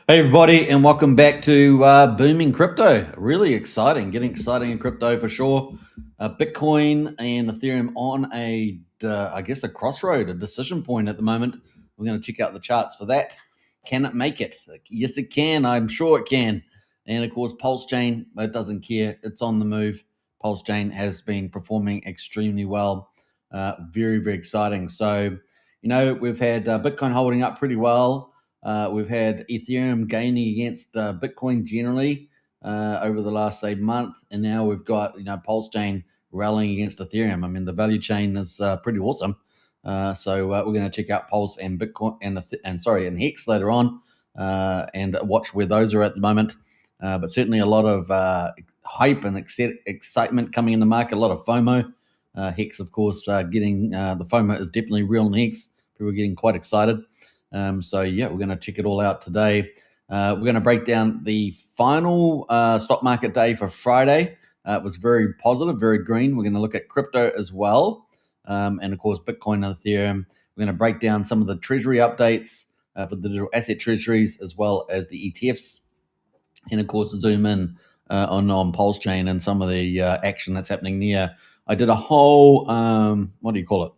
Hey everybody, and welcome back to Booming Crypto. Really exciting, getting exciting in crypto for sure. Bitcoin and Ethereum on I guess a crossroad, a decision point at the moment. We're going to check out the charts for that. Can it make it? Yes, it can. I'm sure it can. And of course, Pulsechain, it doesn't care. It's on the move. Pulsechain has been performing extremely well. Very, very exciting. So, we've had Bitcoin holding up pretty well. We've had Ethereum gaining against Bitcoin generally over the last, say, month, and now we've got Pulsechain rallying against Ethereum. I mean, the value chain is pretty awesome. So we're going to check out Pulse and Bitcoin and HEX later on, and watch where those are at the moment. But certainly a lot of hype and excitement coming in the market. A lot of FOMO. HEX, of course, getting the FOMO is definitely real in HEX. People are getting quite excited. So yeah, we're going to check it all out today. We're going to break down the final stock market day for Friday. It was very positive, very green. We're going to look at crypto as well, and of course Bitcoin and Ethereum. We're going to break down some of the treasury updates for the digital asset treasuries as well as the ETFs, and of course zoom in on Pulsechain and some of the action that's happening there. I did a whole what do you call it?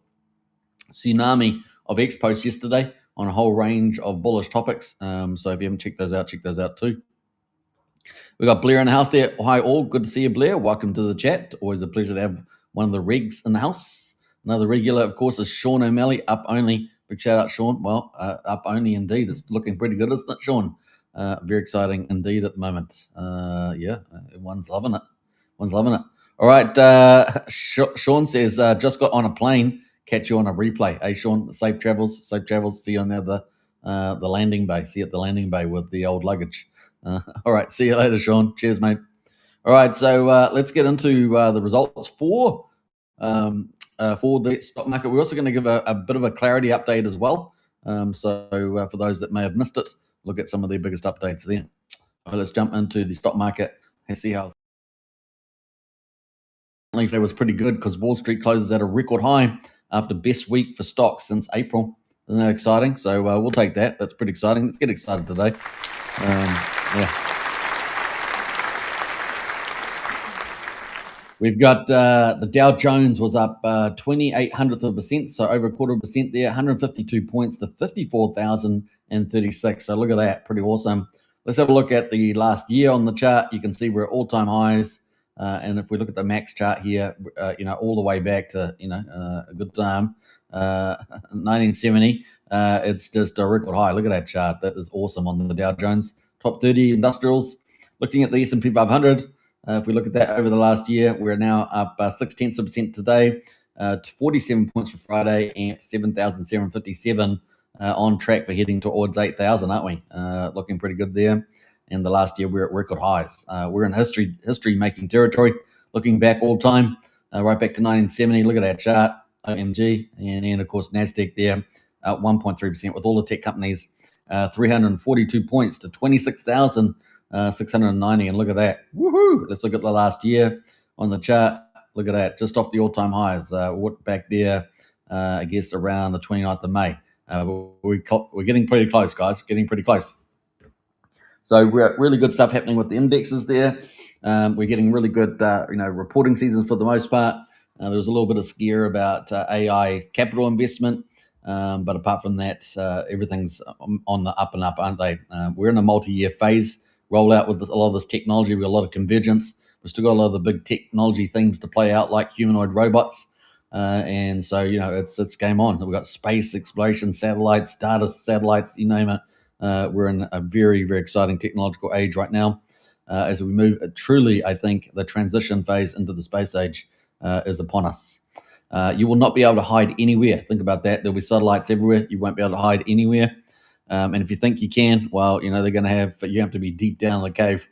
Tsunami of X posts yesterday on a whole range of bullish topics. So if you haven't check those out too. We got Blair in the house there. Hi all, good to see you, Blair. Welcome to the chat. Always a pleasure to have one of the regs in the house. Another regular, of course, is Sean O'Malley, up only. Big shout out, Sean. Well, up only indeed. It's looking pretty good, isn't it, Sean? Very exciting indeed at the moment. Yeah, everyone's loving it. One's loving it. All right, Sean says, just got on a plane. Catch you on a replay. Hey, Sean, safe travels. Safe travels. See you on the landing bay. See you at the landing bay with the old luggage. All right, see you later, Sean. Cheers, mate. All right, so let's get into the results for the stock market. We're also going to give a bit of a clarity update as well. So for those that may have missed it, look at some of the biggest updates there. All right, let's jump into the stock market and see how it was pretty good because Wall Street closes at a record high after best week for stocks since April. Isn't that exciting? So we'll take that. That's pretty exciting. Let's get excited today. Yeah. We've got the Dow Jones was up 0.28%, so over 0.25% there, 152 points to 54,036. So look at that, pretty awesome. Let's have a look at the last year on the chart. You can see we're at all-time highs, and if we look at the max chart here, all the way back to a good time, 1970. It's just a record high. Look at that chart. That is awesome on the Dow Jones. Top 30 industrials. Looking at the S&P 500. If we look at that over the last year, we're now up 0.6% today, to 47 points for Friday and 7,757 on track for heading towards 8,000, aren't we? Looking pretty good there. And the last year we're at record highs. We're in history-making territory. Looking back all time, right back to 1970. Look at that chart, OMG, and of course Nasdaq there, 1.3% with all the tech companies, 342 points to 26,000. 690, and look at that. Woohoo! Let's look at the last year on the chart. Look at that, just off the all-time highs. Back there, I guess around the 29th of May. We're getting pretty close, guys. Getting pretty close. So we're really good stuff happening with the indexes there. We're getting really good, reporting seasons for the most part. There was a little bit of scare about AI capital investment, but apart from that, everything's on the up and up, aren't they? We're in a multi-year phase rollout with a lot of this technology. We've got a lot of convergence. We've still got a lot of the big technology themes to play out, like humanoid robots. And so, it's game on. We've got space exploration, satellites, data satellites, you name it. We're in a very, very exciting technological age right now. As we move, truly, I think the transition phase into the space age is upon us. You will not be able to hide anywhere. Think about that. There'll be satellites everywhere. You won't be able to hide anywhere. And if you think you can, well, they're going to you have to be deep down in the cave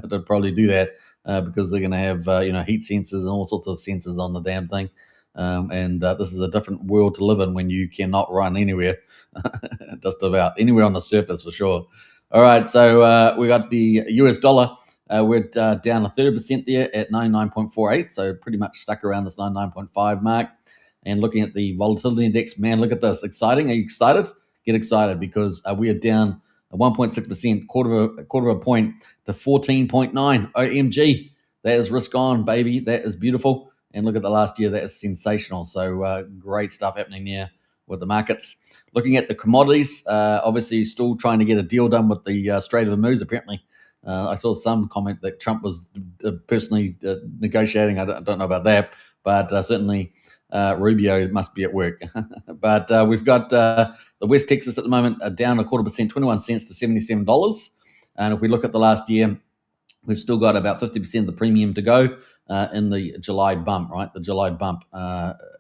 to probably do that, because they're going to have, heat sensors and all sorts of sensors on the damn thing. And this is a different world to live in when you cannot run anywhere, just about anywhere on the surface for sure. All right, so we got the US dollar. We're down a 30% there at 99.48, so pretty much stuck around this 99.5 mark. And looking at the volatility index, man, look at this. Exciting. Are you excited? Get excited because we are down 1.6%, quarter of a point to 14.9. OMG, that is risk on, baby. That is beautiful. And look at the last year, that is sensational. So great stuff happening there with the markets. Looking at the commodities, obviously still trying to get a deal done with the Strait of Hormuz, apparently. I saw some comment that Trump was personally negotiating. I don't know about that, but certainly Rubio must be at work. But we've got the West Texas at the moment down 0.25%, 21 cents to $77. And if we look at the last year, we've still got about 50% of the premium to go in the July bump, right? The July bump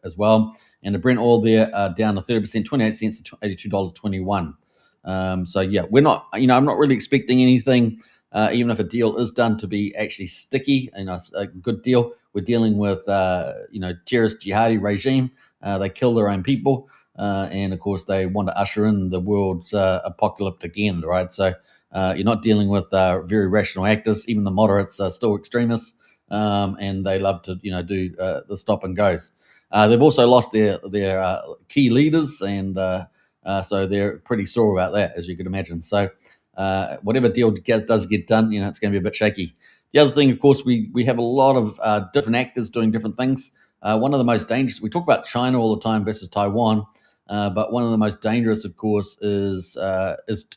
as well. And the Brent oil there down to 30%, 28 cents to $82.21. So yeah, we're not, I'm not really expecting anything, even if a deal is done, to be actually sticky, a good deal. We're dealing with, terrorist jihadi regime. They kill their own people. And of course, they want to usher in the world's apocalyptic end, right? So you're not dealing with very rational actors. Even the moderates are still extremists, and they love to, do the stop and goes. They've also lost their key leaders, and so they're pretty sore about that, as you could imagine. So whatever deal does get done, it's going to be a bit shaky. The other thing, of course, we have a lot of different actors doing different things. One of the most dangerous, we talk about China all the time versus Taiwan, but one of the most dangerous, of course, is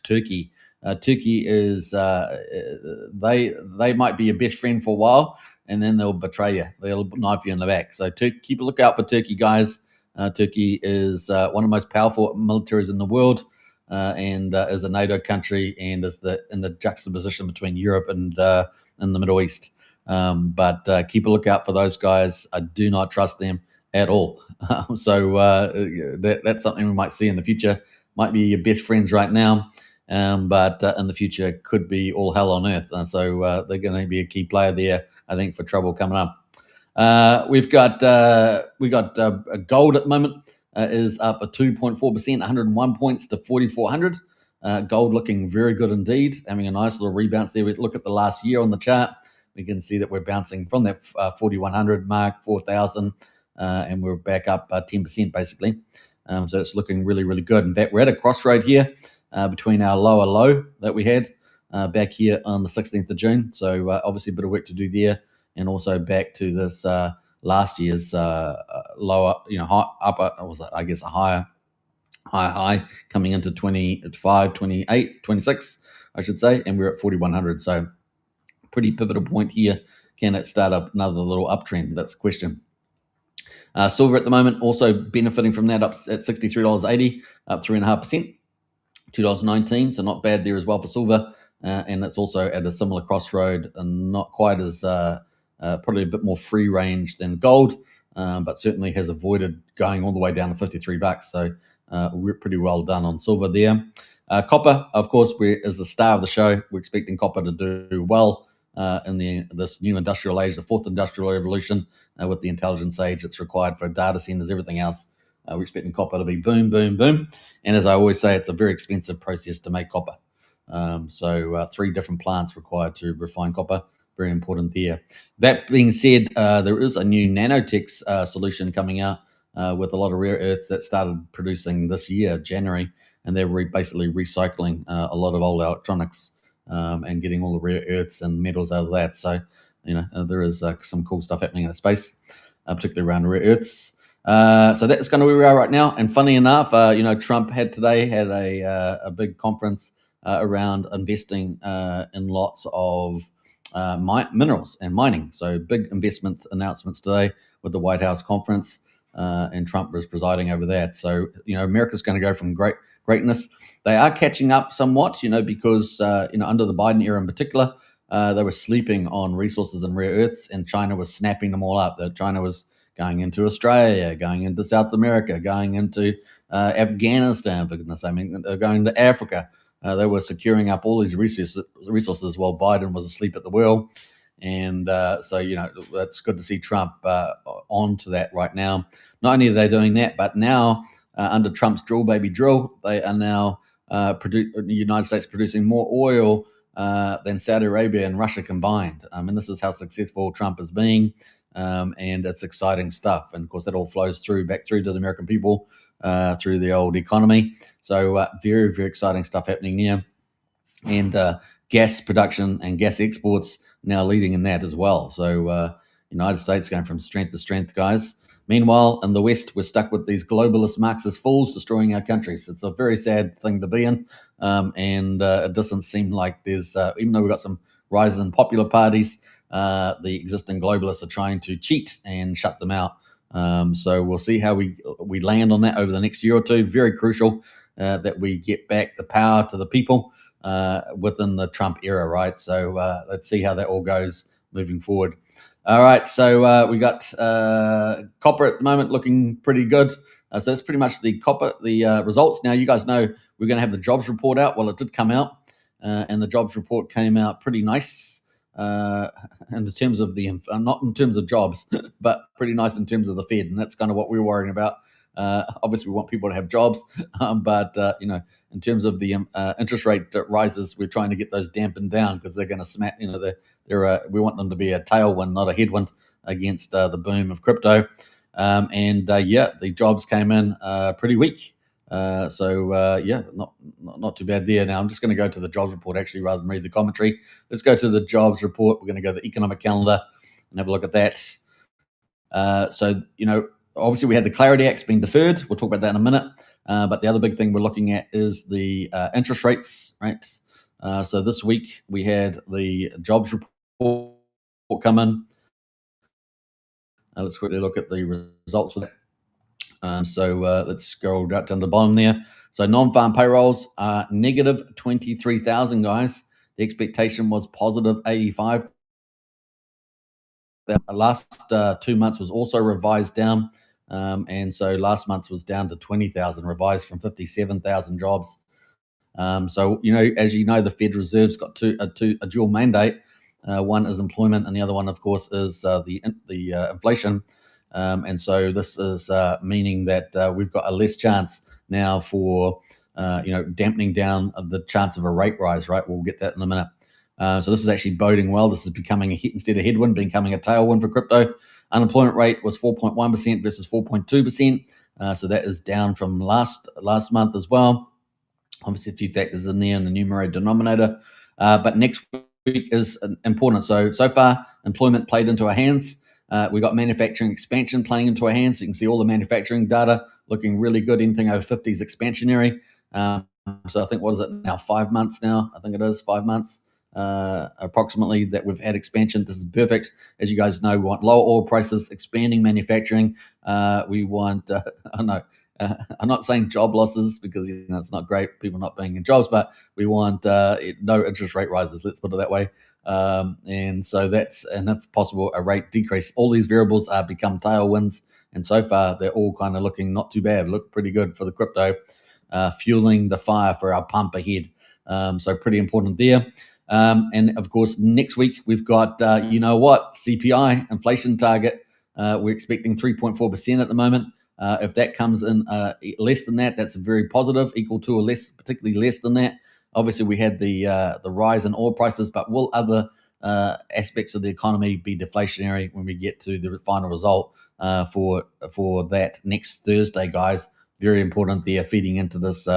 Turkey. Turkey is they might be your best friend for a while, and then they'll betray you. They'll knife you in the back. So keep a lookout for Turkey, guys. Turkey is one of the most powerful militaries in the world, and is a NATO country, and is in the juxtaposition between Europe and the Middle East. But keep a lookout for those guys. I do not trust them at all. So that's something we might see in the future. Might be your best friends right now. But in the future could be all hell on earth. And so they're going to be a key player there, I think, for trouble coming up. We've got gold at the moment is up a 2.4%, 101 points to 4,400. Gold looking very good indeed, having a nice little rebounce there. We look at the last year on the chart. We can see that we're bouncing from that 4,100 mark, 4,000, and we're back up 10% basically. So it's looking really, really good. In fact, we're at a crossroad here. Between our lower low that we had back here on the 16th of June. So obviously a bit of work to do there, and also back to this last year's lower, upper, was I guess a high coming into 25, 28, 26, I should say, and we're at 4,100. So pretty pivotal point here. Can it start up another little uptrend? That's the question. Silver at the moment also benefiting from that, up at $63.80, up 3.5%. $2.19, so not bad there as well for silver, and it's also at a similar crossroad, and not quite as probably a bit more free range than gold, but certainly has avoided going all the way down to $53. So we're pretty well done on silver there. Copper, of course, is the star of the show. We're expecting copper to do well in this new industrial age, the fourth industrial revolution, with the intelligence age that's required for data centers, everything else. We're expecting copper to be boom, boom, boom. And as I always say, it's a very expensive process to make copper. So 3 different plants required to refine copper. Very important there. That being said, there is a new nanotech solution coming out with a lot of rare earths that started producing this year, January, and they're basically recycling a lot of old electronics and getting all the rare earths and metals out of that. So, there is some cool stuff happening in that space, particularly around rare earths. So that's kind of where we are right now. And funny enough, Trump had a big conference around investing in lots of minerals and mining. So big investments announcements today with the White House conference, and Trump was presiding over that. So America's going to go from greatness. They are catching up somewhat, because under the Biden era in particular, they were sleeping on resources and rare earths, and China was snapping them all up. That China was going into Australia, going into South America, going into Afghanistan, for goodness sake, going to Africa. They were securing up all these resources while Biden was asleep at the wheel. And so, it's good to see Trump onto that right now. Not only are they doing that, but now under Trump's drill, baby drill, they are now the United States producing more oil than Saudi Arabia and Russia combined. And this is how successful Trump is being. And it's exciting stuff. And of course, that all flows back through to the American people through the old economy. So very, very exciting stuff happening here. and gas production and gas exports now leading in that as well. So United States going from strength to strength, guys. Meanwhile, in the West, we're stuck with these globalist Marxist fools destroying our countries. It's a very sad thing to be in, and it doesn't seem like there's, even though we've got some rises in popular parties, the existing globalists are trying to cheat and shut them out. So we'll see how we land on that over the next year or two. Very crucial that we get back the power to the people within the Trump era, right? So let's see how that all goes moving forward. All right, so we got copper at the moment looking pretty good. So that's pretty much the copper, the results. Now, you guys know we're going to have the jobs report out. Well, it did come out, and the jobs report came out pretty nice in terms of the, not in terms of jobs, but pretty nice in terms of the Fed, and that's kind of what we're worrying about. Obviously, we want people to have jobs, but in terms of the interest rate rises, we're trying to get those dampened down because they're going to smack. We want them to be a tailwind, not a headwind, against the boom of crypto. The jobs came in pretty weak. Not too bad there. Now I'm just going to go to the jobs report actually rather than read the commentary. Let's go to the jobs report. We're going to go to the economic calendar and have a look at that. Obviously we had the Clarity Acts being deferred. We'll talk about that in a minute. But the other big thing we're looking at is the interest rates, right? So this week we had the jobs report come in. Let's quickly look at the results for that. Let's scroll right down to the bottom there. So non-farm payrolls are negative 23,000, guys. The expectation was positive 85. The last 2 months was also revised down. And so last month was down to 20,000, revised from 57,000 jobs. As you know, the Fed Reserve's got a dual mandate. One is employment, and the other one, of course, is the inflation. And so this is meaning that we've got a less chance now for dampening down the chance of a rate rise. Right, we'll get that in a minute. So this is actually boding well. This is becoming instead of headwind, becoming a tailwind for crypto. Unemployment rate was 4.1% versus 4.2%. So that is down from last month as well. Obviously, a few factors in there in the numerator denominator. But next week is important. So far, employment played into our hands. We got manufacturing expansion playing into our hands. So you can see all the manufacturing data looking really good. Anything over 50 is expansionary. So I think, what is it now? 5 months now. I think it is 5 months approximately that we've had expansion. This is perfect. As you guys know, we want lower oil prices, expanding manufacturing. We want, I'm not saying job losses because it's not great, people not being in jobs, but we want no interest rate rises, let's put it that way. And so that's, and if possible, a rate decrease. All these variables are become tailwinds, and so far they're all kind of looking not too bad, look pretty good for the crypto, fueling the fire for our pump ahead. So pretty important there. And of course, next week we've got, CPI, inflation target. We're expecting 3.4% at the moment. If that comes in less than that, that's very positive, equal to or less, particularly less than that. Obviously, we had the rise in oil prices, but will other aspects of the economy be deflationary when we get to the final result for that next Thursday, guys? Very important there, feeding into this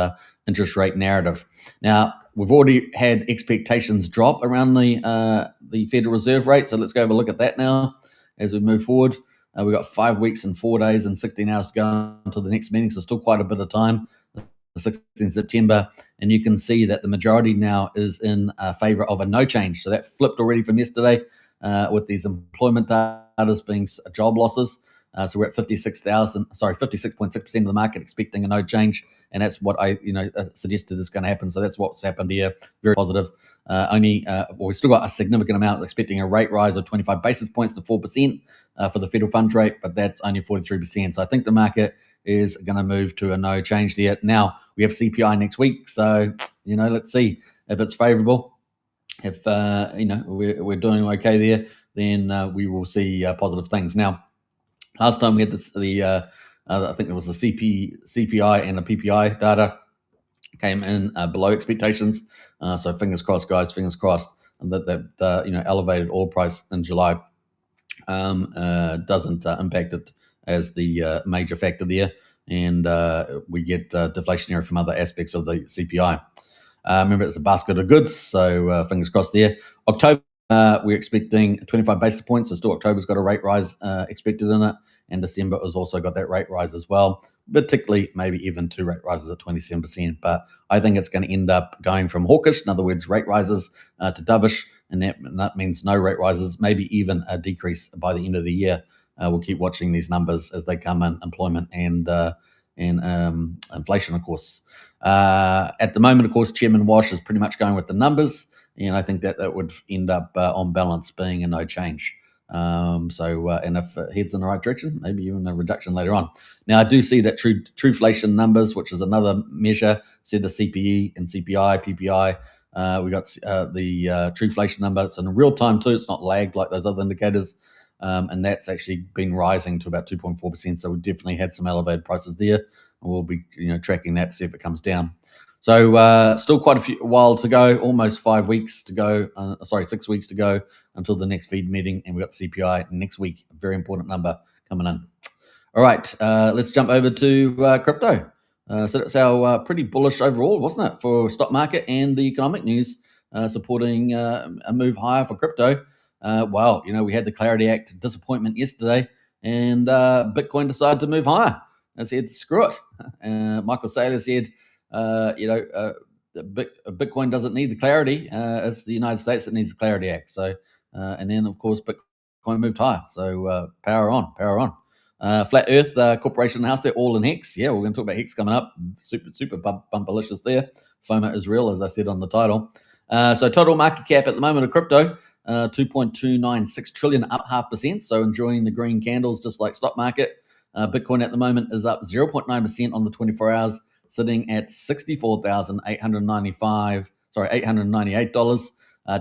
interest rate narrative. Now, we've already had expectations drop around the Federal Reserve rate, so let's go have a look at that now as we move forward. We've got 5 weeks and 4 days and 16 hours to go until the next meeting, so still quite a bit of time, the 16th of September. And you can see that the majority now is in favor of a no change. So that flipped already from yesterday with these employment data being job losses. So we're at 56.6% of the market expecting a no change. And that's what I suggested is going to happen. So that's what's happened here. Very positive. We've still got a significant amount expecting a rate rise of 25 basis points to 4% for the federal funds rate, but that's only 43%. So I think the market is going to move to a no change there. Now, we have CPI next week. So, let's see if it's favorable. If, we're doing okay there, then we will see positive things. Now, last time we had I think it was the CPI and the PPI data came in below expectations. So fingers crossed, guys, fingers crossed that elevated oil price in July doesn't impact it as the major factor there, and we get deflationary from other aspects of the CPI. Remember, it's a basket of goods, so fingers crossed there. October, we're expecting 25 basis points, so still October's got a rate rise expected in it, and December has also got that rate rise as well, particularly maybe even 2 rate rises at 27%. But I think it's going to end up going from hawkish, in other words, rate rises, to dovish, and that means no rate rises, maybe even a decrease by the end of the year. We'll keep watching these numbers as they come in, employment and inflation, of course. At the moment, of course, Chairman Wash is pretty much going with the numbers, and I think that would end up on balance being a no change. And if it heads in the right direction, maybe even a reduction later on. Now, I do see that trueflation numbers, which is another measure, said the CPE and CPI, PPI. We got the trueflation number. It's in real time too. It's not lagged like those other indicators. And that's actually been rising to about 2.4%. So we definitely had some elevated prices there. And we'll be tracking that, see if it comes down. So still quite a while to go, almost 5 weeks to go. 6 weeks to go until the next feed meeting. And we've got the CPI next week, a very important number coming in. All right, let's jump over to crypto. So that's our pretty bullish overall, wasn't it, for stock market and the economic news supporting a move higher for crypto. Well, we had the Clarity Act disappointment yesterday, and Bitcoin decided to move higher. And said, screw it. Michael Saylor said, Bitcoin doesn't need the clarity. It's the United States that needs the Clarity Act. So, and then, of course, Bitcoin moved higher. So power on, power on. Flat Earth Corporation House, they're all in HEX. Yeah, we're going to talk about HEX coming up. Super bumperlicious there. Fomo is real, as I said on the title. So total market cap at the moment of crypto, 2.296 trillion, up 0.5%. So enjoying the green candles, just like stock market. Bitcoin at the moment is up 0.9% on the 24 hours, sitting at $898,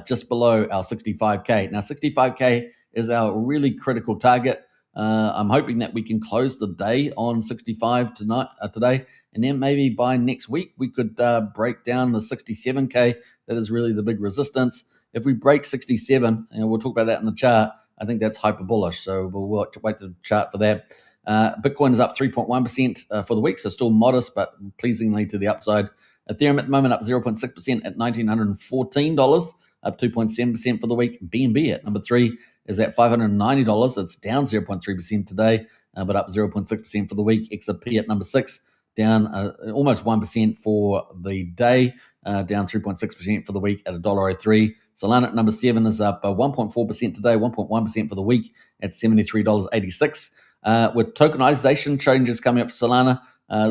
just below our 65K. Now, 65K is our really critical target. I'm hoping that we can close the day on 65 today, and then maybe by next week we could break down the 67K. That is really the big resistance. If we break 67, and we'll talk about that in the chart, I think that's hyper bullish. So we'll wait to chart for that. Bitcoin is up 3.1% for the week, so still modest, but pleasingly to the upside. Ethereum at the moment up 0.6% at $1,914, up 2.7% for the week. BNB at number 3 is at $590. It's down 0.3% today, but up 0.6% for the week. XRP at number 6, down almost 1% for the day, down 3.6% for the week at $1.03. Solana at number 7 is up 1.4% today, 1.1% for the week at $73.86. With tokenization changes coming up for Solana,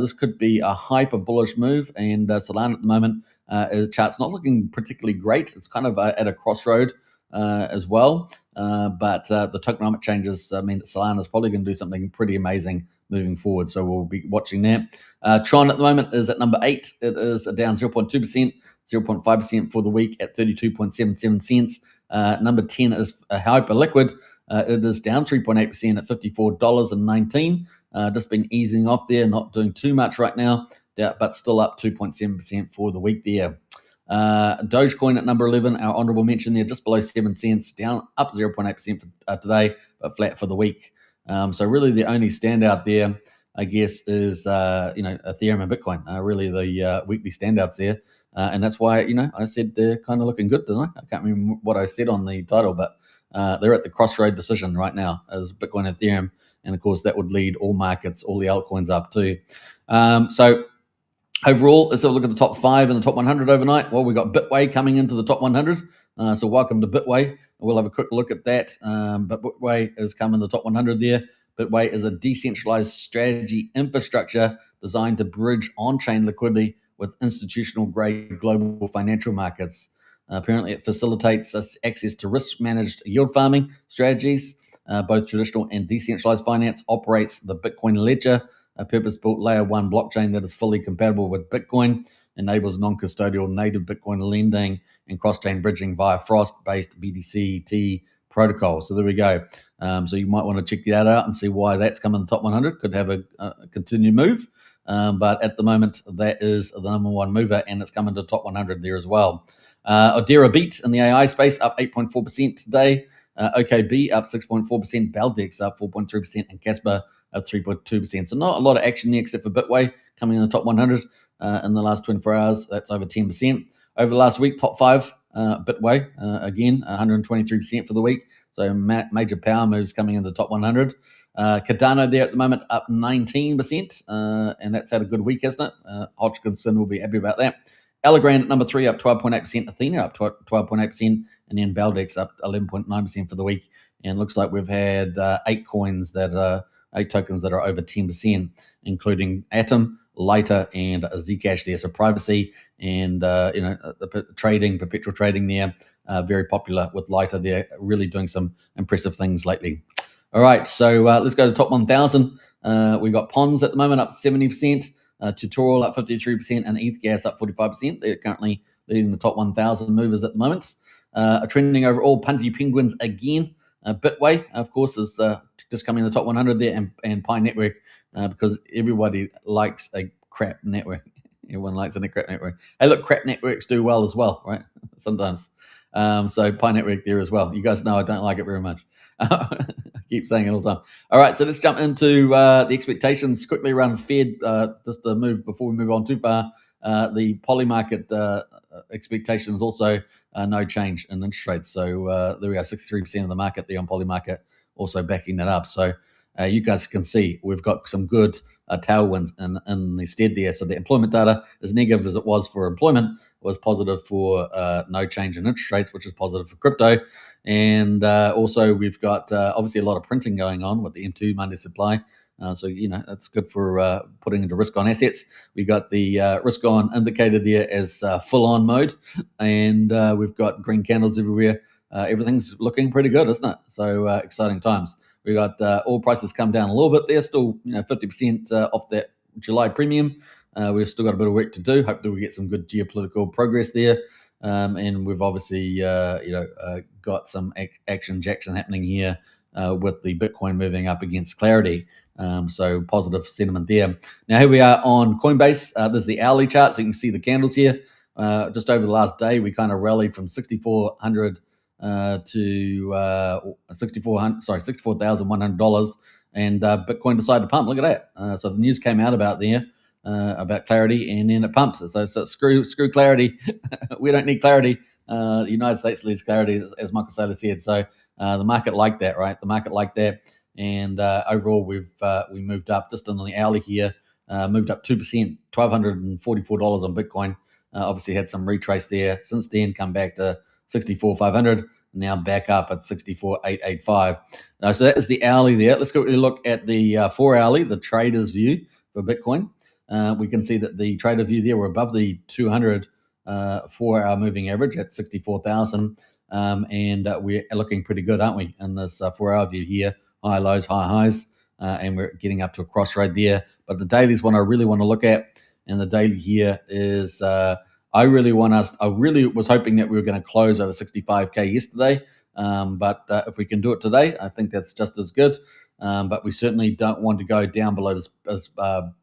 this could be a hyper bullish move. And Solana at the moment, the chart's not looking particularly great. It's kind of at a crossroad as well. But the tokenomic changes mean that Solana is probably going to do something pretty amazing moving forward. So we'll be watching that. Tron at the moment is at number 8. It is down 0.2%, 0.5% for the week at 32.77 cents. Number 10 is Hyperliquid. It is down 3.8% at $54.19. Just been easing off there, not doing too much right now, but still up 2.7% for the week there. Dogecoin at number 11, our honorable mention there, just below 7 cents, down up 0.8% for today, but flat for the week. So really the only standout there, I guess, is Ethereum and Bitcoin. Really the weekly standouts there. And that's why, I said they're kind of looking good, didn't I? I can't remember what I said on the title, but they're at the crossroad decision right now as Bitcoin and Ethereum. And of course, that would lead all markets, all the altcoins up too. So overall, let's have a look at the top 5 and the top 100 overnight. Well, we've got Bitway coming into the top 100. So welcome to Bitway. We'll have a quick look at that. But Bitway has come in the top 100 there. Bitway is a decentralized strategy infrastructure designed to bridge on-chain liquidity with institutional-grade global financial markets. Apparently, it facilitates us access to risk-managed yield farming strategies. Both traditional and decentralized finance operates the Bitcoin ledger, a purpose-built layer 1 blockchain that is fully compatible with Bitcoin, enables non-custodial native Bitcoin lending and cross-chain bridging via Frost-based BTC protocol. So there we go. So you might want to check that out and see why that's come in the top 100. Could have a continued move. But at the moment, that is the number 1 mover, and it's coming to the top 100 there as well. Odera Beat in the AI space up 8.4% today. OKB up 6.4%. Baldex up 4.3%, and Casper up 3.2%. So not a lot of action there except for Bitway coming in the top 100 in the last 24 hours. That's over 10%. over the last week. Top 5 Bitway again, 123% for the week. So major power moves coming in the top 100. Cardano there at the moment up 19%, and that's had a good week, isn't it? Hodgkinson will be happy about that. Allegrand at number 3 up 12.8%. Athena up 12.8%, and then Baldex up 11.9% for the week. And looks like we've had 8 tokens that are over 10%, including Atom, Lighter, and Zcash there. So privacy and trading, perpetual trading there, very popular with Lighter there, really doing some impressive things lately. All right, so let's go to top 1,000. We got Pons at the moment up 70%, Tutorial up 53%, and ETH Gas up 45%. They're currently leading the top 1,000 movers at the moment. Trending overall, Punchy Penguins again. Bitway, of course, is just coming in the top 100 there, and Pi Network, because everybody likes a crap network. Everyone likes a crap network. Hey, look, crap networks do well as well, right? Sometimes. So Pi Network there as well. You guys know I don't like it very much. I keep saying it all the time. All right, so let's jump into the expectations quickly around Fed, just to move before we move on too far. The poly market expectations also no change in interest rates. So there we are, 63% of the market there on poly market also backing that up. So you guys can see we've got some good tailwinds in the stead there. So the employment data, as negative as it was for employment, was positive for no change in interest rates, which is positive for crypto. And also we've got obviously a lot of printing going on with the M2 Monday supply. So, that's good for putting into risk on assets. We got the risk on indicator there as full on mode, and we've got green candles everywhere. Everything's looking pretty good, isn't it? So exciting times. We got oil prices come down a little bit there, still 50% off that July premium. We've still got a bit of work to do. Hopefully we get some good geopolitical progress there. And we've obviously got some action jackson happening here with the Bitcoin moving up against Clarity. So positive sentiment there. Now here we are on Coinbase. This is the hourly chart, so you can see the candles here. Just over the last day, we kind of rallied from 6,400 to $64,100, and Bitcoin decided to pump. Look at that. So the news came out about Clarity, and then it pumps. So screw Clarity. We don't need Clarity. The United States needs Clarity, as Michael Saylor said. So the market liked that, right? The market liked that. And overall, we moved up just on the hourly here, moved up 2%, $1,244 on Bitcoin. Obviously had some retrace there since then, come back to 64,500, now back up at 64,885. So that is the hourly there. Let's quickly look at the 4 hourly, the trader's view for Bitcoin. We can see that the trader view there, we're above the 200 4-hour moving average at 64,000. And we're looking pretty good, aren't we, in this 4-hour view here? High lows, high highs, and we're getting up to a crossroad there. But the daily is one I really want to look at, and the daily here is I really was hoping that we were going to close over 65K yesterday, but if we can do it today, I think that's just as good. But we certainly don't want to go down below this, a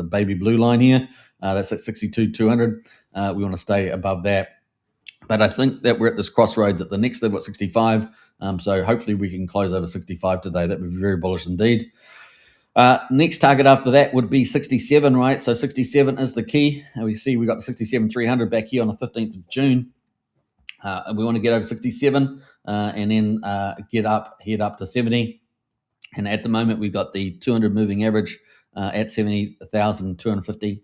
baby blue line here. That's at 62,200. We want to stay above that. But I think that we're at this crossroads at the next level at 65. So hopefully we can close over 65 today. That would be very bullish indeed. Next target after that would be 67, right? So 67 is the key. We see we got the 67,300 back here on the 15th of June. We want to get over 67 and then head up to 70. And at the moment, we've got the 200 moving average at 70,250.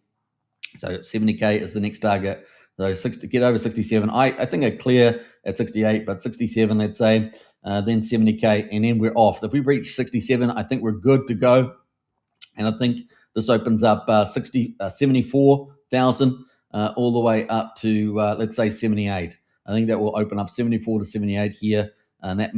So 70K is the next target. So get over 67. I think I clear at 68, but 67, let's say, then 70K, and then we're off. So if we reach 67, I think we're good to go. And I think this opens up 74,000 all the way up to, let's say, 78. I think that will open up 74 to 78 here, and that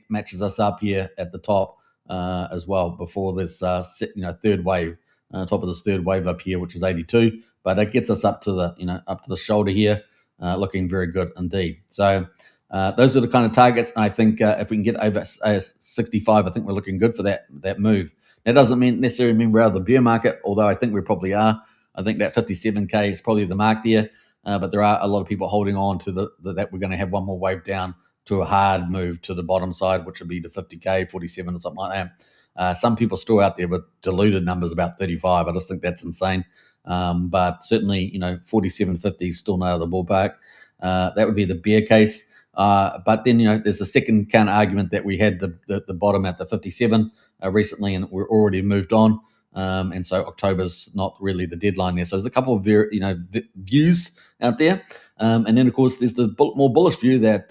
matches us up here at the top as well before this third wave, top of this third wave up here, which is 82. But it gets us up to the shoulder here, looking very good indeed. So those are the kind of targets. I think if we can get over 65, I think we're looking good for that move. That doesn't necessarily mean we're out of the bear market, although I think we probably are. I think that 57K is probably the mark there, but there are a lot of people holding on to that we're going to have one more wave down to a hard move to the bottom side, which would be to 50K, 47 or something like that. Some people still out there with diluted numbers about 35. I just think that's insane. But certainly, 47.50 is still not out of the ballpark. That would be the bear case. But then, there's a second counter argument that we had the bottom at the 57 recently, and we're already moved on. And so October's not really the deadline there. So there's a couple of views out there. And then, of course, there's the more bullish view that,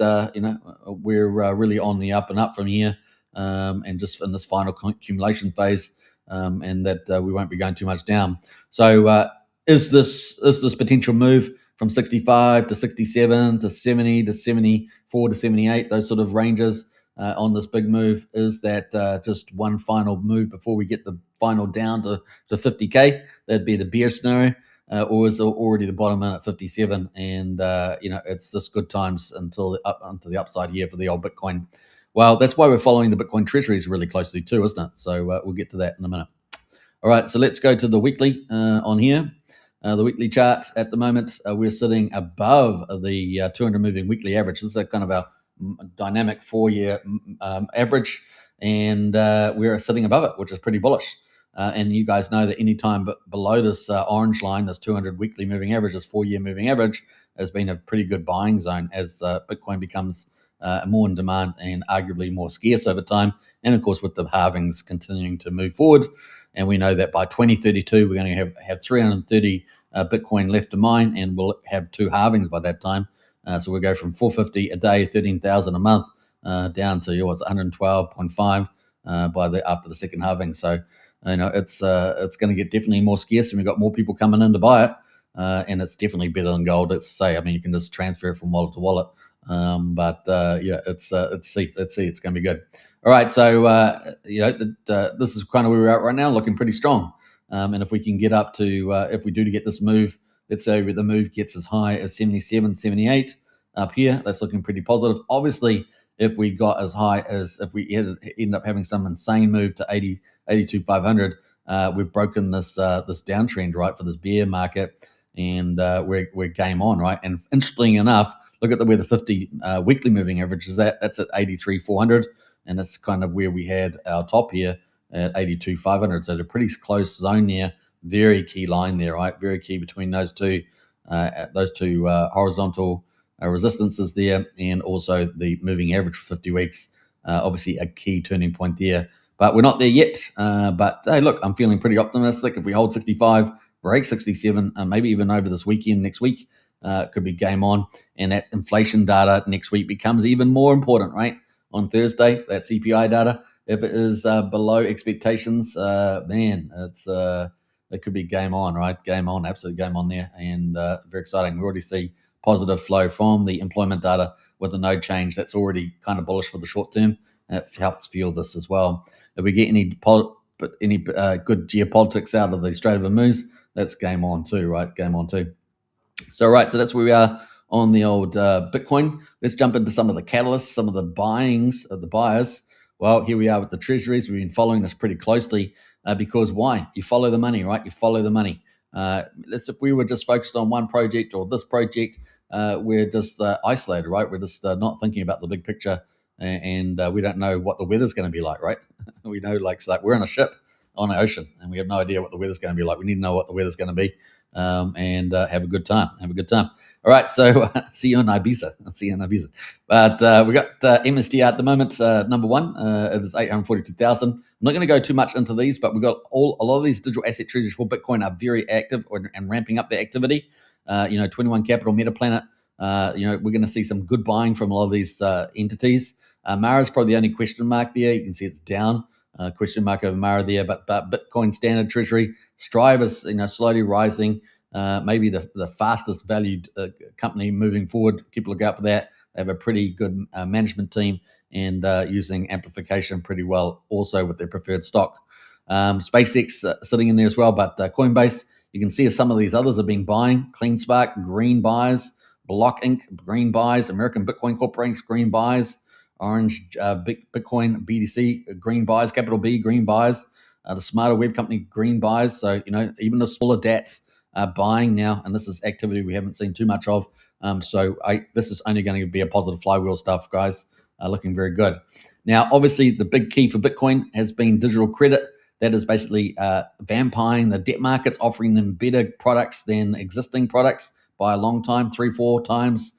we're really on the up and up from here, and just in this final accumulation phase, and that we won't be going too much down. So is this potential move from 65 to 67 to 70 to 74 to 78, those sort of ranges on this big move, is that just one final move before we get the final down to 50K? That'd be the bear scenario. Or is already the bottom in at 57, and it's just good times until the upside here for the old Bitcoin. Well, that's why we're following the Bitcoin treasuries really closely too, isn't it? So we'll get to that in a minute. All right, so let's go to the weekly on here. The weekly chart at the moment, we're sitting above the 200 moving weekly average. This is kind of our dynamic 4-year average, and we're sitting above it, which is pretty bullish. And you guys know that any time below this orange line, this 200 weekly moving average, this 4-year moving average, has been a pretty good buying zone as Bitcoin becomes more in demand and arguably more scarce over time. And of course, with the halvings continuing to move forward. And we know that by 2032, we're going to have 330 Bitcoin left to mine, and we'll have 2 halvings by that time. So we'll go from 450 a day, 13,000 a month, down to 112.5 after the second halving. So it's going to get definitely more scarce, and we've got more people coming in to buy it, and it's definitely better than gold. Let's say, I mean, you can just transfer it from wallet to wallet, but let's see, it's going to be good. All right, so this is kind of where we're at right now, looking pretty strong. And if we can get up to, if we do get this move, let's say the move gets as high as 77, 78 up here, that's looking pretty positive. Obviously, if we got as high as, if we end up having some insane move to 82,500, we've broken this downtrend, right, for this bear market, and we're game on, right? And interestingly enough, look at where the 50 weekly moving average is at. That's at 83,400, and that's kind of where we had our top here at 82,500. So it's a pretty close zone there. Very key line there, right? Very key between those two horizontal resistances there, and also the moving average for 50 weeks. Obviously, a key turning point there. But we're not there yet. But hey, look, I'm feeling pretty optimistic. If we hold 65, break 67, maybe even over this weekend, next week, could be game on. And that inflation data next week becomes even more important, right? On Thursday, that CPI data, if it is below expectations, man, it could be game on, right? Game on, absolute game on there, and very exciting. We already see positive flow from the employment data with a no change. That's already kind of bullish for the short term. It helps fuel this as well. If we get any good geopolitics out of the Strait of Hormuz, that's game on too, right? Game on too. So that's where we are on the old Bitcoin. Let's jump into some of the catalysts, some of the buyings of the buyers. Well, here we are with the treasuries. We've been following this pretty closely because why? You follow the money, right? You follow the money. If we were just focused on one project or this project, we're just isolated, right? We're just not thinking about the big picture, and we don't know what the weather's going to be like, right? We know like we're on a ship on an ocean, and we have no idea what the weather's going to be like. We need to know what the weather's going to be, and have a good time. Have a good time. All right, so see you on Ibiza. But we got MSTR at the moment, number one. It is 842,000. I'm not going to go too much into these, but we've got a lot of these digital asset treasuries for Bitcoin are very active and ramping up their activity. 21 Capital, Metaplanet. We're going to see some good buying from a lot of these entities. Mara is probably the only question mark there. You can see it's down. Question mark over Mara there, but Bitcoin Standard Treasury, Strive is slowly rising. Maybe the fastest valued company moving forward. Keep a look out for that. They have a pretty good management team and using amplification pretty well also with their preferred stock. SpaceX sitting in there as well, but Coinbase, you can see some of these others have been buying. CleanSpark, green buys. Block Inc., green buys. American Bitcoin Corporation, green buys. Orange Bitcoin BTC, green buys. Capital B, green buys. The Smarter Web Company, green buys. So, even the smaller DATs are buying now, and this is activity we haven't seen too much of. This is only going to be a positive flywheel stuff, guys. Looking very good. Now, obviously, the big key for Bitcoin has been digital credit. That is basically vampiring the debt markets, offering them better products than existing products by a long time, 3, 4 times,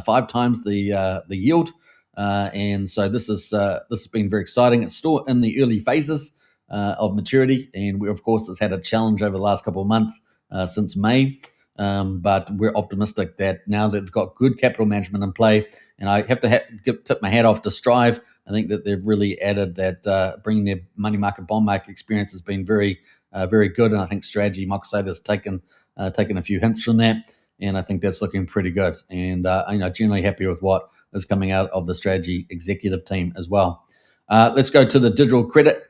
5 times the yield. And so this has been very exciting. It's still in the early phases of maturity, and we of course has had a challenge over the last couple of months since May. But we're optimistic that now that they've got good capital management in play, and I have to tip my hat off to Strive. I think that they've really added that bringing their money market, bond market experience has been very, very good. And I think strategy, Michael Saylor has taken a few hints from that, and I think that's looking pretty good. And generally happy with what is coming out of the strategy executive team as well. Let's go to the digital credit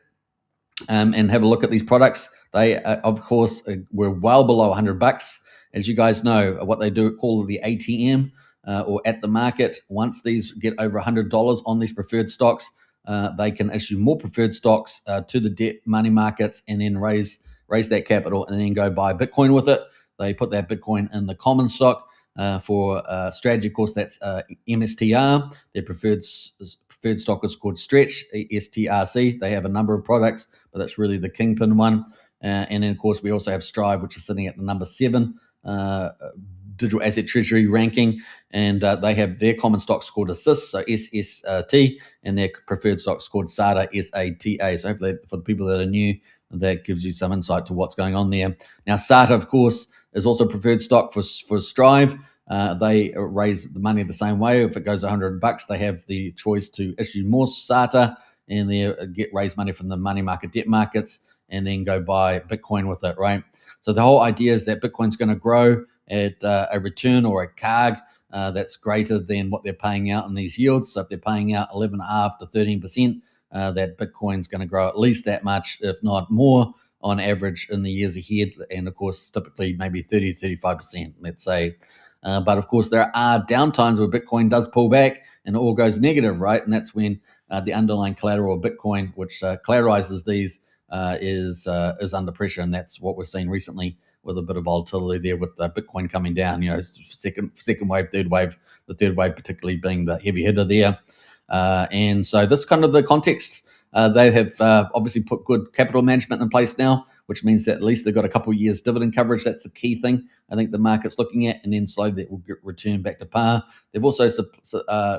and have a look at these products. They, of course, were well below $100. As you guys know, what they do call the ATM or at the market. Once these get over $100 on these preferred stocks, they can issue more preferred stocks to the debt money markets and then raise that capital and then go buy Bitcoin with it. They put that Bitcoin in the common stock. For strategy, of course, that's MSTR. Their preferred stock is called Stretch, STRC. They have a number of products, but that's really the kingpin one. And then, of course, we also have Strive, which is sitting at the number 7 digital asset treasury ranking. And they have their common stocks called Assist, so SST, and their preferred stocks called SATA, SATA. So hopefully for the people that are new, that gives you some insight to what's going on there. Now, SATA, of course, is also preferred stock for Strive. They raise the money the same way. If it goes $100, they have the choice to issue more SATA and they raise money from the money market, debt markets, and then go buy Bitcoin with it, right? So the whole idea is that Bitcoin's going to grow at a return or a CAG that's greater than what they're paying out in these yields. So if they're paying out 11.5 to 13%, that Bitcoin's going to grow at least that much, if not more, on average in the years ahead. And of course, typically maybe 30, 35%, let's say. But of course, there are downtimes where Bitcoin does pull back and it all goes negative, right? And that's when the underlying collateral of Bitcoin, which collateralizes these, is under pressure. And that's what we're seeing recently with a bit of volatility there with Bitcoin coming down, second wave, third wave, the third wave particularly being the heavy hitter there. And so this kind of the context. They have obviously put good capital management in place now, which means that at least they've got a couple of years dividend coverage. That's the key thing I think the market's looking at, and then slowly that will get returned back to par. They've also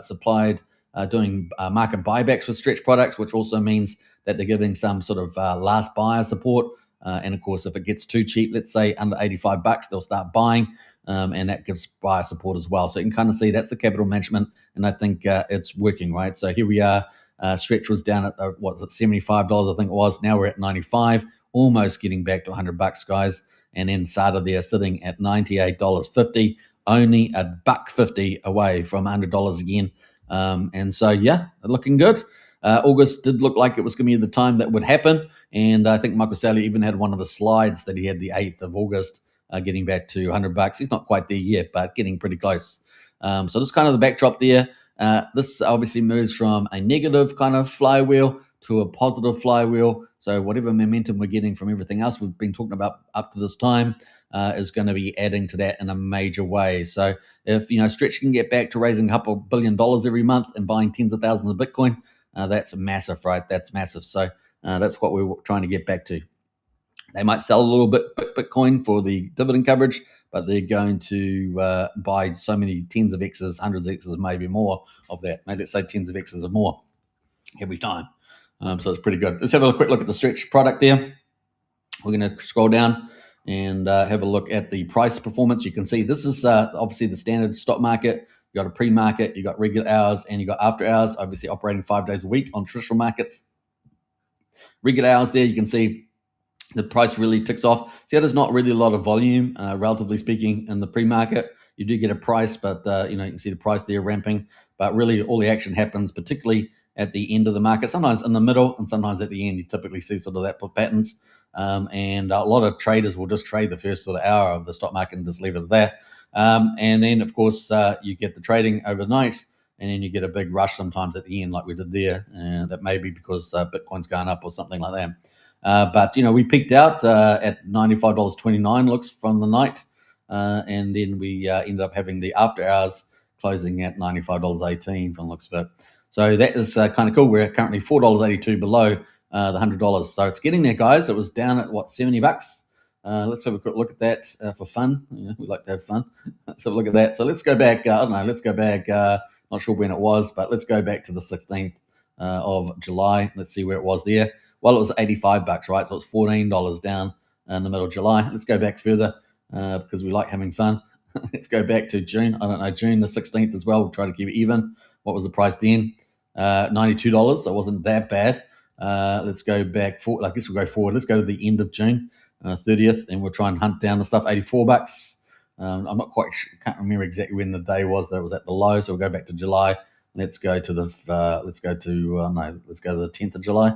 supplied doing market buybacks with Stretch products, which also means that they're giving some sort of last buyer support. And of course, if it gets too cheap, let's say under $85, they'll start buying. And that gives buyer support as well. So you can kind of see that's the capital management, and I think it's working, right? So here we are. Stretch was down at $75, I think it was. Now we're at 95, almost getting back to $100, guys. And then SATA there sitting at $98.50, only $1.50 away from $100 again. And so yeah, looking good. August did look like it was going to be the time that would happen, and I think Michael Saylor even had one of the slides that he had the 8th of August, getting back to $100. He's not quite there yet, but getting pretty close. So this is kind of the backdrop there. This obviously moves from a negative kind of flywheel to a positive flywheel. So whatever momentum we're getting from everything else we've been talking about up to this time is going to be adding to that in a major way. So if Stretch can get back to raising a couple $1 billion every month and buying tens of thousands of Bitcoin, that's massive, right? That's massive. So that's what we're trying to get back to. They might sell a little bit Bitcoin for the dividend coverage, but they're going to buy so many tens of X's, hundreds of X's, maybe more of that. Maybe let's say tens of X's or more every time. So it's pretty good. Let's have a quick look at the Stretch product there. We're going to scroll down and have a look at the price performance. You can see this is obviously the standard stock market. You got a pre-market, you got regular hours, and you got after hours, obviously operating 5 days a week on traditional markets. Regular hours there, you can see the price really ticks off. See, there's not really a lot of volume, relatively speaking, in the pre-market. You do get a price, but you can see the price there ramping. But really, all the action happens, particularly at the end of the market. Sometimes in the middle, and sometimes at the end. You typically see sort of that patterns. And a lot of traders will just trade the first sort of hour of the stock market and just leave it there. And then, of course, you get the trading overnight, and then you get a big rush sometimes at the end, like we did there. And that may be because Bitcoin's going up or something like that. But we peaked out at $95.29 looks from the night, and then we ended up having the after hours closing at $95.18 from the looks of it. So that is kind of cool. We're currently $4.82 below the $100. So it's getting there, guys. It was down at what, $70. Let's have a quick look at that for fun. We like to have fun. Let's have a look at that. So let's go back. I don't know. Let's go back. Not sure when it was, but let's go back to the 16th of July. Let's see where it was there. Well, it was $85, right? So it's $14 down in the middle of July. Let's go back further because we like having fun. Let's go back to June. I don't know, June the 16th as well. We'll try to keep it even. What was the price then? $92. So it wasn't that bad. Let's go back forward. I guess we'll go forward. Let's go to the end of June, 30th, and we'll try and hunt down the stuff. $84. I'm not quite sure, can't remember exactly when the day was that it was at the low. So we'll go back to July. Let's go to the let's go to the 10th of July.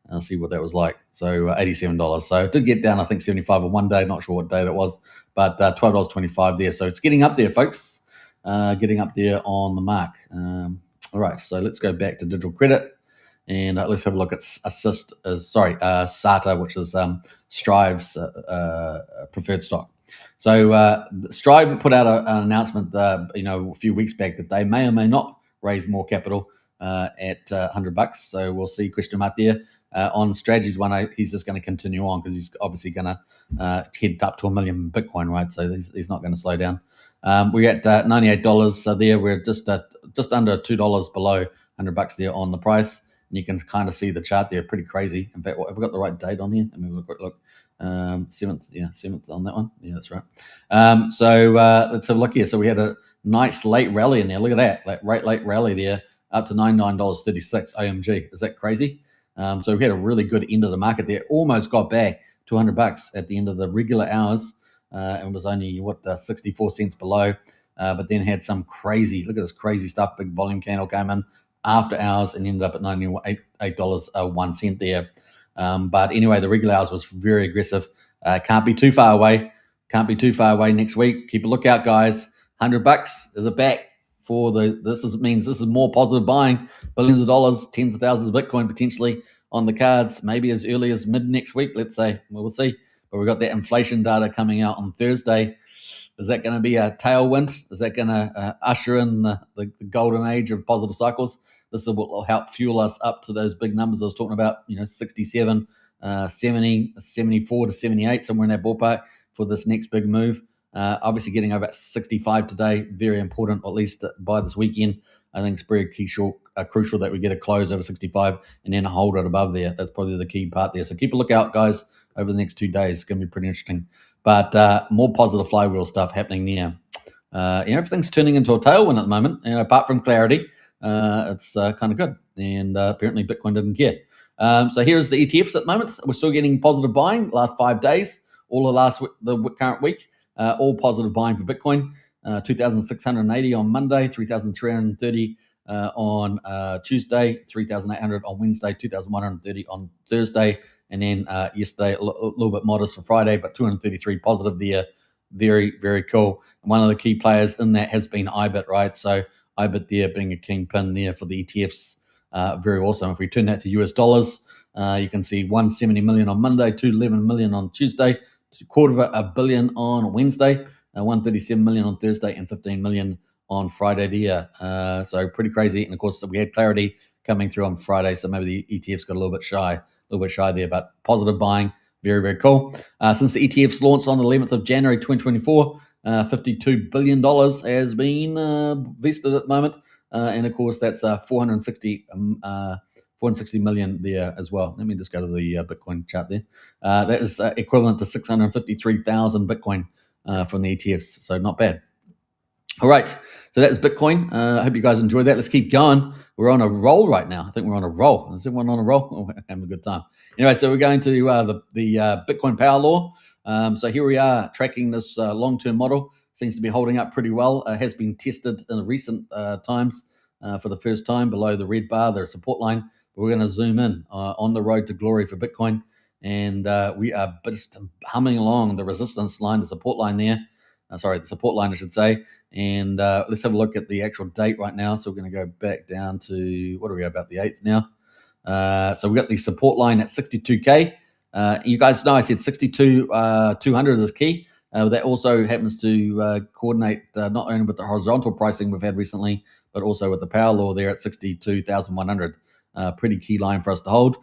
I'll see what that was like. So $87. So it did get down, I think, 75 on one day. Not sure what day that was, but $12.25 there. So it's getting up there, folks. Getting up there on the mark. All right. So let's go back to digital credit, and let's have a look at SATA, which is Strive's preferred stock. So Strive put out an announcement, a few weeks back that they may or may not raise more capital at $100. So we'll see. Question mark there. On strategies one, he's just going to continue on because he's obviously going to head up to 1 million Bitcoin, right? So he's not going to slow down. We're at $98. So there we're just under $2 below $100 there on the price. And you can kind of see the chart there, pretty crazy. In fact, have we got the right date on here? Let me have a quick look. 7th on that one. Yeah, that's right. So let's have a look here. So we had a nice late rally in there. Look at that, late rally there, up to $99.36. OMG, is that crazy? So we had a really good end of the market there. Almost got back to $100 at the end of the regular hours, and was only 64 cents below. But then had some crazy. Look at this crazy stuff. Big volume candle came in after hours and ended up at $98.01 there. But anyway, the regular hours was very aggressive. Can't be too far away. Can't be too far away next week. Keep a lookout, guys. $100 is a back for means this is more positive buying. Billions of dollars, tens of thousands of Bitcoin potentially on the cards, maybe as early as mid next week, let's say. Well, we'll see. But we've got that inflation data coming out on Thursday. Is that going to be a tailwind? Is that going to usher in the golden age of positive cycles? This will help fuel us up to those big numbers I was talking about, 67, 70, 74 to 78, somewhere in that ballpark for this next big move. Obviously getting over 65 today, very important, or at least by this weekend. I think it's very crucial that we get a close over 65 and then hold it above there. That's probably the key part there. So keep a lookout, guys, over the next 2 days. It's going to be pretty interesting. But more positive flywheel stuff happening there. Everything's turning into a tailwind at the moment. Apart from clarity, it's kind of good. And apparently Bitcoin didn't care. So here's the ETFs at the moment. We're still getting positive buying last 5 days, all the current week, all positive buying for Bitcoin. 2,680 on Monday, 3,330 on Tuesday, 3,800 on Wednesday, 2,130 on Thursday, and then yesterday a little bit modest for Friday, but 233 positive there. Very, very cool. And one of the key players in that has been IBIT, right? So IBIT there being a kingpin there for the ETFs. Very awesome. If we turn that to US dollars, you can see 170 million on Monday, 211 million on Tuesday, $250 million on Wednesday, 137 million on Thursday, and 15 million on Friday there. So pretty crazy. And of course, we had clarity coming through on Friday, so maybe the ETFs got a little bit shy there, but positive buying. Very, very cool. Since the ETFs launched on the 11th of January 2024, $52 billion has been vested at the moment. And of course, that's 460 million there as well. Let me just go to the Bitcoin chart there. That is equivalent to 653,000 Bitcoin from the ETFs. So not bad. All right. So that is Bitcoin. I hope you guys enjoyed that. Let's keep going. We're on a roll right now. I think we're on a roll. Is everyone on a roll? Oh, we're having a good time. Anyway, so we're going to the Bitcoin power law. So here we are tracking this long-term model. Seems to be holding up pretty well. Has been tested in recent times for the first time below the red bar, the support line. We're going to zoom in on the road to glory for Bitcoin. And we are just humming along the resistance line, the support line there. The support line, I should say. And let's have a look at the actual date right now. So we're going to go back down to, what are we about, the 8th now? So we've got the support line at 62K. You guys know I said 200 is key. That also happens to coordinate not only with the horizontal pricing we've had recently, but also with the power law there at 62,100. Pretty key line for us to hold.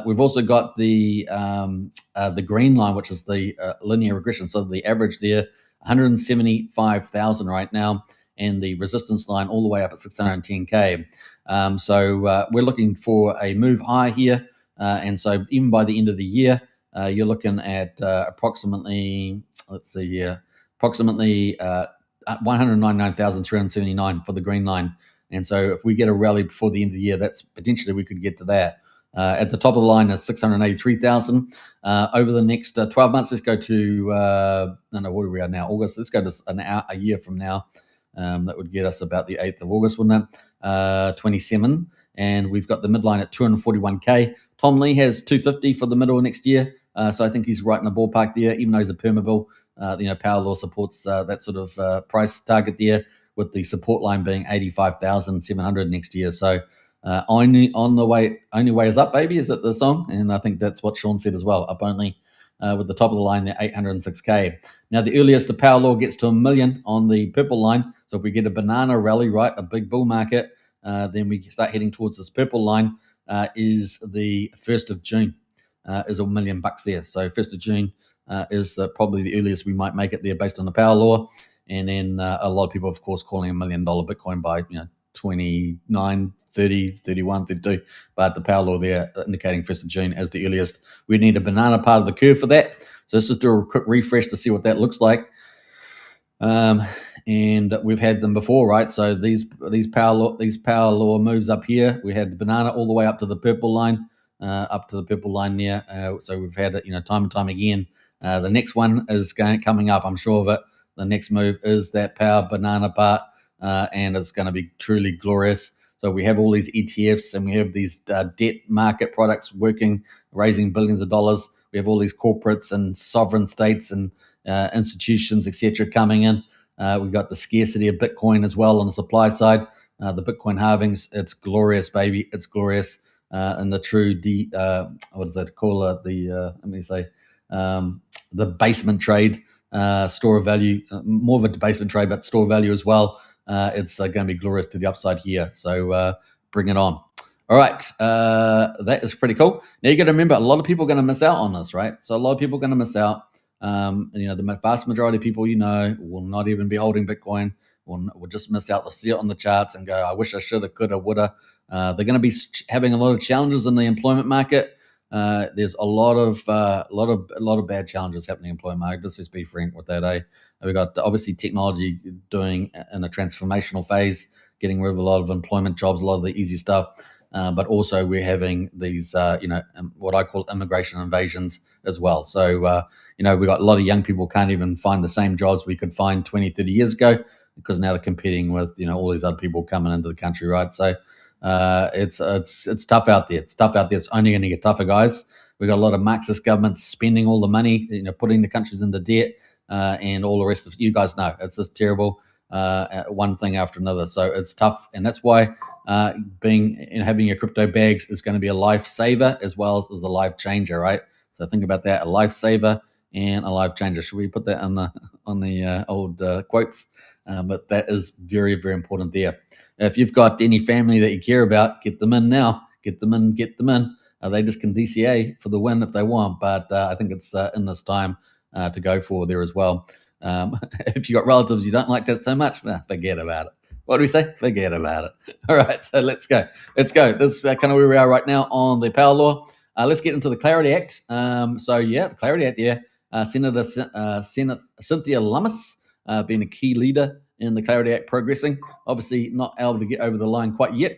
We've also got the green line, which is the linear regression. So the average there, 175,000 right now, and the resistance line all the way up at 610K. So we're looking for a move high here. And so even by the end of the year, you're looking at approximately, let's see here, approximately 199,379 for the green line. And so if we get a rally before the end of the year, that's potentially we could get to that. At the top of the line is 683,000. Over the next 12 months, let's go to, what are we at now? August. Let's go to a year from now. That would get us about the 8th of August, wouldn't it? 27. And we've got the midline at 241K. Tom Lee has 250 for the middle of next year. So I think he's right in the ballpark there, even though he's a perma-bill. Power law supports that sort of price target there, with the support line being 85,700 next year. So only way is up, baby. Is it the song? And I think that's what Sean said as well. Up only with the top of the line there, 806K. Now the earliest the power law gets to 1 million on the purple line. So if we get a banana rally, right, a big bull market, then we start heading towards this purple line. Is the 1st of June. Is $1 million there. So 1st of June is probably the earliest we might make it there based on the power law. And then a lot of people, of course, calling $1 million Bitcoin by 29, 30, 31, 32. But the power law there indicating 1st of June as the earliest. We need a banana part of the curve for that. So let's just do a quick refresh to see what that looks like. And we've had them before, right? So these power law moves up here. We had the banana all the way up to the purple line, there. So we've had it, time and time again. The next one is coming up. I'm sure of it. The next move is that power banana part, and it's going to be truly glorious. So we have all these ETFs, and we have these debt market products working, raising billions of dollars. We have all these corporates and sovereign states and institutions, etc., coming in. We've got the scarcity of Bitcoin as well on the supply side. The Bitcoin halvings, it's glorious, baby. It's glorious. And the true, what does that call it? The basement trade, store of value, more of a debasement trade, but store of value as well. It's going to be glorious to the upside here. So bring it on. All right, that is pretty cool. Now you got to remember, a lot of people are going to miss out on this, right? So a lot of people are going to miss out. The vast majority of people, will not even be holding Bitcoin. Will just miss out. They'll see it on the charts and go, "I wish I shoulda, coulda, woulda." They're going to be having a lot of challenges in the employment market. There's a lot of bad challenges happening in the employment market. Let's just be frank with that. We've got obviously technology doing in a transformational phase, getting rid of a lot of employment jobs, a lot of the easy stuff. But also we're having these, what I call immigration invasions as well. So, we've got a lot of young people can't even find the same jobs we could find 20, 30 years ago, because now they're competing with, all these other people coming into the country, right? So it's tough out there. It's tough out there. It's only going to get tougher, guys. We've got a lot of Marxist governments spending all the money, putting the countries into debt, and all the rest of you guys know. It's just terrible. One thing after another. So it's tough, and that's why having your crypto bags is going to be a lifesaver as well as a life changer, right? So think about that: a lifesaver and a life changer. Should we put that on the old quotes? But that is very, very important there. If you've got any family that you care about, get them in now. Get them in. They just can DCA for the win if they want, but I think it's in this time to go for there as well. If you've got relatives you don't like that so much, forget about it. What do we say? Forget about it. All right, so let's go. This is kind of where we are right now on the power law. Let's get into the Clarity Act. The Clarity Act, Senator Cynthia Lummis being a key leader in the Clarity Act progressing. Obviously not able to get over the line quite yet,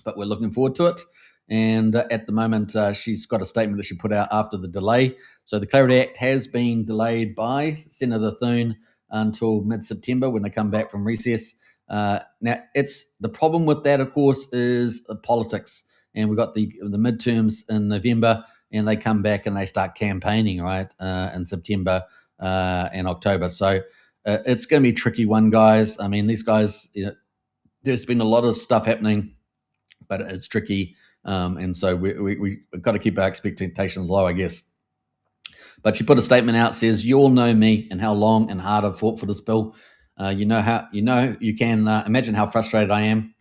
but we're looking forward to it. And at the moment, she's got a statement that she put out after the delay. So the Clarity Act has been delayed by Senator Thune until mid-September when they come back from recess. Now, it's the problem with that, of course, is the politics. And we've got the midterms in November, and they come back and they start campaigning, right, in September and October. So it's going to be a tricky one, guys. I mean, these guys, there's been a lot of stuff happening, but it's tricky. And so we've got to keep our expectations low, I guess. But she put a statement out, says, "You all know me and how long and hard I've fought for this bill. You can imagine how frustrated I am.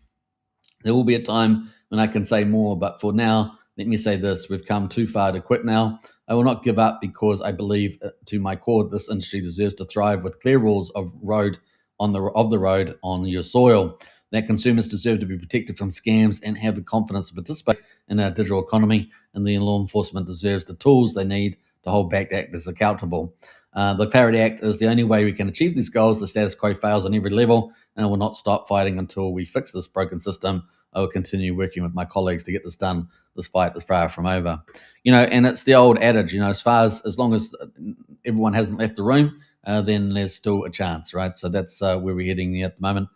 There will be a time when I can say more, but for now, let me say this: we've come too far to quit now. I will not give up because I believe to my core this industry deserves to thrive with clear rules of the road on your soil. That consumers deserve to be protected from scams and have the confidence to participate in our digital economy, and the law enforcement deserves the tools they need to hold back actors accountable. The Clarity Act is the only way we can achieve these goals. The status quo fails on every level, and I will not stop fighting until we fix this broken system. I will continue working with my colleagues to get this done. This fight is far from over. And it's the old adage, as long as everyone hasn't left the room, then there's still a chance, right? So that's where we're heading at the moment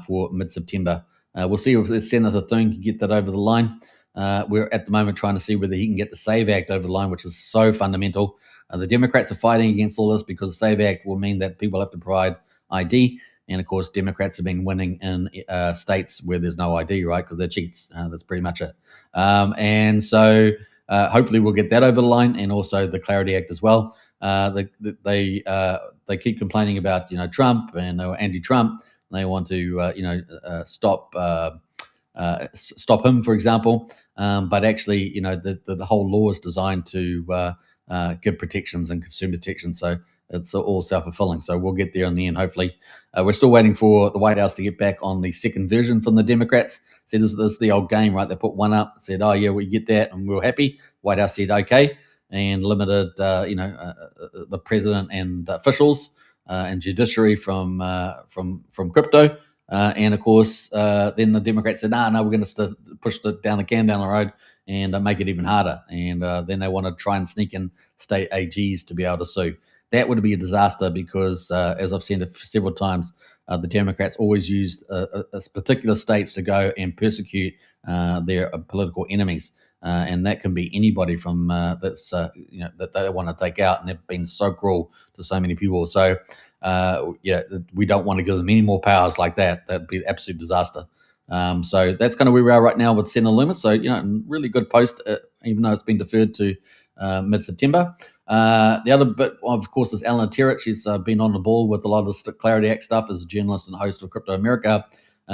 for mid-September. We'll see if Senator Thune can get that over the line. We're at the moment trying to see whether he can get the SAVE Act over the line, which is so fundamental. The Democrats are fighting against all this because the SAVE Act will mean that people have to provide ID. And of course, Democrats have been winning in states where there's no ID, right? Because they're cheats. That's pretty much it. And so hopefully we'll get that over the line, and also the Clarity Act as well. They keep complaining about Trump, and they were anti-Trump. They want to stop him, for example. But actually, the whole law is designed to give protections and consumer protection. So it's all self-fulfilling. So we'll get there in the end, hopefully. We're still waiting for the White House to get back on the second version from the Democrats. See, this is the old game, right? They put one up, said, "Oh yeah, we get that," and we were happy. White House said, "Okay," and limited, the president and officials and judiciary from crypto. And of course, then the Democrats said, no, we're going to push down the road and make it even harder. And then they want to try and sneak in state AGs to be able to sue. That would be a disaster because, as I've said several times, the Democrats always use particular states to go and persecute their political enemies. And that can be anybody from that they want to take out, and they've been so cruel to so many people. So we don't want to give them any more powers like that. That'd be an absolute disaster. So that's kind of where we are right now with Senator Loomis. So really good post, even though it's been deferred to mid-September. The other bit, of course, is Eleanor Terrett. She's been on the ball with a lot of the Clarity Act stuff as a journalist and host of Crypto America.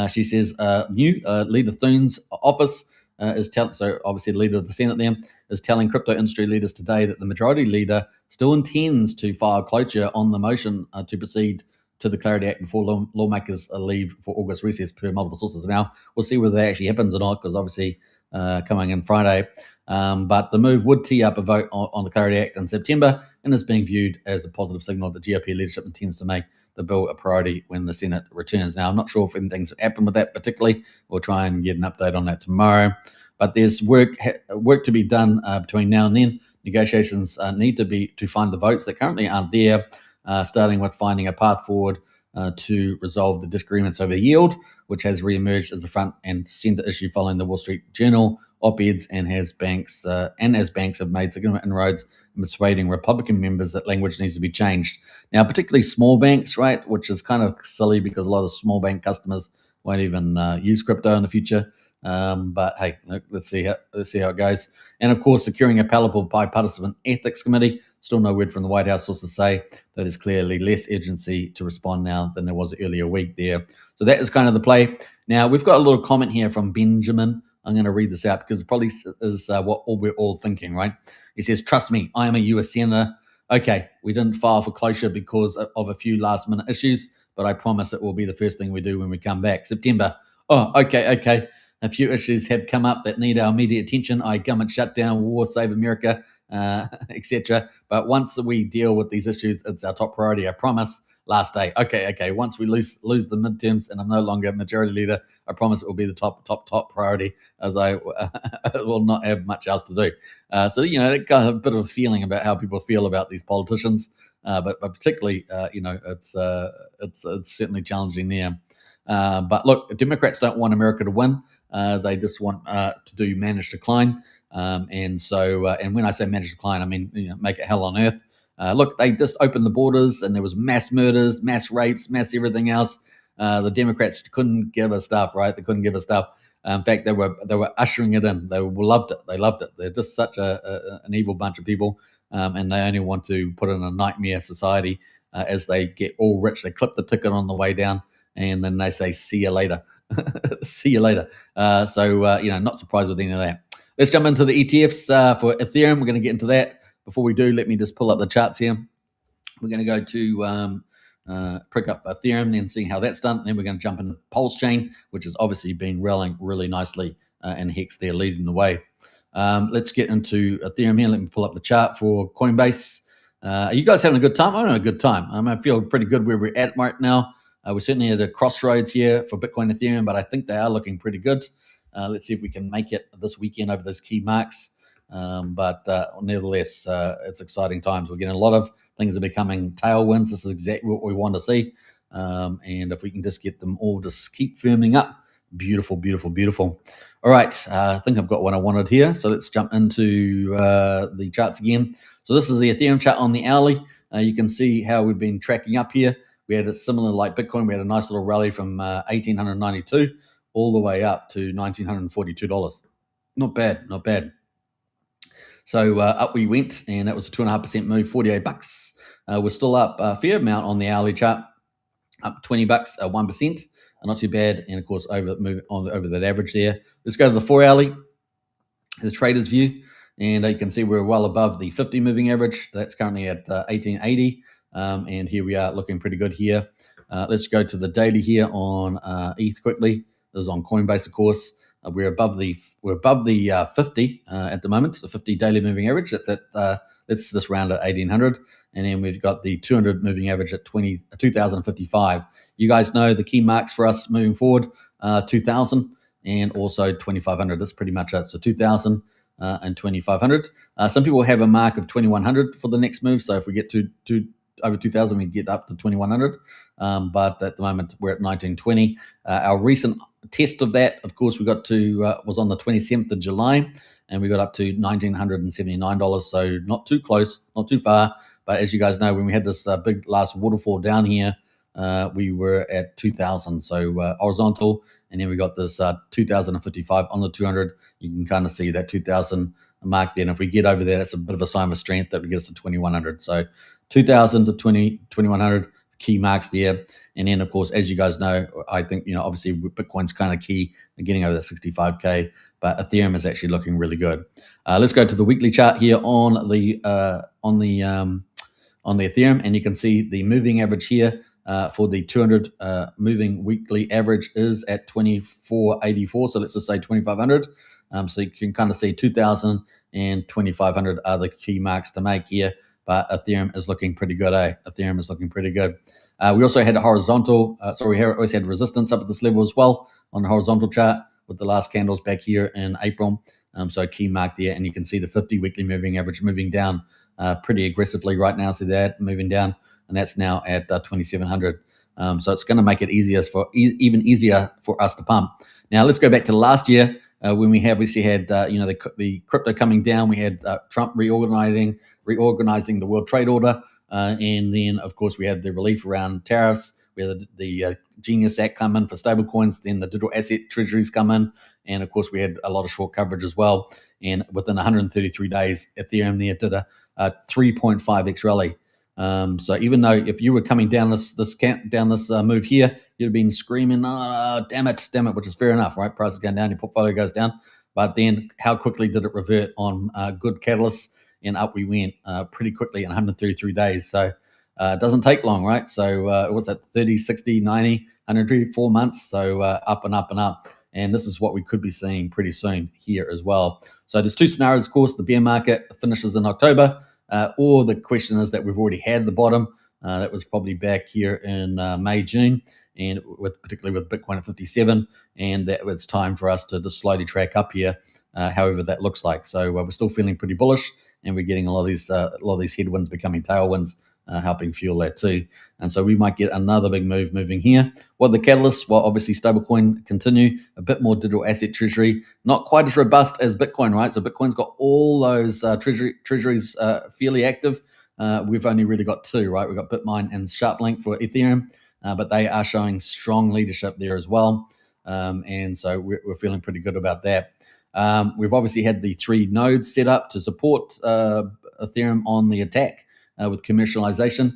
She says new Leader Thune's office is telling, so obviously the leader of the Senate then, is telling crypto industry leaders today that the majority leader still intends to file cloture on the motion to proceed to the Clarity Act before lawmakers leave for August recess per multiple sources. Now, we'll see whether that actually happens or not, because obviously coming in Friday. But the move would tee up a vote on the Clarity Act in September, and is being viewed as a positive signal that GOP leadership intends to make the bill a priority when the Senate returns. Now, I'm not sure if anything's happened with that particularly. We'll try and get an update on that tomorrow. But there's work to be done between now and then. Negotiations need to find the votes that currently aren't there, starting with finding a path forward to resolve the disagreements over yield, which has re-emerged as a front and center issue following the Wall Street Journal op-eds, and as banks have made significant inroads in persuading Republican members that language needs to be changed. Now, particularly small banks, right, which is kind of silly because a lot of small bank customers won't even use crypto in the future. But hey, let's see how it goes. And of course, securing a palatable bipartisan ethics committee. Still no word from the White House sources say that there's clearly less urgency to respond now than there was earlier week there. So that is kind of the play. Now, we've got a little comment here from Benjamin. I'm going to read this out because it probably is what we're all thinking, right? He says, "Trust me, I am a US Senator. Okay, we didn't file for closure because of a few last-minute issues, but I promise it will be the first thing we do when we come back. September. Oh, okay. A few issues have come up that need our immediate attention. Government shutdown, war, save America, etc. But once we deal with these issues, it's our top priority. I promise. Last day. Okay. Once we lose the midterms and I'm no longer majority leader, I promise it will be the top priority, as I will not have much else to do. So it got a bit of a feeling about how people feel about these politicians, but particularly, it's certainly challenging there. But look, Democrats don't want America to win. They just want to do managed decline. And when I say managed decline, I mean make it hell on earth. Look, they just opened the borders, and there was mass murders, mass rapes, mass everything else. The Democrats couldn't give a stuff, right? They couldn't give a stuff. In fact, they were ushering it in. They loved it. They loved it. They're just such an evil bunch of people, and they only want to put in a nightmare society as they get all rich. They clip the ticket on the way down, and then they say, "See you later." See you later. Not surprised with any of that. let's jump into the ETFs for Ethereum. We're going to get into that. Before we do, let me just pull up the charts here. We're going to go to pick up Ethereum, then see how that's done. And then we're going to jump into Pulsechain, which has obviously been rallying really nicely, and HEX there leading the way. Let's get into Ethereum here. Let me pull up the chart for Coinbase. Are you guys having a good time? I'm having a good time. I feel pretty good where we're at right now. We're certainly at a crossroads here for Bitcoin and Ethereum, but I think they are looking pretty good. Let's see if we can make it this weekend over those key marks. But nevertheless, it's exciting times. We're getting a lot of things are becoming tailwinds. This is exactly what we want to see. And if we can just get them all just keep firming up, beautiful, beautiful, beautiful. All right, I think I've got what I wanted here. So let's jump into the charts again. So this is the Ethereum chart on the hourly. You can see how we've been tracking up here. We had a similar like Bitcoin. We had a nice little rally from 1,892 all the way up to $1,942. Not bad, not bad. So up we went, and that was a 2.5% move, $48. We're still up a fair amount on the hourly chart, up $20, 1%, not too bad. And of course, over that average there. Let's go to the 4 hourly, the trader's view, and you can see we're well above the 50 moving average. That's currently at 1880, and here we are looking pretty good here. Let's go to the daily here on ETH quickly. This is on Coinbase, of course. We're above the 50 at the moment, the 50 daily moving average. That's at let's just round at 1800, and then we've got the 200 moving average at 2055. You guys know the key marks for us moving forward: 2000 and also 2500. That's pretty much it. So 2000 and 2500. Some people have a mark of 2100 for the next move. So if we get to over 2000, we get up to 2100. But at the moment, we're at 1920. Our recent test of that, of course, we got to was on the 27th of July, and we got up to $1,979. So not too close, not too far. But as you guys know, when we had this big last waterfall down here, we were at 2000. So horizontal, and then we got this 2055 on the 200. You can kind of see that 2000 mark there. And if we get over there, that's a bit of a sign of strength that we get us to 2100. So 2000 to 2100 key marks there. And then, of course, as you guys know, I think, obviously Bitcoin's kind of key, getting over that 65K, but Ethereum is actually looking really good. Let's go to the weekly chart here on the Ethereum, and you can see the moving average here for the 200 moving weekly average is at 2484. So let's just say 2500. So you can kind of see 2000 and 2500 are the key marks to make here. But Ethereum is looking pretty good, Ethereum is looking pretty good. We also had a horizontal, we always had resistance up at this level as well on the horizontal chart with the last candles back here in April. So a key mark there, and you can see the 50 weekly moving average moving down pretty aggressively right now. See that moving down, and that's now at 2,700. So it's going to make it even easier for us to pump. Now let's go back to last year when we obviously had the crypto coming down. We had Trump reorganizing the World Trade Order, and then of course we had the relief around tariffs. We had the Genius Act come in for stablecoins, then the digital asset treasuries come in, and of course we had a lot of short coverage as well. And within 133 days, Ethereum there did a 3.5x rally. So even though if you were coming down this move here, you'd have been screaming, "Oh, damn it," which is fair enough, right? Prices going down, your portfolio goes down. But then how quickly did it revert on good catalysts? And up we went pretty quickly in 133 days. So it doesn't take long, right? So what's that, 30, 60, 90, 134 months? So up and up and up. And this is what we could be seeing pretty soon here as well. So there's two scenarios, of course. The bear market finishes in October, or the question is that we've already had the bottom. That was probably back here in May, June, and particularly with Bitcoin at 57, and that it's time for us to just slowly track up here, however that looks like. So we're still feeling pretty bullish, and we're getting a lot of these headwinds becoming tailwinds, helping fuel that too. And so we might get another big move moving here. What are the catalysts? Well, obviously stablecoin continue, a bit more digital asset treasury, not quite as robust as Bitcoin, right? So Bitcoin's got all those treasuries fairly active. We've only really got two, right? We've got Bitmine and SharpLink for Ethereum, but they are showing strong leadership there as well. And so we're feeling pretty good about that. We've obviously had the 3 nodes set up to support Ethereum on the attack. with commercialization,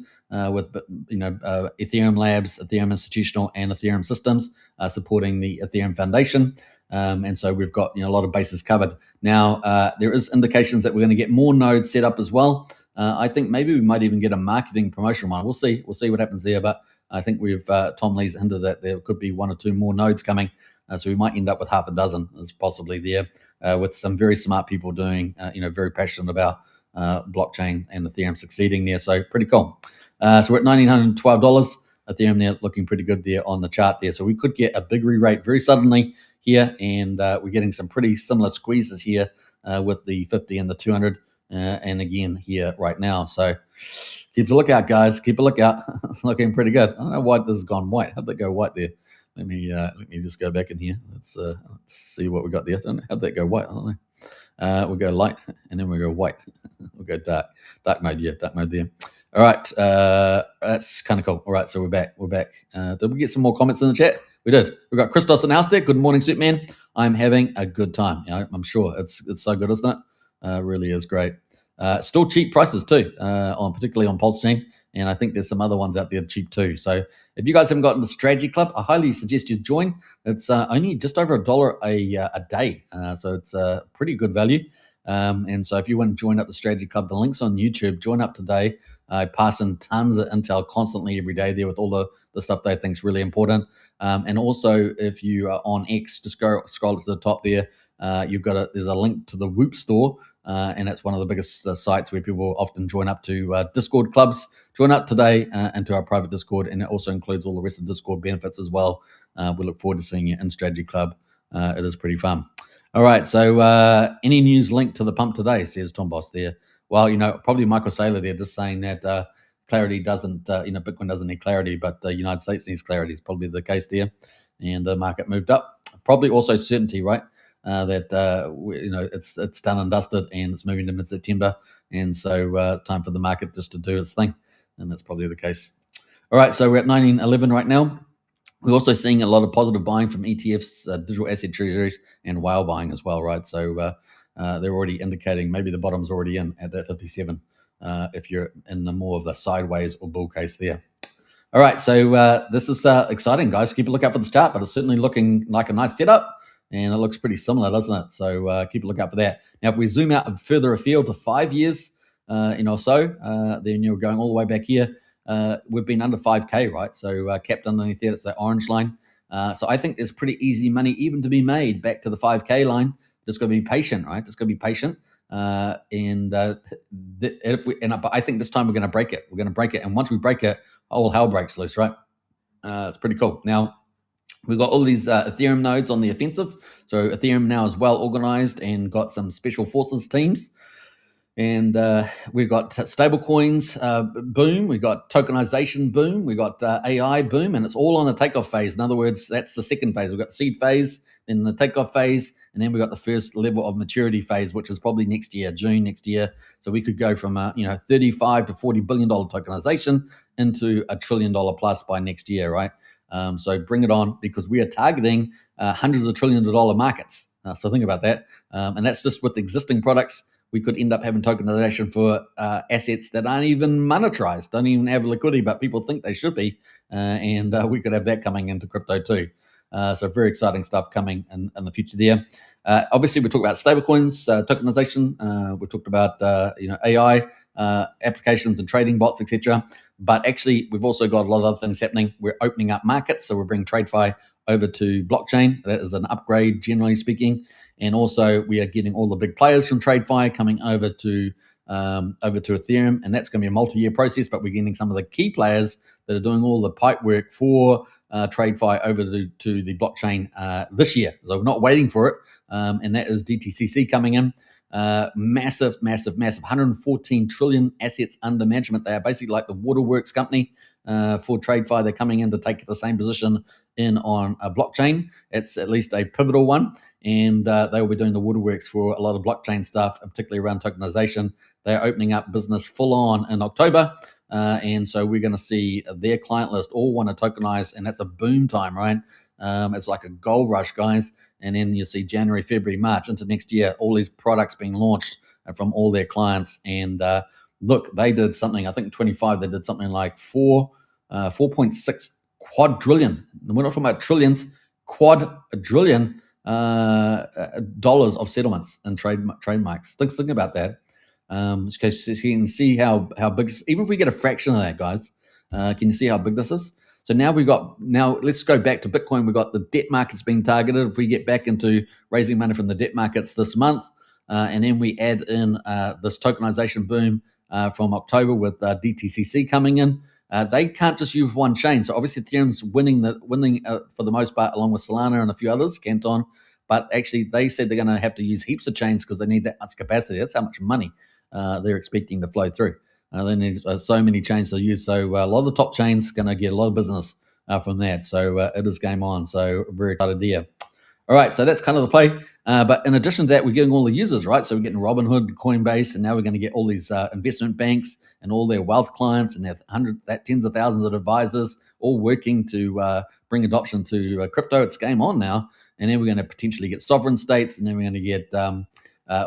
with Ethereum Labs, Ethereum Institutional, and Ethereum Systems supporting the Ethereum Foundation. And so we've got a lot of bases covered. Now, there is indications that we're going to get more nodes set up as well. I think maybe we might even get a marketing promotional one. We'll see. We'll see what happens there. But I think we've Tom Lee's hinted that there could be 1 or 2 more nodes coming. So we might end up with half a dozen is possibly there, with some very smart people doing, very passionate about blockchain and Ethereum succeeding there. So pretty cool. So we're at $1,912. Ethereum there looking pretty good there on the chart there. So we could get a big re-rate very suddenly here, and we're getting some pretty similar squeezes here with the 50 and the 200, and again here right now. So keep a lookout, guys. Keep a lookout. It's looking pretty good. I don't know why this has gone white. How'd that go white there? Let me just go back in here. Let's see what we got there. I don't know. How'd that go white? I don't know. We'll go light, and then we'll go white. We'll go dark mode. Yeah, dark mode there. All right, that's kind of cool. All right, so we're back. Did we get some more comments in the chat? We did. We've got Christos in the house there. Good morning, Superman. I'm having a good time. I'm sure it's so good, isn't it? Really is great. Still cheap prices too, particularly on Pulsechain, and I think there's some other ones out there cheap too. So if you guys haven't gotten the Strategy Club, I highly suggest you join. It's only just over $1 a day, so it's a pretty good value. And so if you want to join up the Strategy Club, the link's on YouTube. Join up today. I pass in tons of intel constantly every day there with all the stuff that I think is really important. And also, if you are on X, just scroll to the top there. There's a link to the Whoop store, and that's one of the biggest sites where people often join up to Discord clubs. Join up today into our private Discord, and it also includes all the rest of the Discord benefits as well. We look forward to seeing you in Strategy Club. It is pretty fun. All right, so any news linked to the pump today, says Tom Boss there. Well, probably Michael Saylor there just saying that clarity doesn't, Bitcoin doesn't need clarity, but the United States needs clarity. It's probably the case there. And the market moved up. Probably also certainty, right? That it's done and dusted, and it's moving to mid-September, and so time for the market just to do its thing, and that's probably the case. All right, so we're at 1911 right now. We're also seeing a lot of positive buying from ETFs, digital asset treasuries, and whale buying as well, right? So they're already indicating maybe the bottom's already in at that 57 if you're in the more of the sideways or bull case there. All right, so this is exciting, guys. Keep a lookout for this chart, but it's certainly looking like a nice setup. And it looks pretty similar, doesn't it? So keep a lookout for that. Now, if we zoom out further afield to 5 years, or so, then you're going all the way back here. We've been under 5K, right? So capped underneath there, it's that orange line. So I think there's pretty easy money even to be made back to the 5K line. Just got to be patient, right? Just got to be patient. But I think this time we're going to break it. We're going to break it, and once we break it, all hell breaks loose, right? It's pretty cool. Now, we've got all these Ethereum nodes on the offensive. So Ethereum now is well organized and got some special forces teams. And we've got stable coins boom. We've got tokenization boom. We've got AI boom. And it's all on the takeoff phase. In other words, that's the second phase. We've got the seed phase, then the takeoff phase, and then we've got the first level of maturity phase, which is probably next year, June next year. So we could go from $35 to $40 billion tokenization into $1 trillion plus by next year, right? So bring it on, because we are targeting hundreds of $1 trillion markets. So think about that. And that's just with existing products. We could end up having tokenization for assets that aren't even monetized, don't even have liquidity, but people think they should be. And we could have that coming into crypto too. So very exciting stuff coming in the future there. Obviously, we talked about stablecoins, tokenization. We talked about AI applications and trading bots, etc. But actually, we've also got a lot of other things happening. We're opening up markets, so we're bringing TradeFi over to blockchain. That is an upgrade, generally speaking. And also, we are getting all the big players from TradeFi coming over to Ethereum, and that's going to be a multi-year process. But we're getting some of the key players that are doing all the pipe work for TradeFi over to the blockchain this year. So we're not waiting for it, and that is DTCC coming in. Massive 114 trillion assets under management. They are basically like the waterworks company for TradeFi. They're coming in to take the same position in on a blockchain. It's at least a pivotal one, and they will be doing the waterworks for a lot of blockchain stuff, particularly around tokenization. They're opening up business full on in October, and so we're going to see their client list all want to tokenize, and that's a boom time, right? It's like a gold rush, guys. And then you see January, February, March into next year, all these products being launched from all their clients. And look, they did something. I think 25. They did something like 4.6 quadrillion. We're not talking about trillions, quadrillion dollars of settlements and trademarks. Think about that. Because you can see how big. Even if we get a fraction of that, guys, can you see how big this is? So now let's go back to Bitcoin. We've got the debt markets being targeted. If we get back into raising money from the debt markets this month, and then we add in this tokenization boom from October with DTCC coming in, they can't just use one chain. So obviously Ethereum's winning for the most part, along with Solana and a few others, Canton. But actually, they said they're going to have to use heaps of chains because they need that much capacity. That's how much money they're expecting to flow through. They need so many chains to use. So a lot of the top chains going to get a lot of business from that. So it is game on. So very excited there. All right, so that's kind of the play. But in addition to that, we're getting all the users, right? So we're getting Robinhood, Coinbase, and now we're going to get all these investment banks and all their wealth clients and their tens of thousands of advisors all working to bring adoption to crypto. It's game on now. And then we're going to potentially get sovereign states, and then we're going to get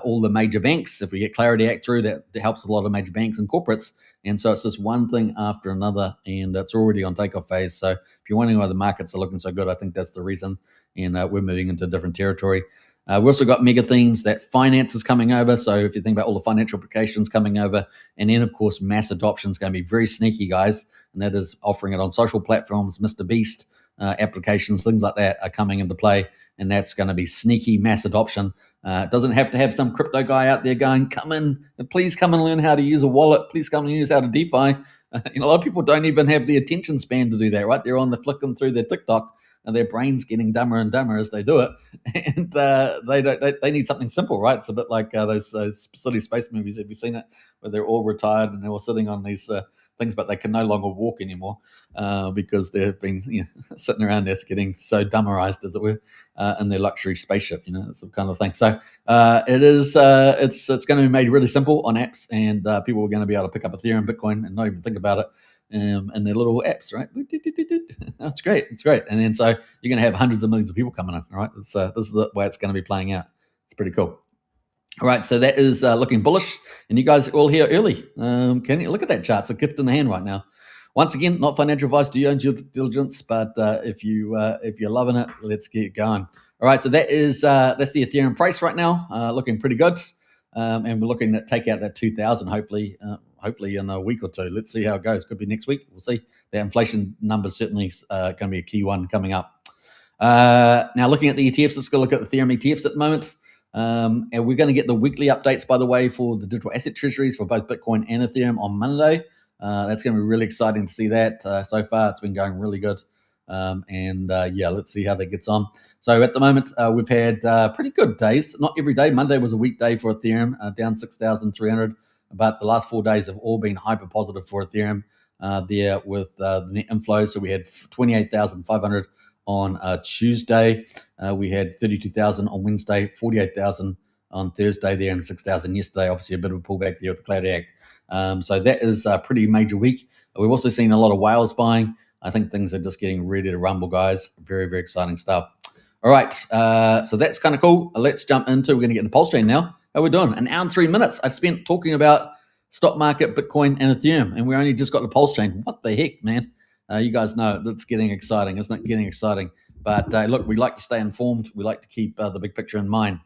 all the major banks. If we get Clarity Act through, that helps a lot of major banks and corporates. And so it's just one thing after another, and it's already on takeoff phase. So if you're wondering why the markets are looking so good, I think that's the reason. And we're moving into different territory. We also got mega themes that finance is coming over. So if you think about all the financial applications coming over, and then of course mass adoption is going to be very sneaky, guys, and that is offering it on social platforms. Mr. Beast applications, things like that are coming into play, and that's going to be sneaky mass adoption. It doesn't have to have some crypto guy out there going, please come and learn how to use a wallet. Please come and use how to DeFi. A lot of people don't even have the attention span to do that, right? They're on the flicking through their TikTok, and their brain's getting dumber and dumber as they do it, and they need something simple, right? It's a bit like those silly space movies. Have you seen it, where they're all retired and they're all sitting on these things, but they can no longer walk anymore because they've been sitting around there getting so dumberized, as it were, in their luxury spaceship, that kind of thing. So it's going to be made really simple on apps, and people are going to be able to pick up Ethereum, Bitcoin, and not even think about it. And their little apps, right? That's great. It's great. And then so you're going to have hundreds of millions of people coming in, all right? This is the way it's going to be playing out. It's pretty cool. All right, so that is looking bullish, and you guys are all here early. Can you look at that chart? It's a gift in the hand right now. Once again, not financial advice. Do your own due diligence, but if you're loving it, let's get going. All right, so that's the Ethereum price right now, looking pretty good, and we're looking at take out that 2,000 hopefully in a week or two. Let's see how it goes. Could be next week. We'll see. The inflation numbers certainly going to be a key one coming up. Now, looking at the ETFs, let's go look at the Ethereum ETFs at the moment. And we're going to get the weekly updates, by the way, for the digital asset treasuries for both Bitcoin and Ethereum on Monday. That's going to be really exciting to see that. So far, it's been going really good. Let's see how that gets on. So at the moment, we've had pretty good days. Not every day. Monday was a weekday for Ethereum, down 6,300. But the last 4 days have all been hyper positive for Ethereum there with the net inflow. So we had 28,500 on Tuesday. We had 32,000 on Wednesday, 48,000 on Thursday there, and 6,000 yesterday. Obviously, a bit of a pullback there with the Clarity Act. So that is a pretty major week. We've also seen a lot of whales buying. I think things are just getting ready to rumble, guys. Very, very exciting stuff. All right, so that's kind of cool. Let's jump into, we're going to get into Pulsechain now. How are we doing? An hour and 3 minutes. I spent talking about stock market, Bitcoin, and Ethereum, and we only just got to Pulsechain. What the heck, man? You guys know it's getting exciting, isn't it? Getting exciting. But look, we like to stay informed. We like to keep the big picture in mind.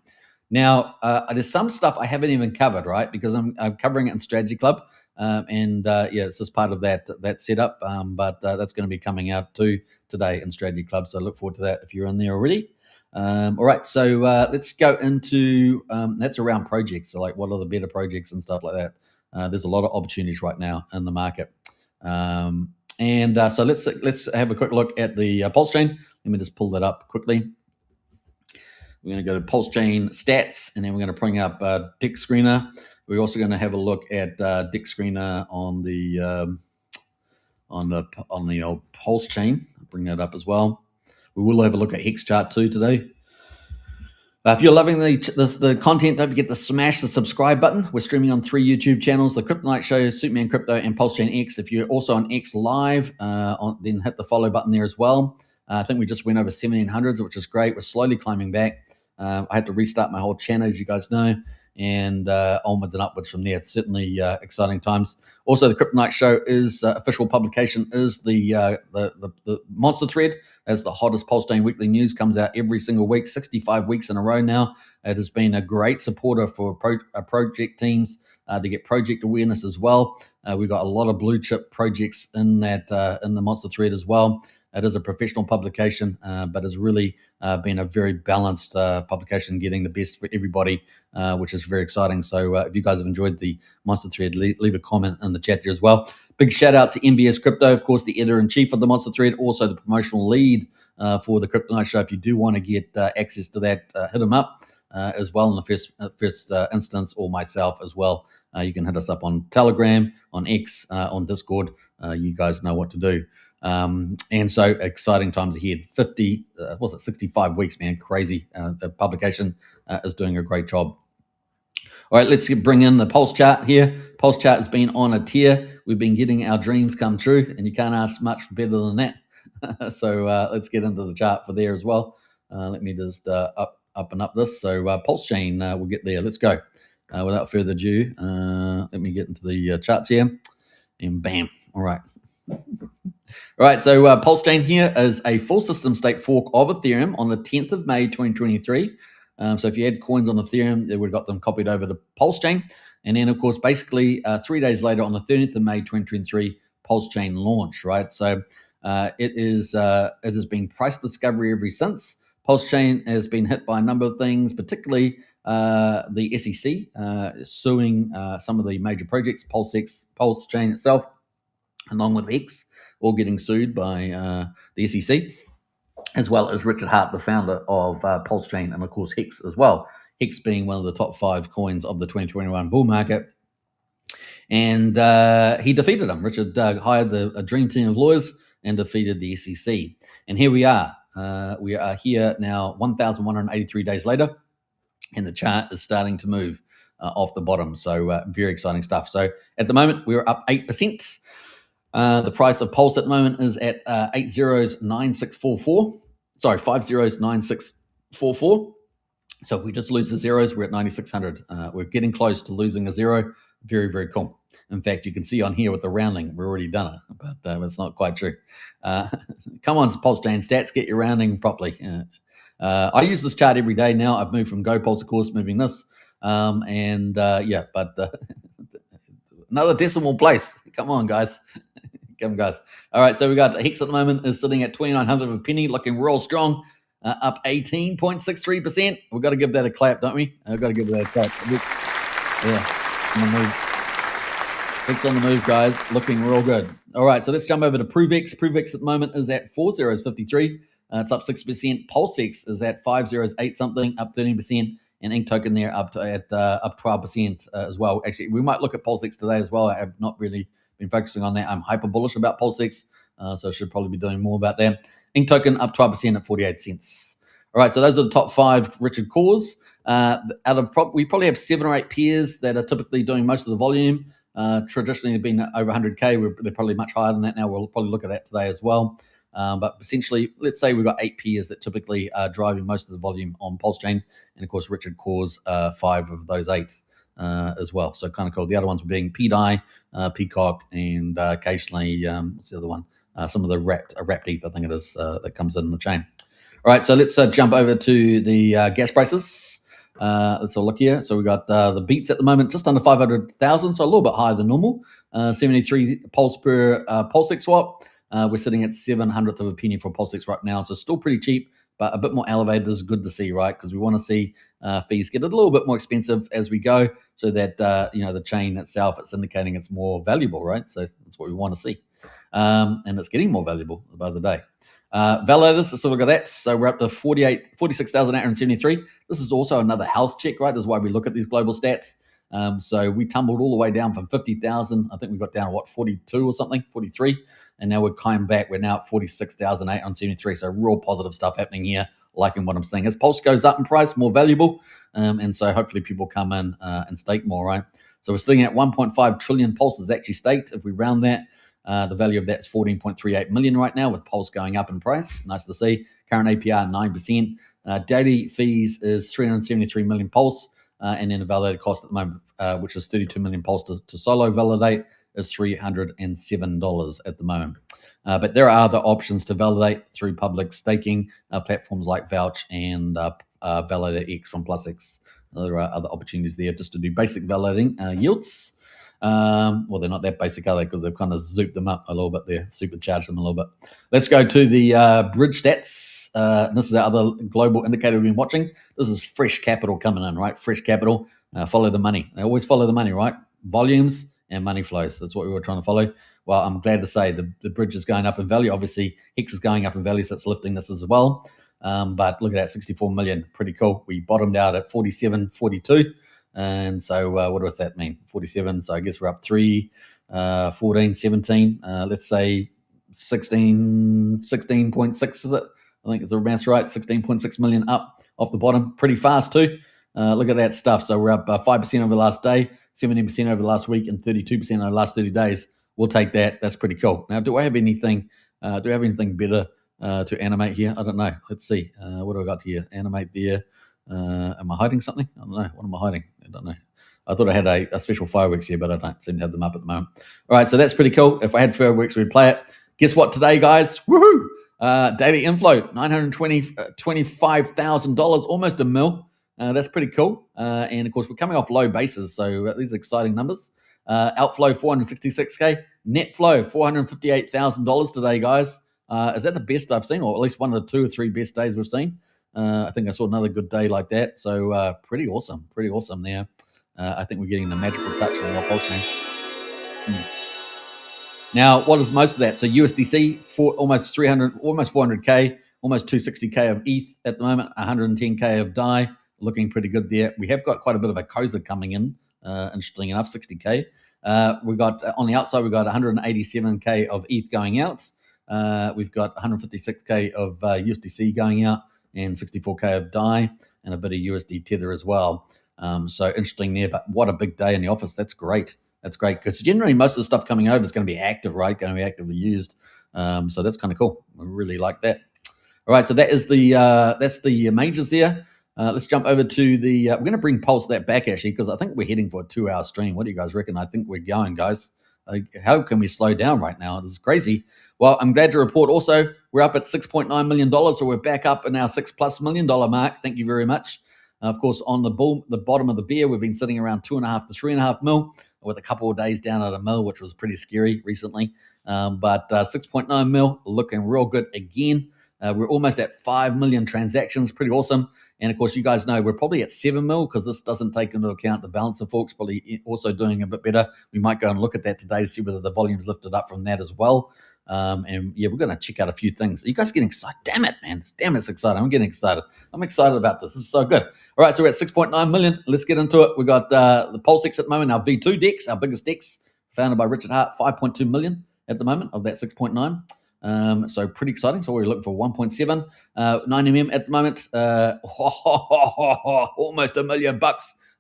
Now, there's some stuff I haven't even covered, right? Because I'm covering it in Strategy Club. It's just part of that setup. But that's going to be coming out too today in Strategy Club. So look forward to that if you're in there already. All right, so let's go into that's around projects. So like, what are the better projects and stuff like that? There's a lot of opportunities right now in the market. So let's have a quick look at the Pulsechain. Let me just pull that up quickly. We're going to go to Pulsechain stats, and then we're going to bring up DEX Screener. We're also going to have a look at DEX Screener on the old Pulsechain. I'll bring that up as well. We will have a look at HEX chart too today. If you're loving the content, don't forget to smash the subscribe button. We're streaming on 3 YouTube channels: The Crypto Night Show, Superman Crypto, and Pulsechain X. If you're also on X Live, then hit the follow button there as well. I think we just went over 1,700s, which is great. We're slowly climbing back. I had to restart my whole channel, as you guys know. and onwards and upwards from there. It's certainly exciting times. Also, the Crypto Night Show is official publication is the Monster Thread. As the hottest Pulsechain weekly news comes out every single week, 65 weeks in a row now. It has been a great supporter for project teams to get project awareness as well. We've got a lot of blue chip projects in that in the Monster Thread as well. It is a professional publication, but has really been a very balanced publication, getting the best for everybody, which is very exciting. So if you guys have enjoyed the Monster Thread, leave a comment in the chat there as well. Big shout out to MVS Crypto, of course, the editor-in-chief of the Monster Thread, also the promotional lead for the Crypto Night Show. If you do want to get access to that, hit him up as well in the first instance, or myself as well. You can hit us up on Telegram, on X, on Discord. You guys know what to do. And so exciting times ahead. 65 weeks, man, crazy. The publication is doing a great job. All right, let's bring in the Pulse chart here. Pulse chart has been on a tear. We've been getting our dreams come true, and you can't ask much better than that. So let's get into the chart for there as well. Let me just up and up this. So Pulsechain, we'll get there. Let's go. Without further ado, let me get into the charts here. And bam. All right. All right, so Pulsechain here is a full system state fork of Ethereum on the 10th of May 2023. So if you had coins on Ethereum, they would have got them copied over to Pulsechain. And then, of course, basically 3 days later on the 30th of May 2023, Pulsechain launched, right? So it has been price discovery ever since. Pulsechain has been hit by a number of things, particularly the SEC suing some of the major projects, Pulsechain itself, along with HEX, all getting sued by the SEC, as well as Richard Hart, the founder of Pulsechain, and of course HEX as well. HEX being one of the top 5 coins of the 2021 bull market. And he defeated them. Richard hired a dream team of lawyers and defeated the SEC. And here we are. We are here now 1,183 days later, and the chart is starting to move off the bottom. So very exciting stuff. So at the moment, we're up 8%. The price of Pulse at the moment is at 809644. Sorry, 509644. So if we just lose the zeros, we're at 9600. We're getting close to losing a zero. Very, very cool. In fact, you can see on here with the rounding, we're already done it, but it's not quite true. Come on, Pulsechain stats, get your rounding properly. I use this chart every day now. I've moved from GoPulse, of course, moving this. Yeah, but another decimal place. Come on, guys. Come on, guys. All right, so we got HEX at the moment is sitting at 2,900 of a penny, looking real strong, up 18.63%. We've got to give that a clap, don't we? I've got to give that a clap. Yeah, on the move. HEX on the move, guys, looking real good. All right, so let's jump over to ProveX. ProveX at the moment is at 4,053. It's up 6%. PulseX is at 5,008 something, up 13%. And Ink Token there up 12% as well. Actually, we might look at PulseX today as well. I have not really been focusing on that. I'm hyper bullish about PulseX, so I should probably be doing more about that. Ink Token up 12% at 48 cents. All right, so those are the top 5 Richard cores. We probably have 7 or 8 peers that are typically doing most of the volume. Traditionally, they've been over 100K. They're probably much higher than that now. We'll probably look at that today as well. But essentially, let's say we've got 8 peers that typically are driving most of the volume on Pulsechain. And of course, Richard cores 5 of those 8 as well. So kind of cool. The other ones were being PDI, Peacock, and occasionally, what's the other one? Some of the wrapped ETH, I think it is, that comes in the chain. All right, so let's jump over to the gas prices. Let's have a look here. So we got the beats at the moment just under 500,000, so a little bit higher than normal. 73 pulse per Pulsex swap. We're sitting at 700th of a penny for Pulsex right now, so still pretty cheap, but a bit more elevated is good to see, right? Because we want to see fees get a little bit more expensive as we go, so that the chain itself, it's indicating it's more valuable, right? So that's what we want to see, and it's getting more valuable by the day. Validators, so we've got that. So we're up to 46,873. This is also another health check, right? This is why we look at these global stats. So we tumbled all the way down from 50,000. I think we got down to 42 or something, 43. And now we're climbing back. We're now at 46,873. So real positive stuff happening here, liking what I'm seeing. As Pulse goes up in price, more valuable. And so hopefully people come in and stake more, right? So we're sitting at 1.5 trillion Pulses actually staked. If we round that, the value of that's 14.38 million right now, with Pulse going up in price. Nice to see. Current APR 9%. Daily fees is 373 million Pulse. and then the validated cost at the moment, which is 32 million Pulse to solo validate, is $307 at the moment. But there are other options to validate through public staking platforms like Vouch and Validate X from PlusX. There are other opportunities there just to do basic validating yields. Well, they're not that basic, are they? Because they've kind of zooped them up a little bit there, supercharged them a little bit. Let's go to the bridge stats. This is our other global indicator we've been watching. This is fresh capital coming in, right? Fresh capital. Follow the money. They always follow the money, right? Volumes and money flows. That's what we were trying to follow. Well, I'm glad to say the bridge is going up in value. Obviously, HEX is going up in value, so it's lifting this as well. But look at that, 64 million. Pretty cool. We bottomed out at 47.42. And so what does that mean? 47. So I guess we're up 3, 14, 17. Let's say 16.6 is it? I think it's around right. 16.6 million up off the bottom. Pretty fast too. Look at that stuff. So we're up 5% over the last day, 17% over the last week, and 32% over the last 30 days. We'll take that. That's pretty cool. Now, do I have anything? Do I have anything better to animate here? I don't know. Let's see. What do I got here? Animate there. Am I hiding something? I don't know. What am I hiding? I don't know. I thought I had a special fireworks here, but I don't seem to have them up at the moment. All right, so that's pretty cool. If I had fireworks, we'd play it. Guess what today, guys? Woohoo! Daily inflow, $925,000, almost $1 million. That's pretty cool. And of course, we're coming off low bases, so these are exciting numbers. Outflow, 466K. Net flow, $458,000 today, guys. Is that the best I've seen, or at least one of the 2 or 3 best days we've seen? I think I saw another good day like that. So pretty awesome there. I think we're getting the magical touch on our Pulsechain. Now, what is most of that? So USDC, almost 400K, almost 260K of ETH at the moment, 110K of DAI, looking pretty good there. We have got quite a bit of a COSA coming in, interesting enough, 60K. We've got, on the outside, we've got 187K of ETH going out. We've got 156K of USDC going out, and 64K of DAI, and a bit of USD Tether as well. So interesting there, but what a big day in the office. That's great. That's great, because generally most of the stuff coming over is going to be active, right? Going to be actively used. So that's kind of cool. I really like that. All right, so that's the majors there. Let's jump over to the, we're going to bring Pulse that back actually, because I think we're heading for a 2-hour stream. What do you guys reckon? I think we're going, guys. How can we slow down right now? This is crazy. Well, I'm glad to report also we're up at $6.9 million, so we're back up in our $6+ million mark. Thank you very much. Of course, on the bottom of the bear, we've been sitting around 2.5 to 3.5 mil, with a couple of days down at $1 mil, which was pretty scary recently. But 6.9 mil, looking real good again. We're almost at 5 million transactions, pretty awesome. And of course, you guys know we're probably at 7 mil, because this doesn't take into account the balance of folks, probably also doing a bit better. We might go and look at that today to see whether the volume's lifted up from that as well. And yeah, we're going to check out a few things. Are you guys getting excited? Damn it, man. It's exciting. I'm getting excited. I'm excited about this. This is so good. All right, so we're at 6.9 million. Let's get into it. We got the Pulsechain at the moment, our V2 DEX, our biggest DEX, founded by Richard Hart, 5.2 million at the moment of that 6.9. So pretty exciting. So we're looking for 1.7. 9mm at the moment, almost $1 million.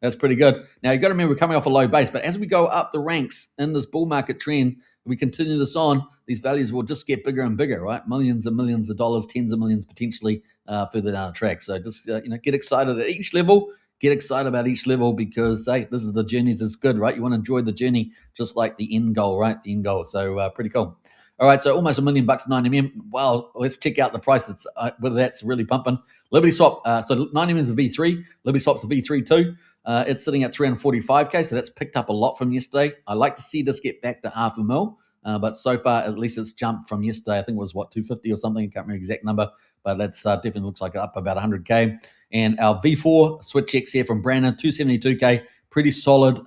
That's pretty good. Now, you've got to remember, we're coming off a low base, but as we go up the ranks in this bull market trend, we continue this on, these values will just get bigger and bigger, right? Millions and millions of dollars, tens of millions potentially further down the track. So just get excited at each level. Get excited about each level, because hey, this is the journey is good, right? You want to enjoy the journey, just like the end goal, right? The end goal. So pretty cool. All right, so almost $1 million, 9mm. Well, let's check out the price. That's whether that's really pumping. Liberty Swap. So 9mm is a V3. Liberty Swap's a V3 too. It's sitting at 345K, so that's picked up a lot from yesterday. I like to see this get back to $500 million, but so far, at least it's jumped from yesterday. I think it was, 250 or something? I can't remember the exact number, but that's definitely looks like up about 100K. And our V4 switch X here from Brandon, 272K, pretty solid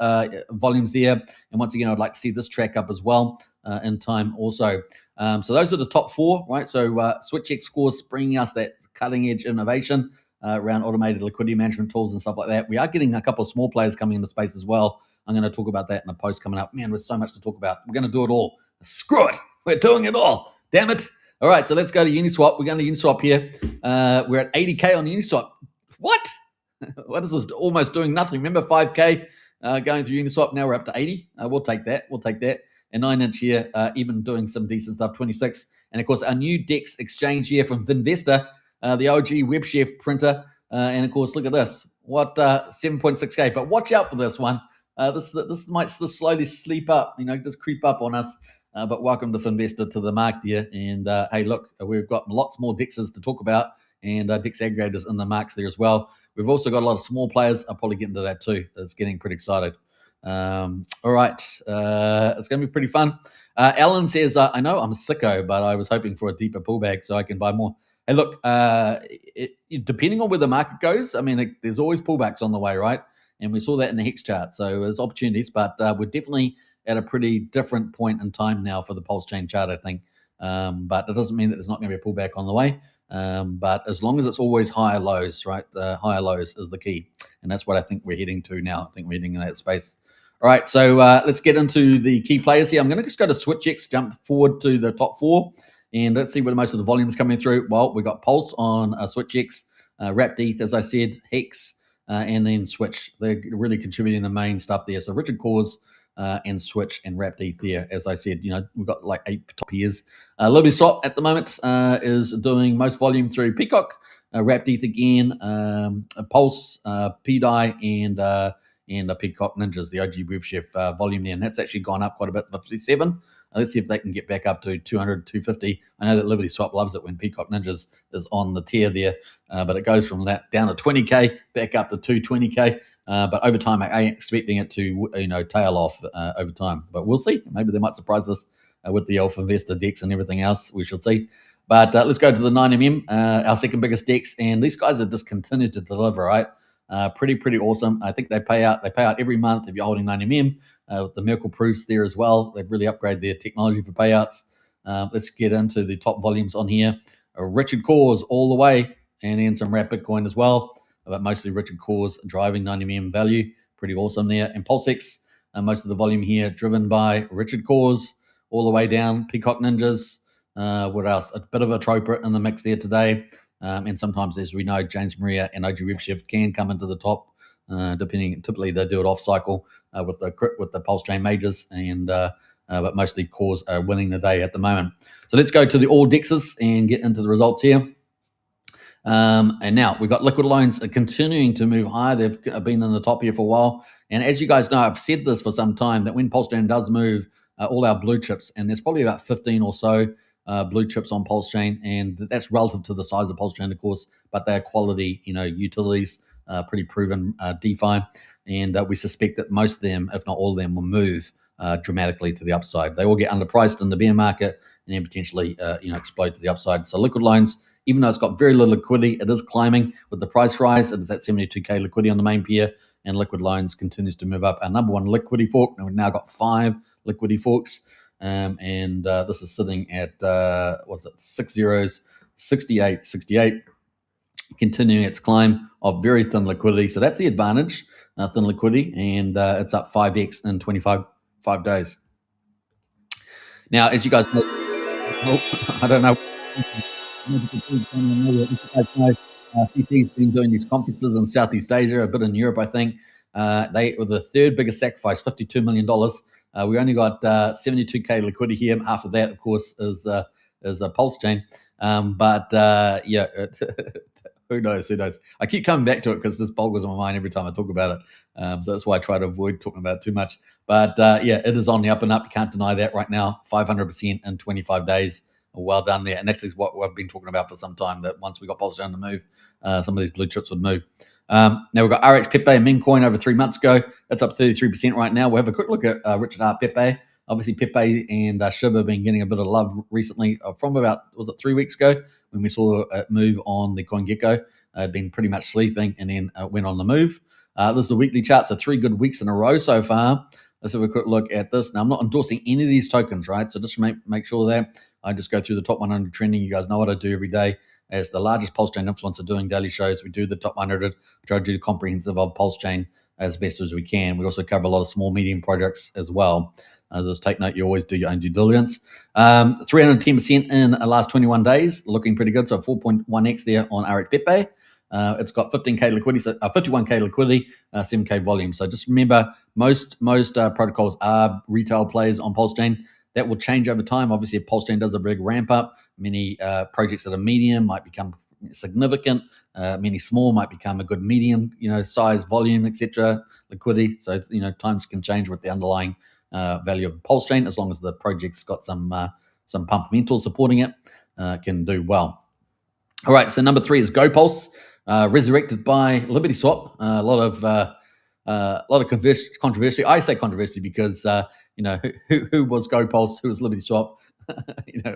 volumes there. And once again, I'd like to see this track up as well in time also. So those are the top 4, right? So switch X scores bringing us that cutting edge innovation around automated liquidity management tools and stuff like that. We are getting a couple of small players coming into space as well. I'm going to talk about that in a post coming up. Man, there's so much to talk about. We're going to do it all. Screw it. We're doing it all. Damn it. All right, so let's go to Uniswap. We're going to Uniswap here. We're at 80K on Uniswap. What? What is this? Almost doing nothing. Remember 5K going through Uniswap. Now we're up to 80. We'll take that. We'll take that. And 9-inch here, even doing some decent stuff, 26. And of course, our new DEX exchange here from Vinvestor, the OG WebChef printer. And of course, look at this. What 7.6K? But watch out for this one. This might just slowly sleep up, just creep up on us. But welcome to Finvestor to the mark there. And hey, look, we've got lots more DEXs to talk about, and DEX aggregators in the marks there as well. We've also got a lot of small players. I'll probably get into that too. It's getting pretty excited. All right, it's going to be pretty fun. Alan says, I know I'm sicko, but I was hoping for a deeper pullback so I can buy more. Hey, look, depending on where the market goes, I mean, there's always pullbacks on the way, right? And we saw that in the HEX chart. So there's opportunities, but we're definitely at a pretty different point in time now for the Pulsechain chart, I think. But it doesn't mean that there's not going to be a pullback on the way. But as long as it's always higher lows, right? Higher lows is the key. And that's what I think we're heading to now. I think we're heading in that space. All right, so let's get into the key players here. I'm going to just go to SwitchX, jump forward to the top 4. And let's see where most of the volume is coming through. Well, we got Pulse on SwitchX, Wrapped ETH, as I said, HEX, and then Switch. They're really contributing the main stuff there. So Richard Cause and Switch and Wrapped ETH there. As I said, we've got like 8 top peers. Liberty Swap at the moment is doing most volume through Peacock, Wrapped ETH again, Pulse, PDI, and Peacock Ninjas, the OG Web Chef volume there. And that's actually gone up quite a bit, 57. Let's see if they can get back up to 200, 250. I know that Liberty Swap loves it when Peacock Ninjas is on the tier there, but it goes from that down to 20K, back up to 220K. But over time, I ain't expecting it to, tail off over time. But we'll see. Maybe they might surprise us with the Alpha Investor DEX and everything else. We shall see. But let's go to the 9mm, our second biggest DEX. And these guys have just continued to deliver, right? Pretty awesome. I think they pay out every month if you're holding 9mm. With the Merkle proofs there as well. They've really upgraded their technology for payouts. Let's get into the top volumes on here. Richard Cause all the way, and then some Wrap Bitcoin as well. But mostly Richard Cause driving 90mm value. Pretty awesome there. And Pulsechain, most of the volume here driven by Richard Cause all the way down. Peacock Ninjas. What else? A bit of a Troper in the mix there today. And sometimes, as we know, James Maria and OG Web Chef can come into the top. Depending, typically they do it off cycle with the Pulsechain majors, and but mostly Cause are winning the day at the moment. So let's go to the all DEXs and get into the results here. And now we've got liquid loans continuing to move higher. They've been in the top here for a while, and as you guys know, I've said this for some time that when Pulsechain does move, all our blue chips, and there's probably about 15 or so blue chips on Pulsechain, and that's relative to the size of Pulsechain, of course, but they're quality, utilities. Pretty proven DeFi, and we suspect that most of them, if not all of them, will move dramatically to the upside. They will get underpriced in the bear market and then potentially explode to the upside. So liquid loans, even though it's got very little liquidity, it is climbing with the price rise. It is at 72K liquidity on the main pair, and liquid loans continues to move up. Our number one liquidity fork, and we've now got 5 liquidity forks, and this is sitting at 6 zeros, 68. Continuing its climb of very thin liquidity. So that's the advantage, thin liquidity, and it's up 5x in 25 days. Now, as you guys know, I don't know. CC's been doing these conferences in Southeast Asia, a bit in Europe, I think. They were the third biggest sacrifice, $52 million. We only got 72K liquidity here. Half of that, of course, is a Pulsechain. Who knows? I keep coming back to it because this boggles my mind every time I talk about it. So that's why I try to avoid talking about it too much. But it is on the up and up. You can't deny that right now. 500% in 25 days. Well done there. And that's what we've been talking about for some time, that once we got Pulse down to move, some of these blue chips would move. Now we've got RX Pepe and Mincoin over 3 months ago. That's up 33% right now. We'll have a quick look at Richard R. Pepe. Obviously, Pepe and Shib have been getting a bit of love recently from about, 3 weeks ago when we saw it move on the CoinGecko. It had been pretty much sleeping and then went on the move. This is the weekly chart, so 3 good weeks in a row so far. Let's have a quick look at this. Now, I'm not endorsing any of these tokens, right? So just make sure that I just go through the top 100 trending. You guys know what I do every day. As the largest Pulsechain influencer doing daily shows, we do the top 100, try to do the comprehensive of Pulsechain as best as we can. We also cover a lot of small, medium projects as well. Just take note, you always do your own due diligence. 310% in the last 21 days, looking pretty good. So 4.1x there on RX Pepe. It's got 15K liquidity, so 51K liquidity, 7K volume. So just remember, most protocols are retail players on Pulsechain. That will change over time. Obviously, if Pulsechain does a big ramp up, many projects that are medium might become significant. Many small might become a good medium, size, volume, etc. Liquidity. So times can change with the underlying value of the Pulsechain, as long as the project's got some fundamentals supporting it, can do well. All right, so number 3 is GoPulse, resurrected by Liberty Swap. A lot of controversy. I say controversy because who was GoPulse, who was Liberty Swap,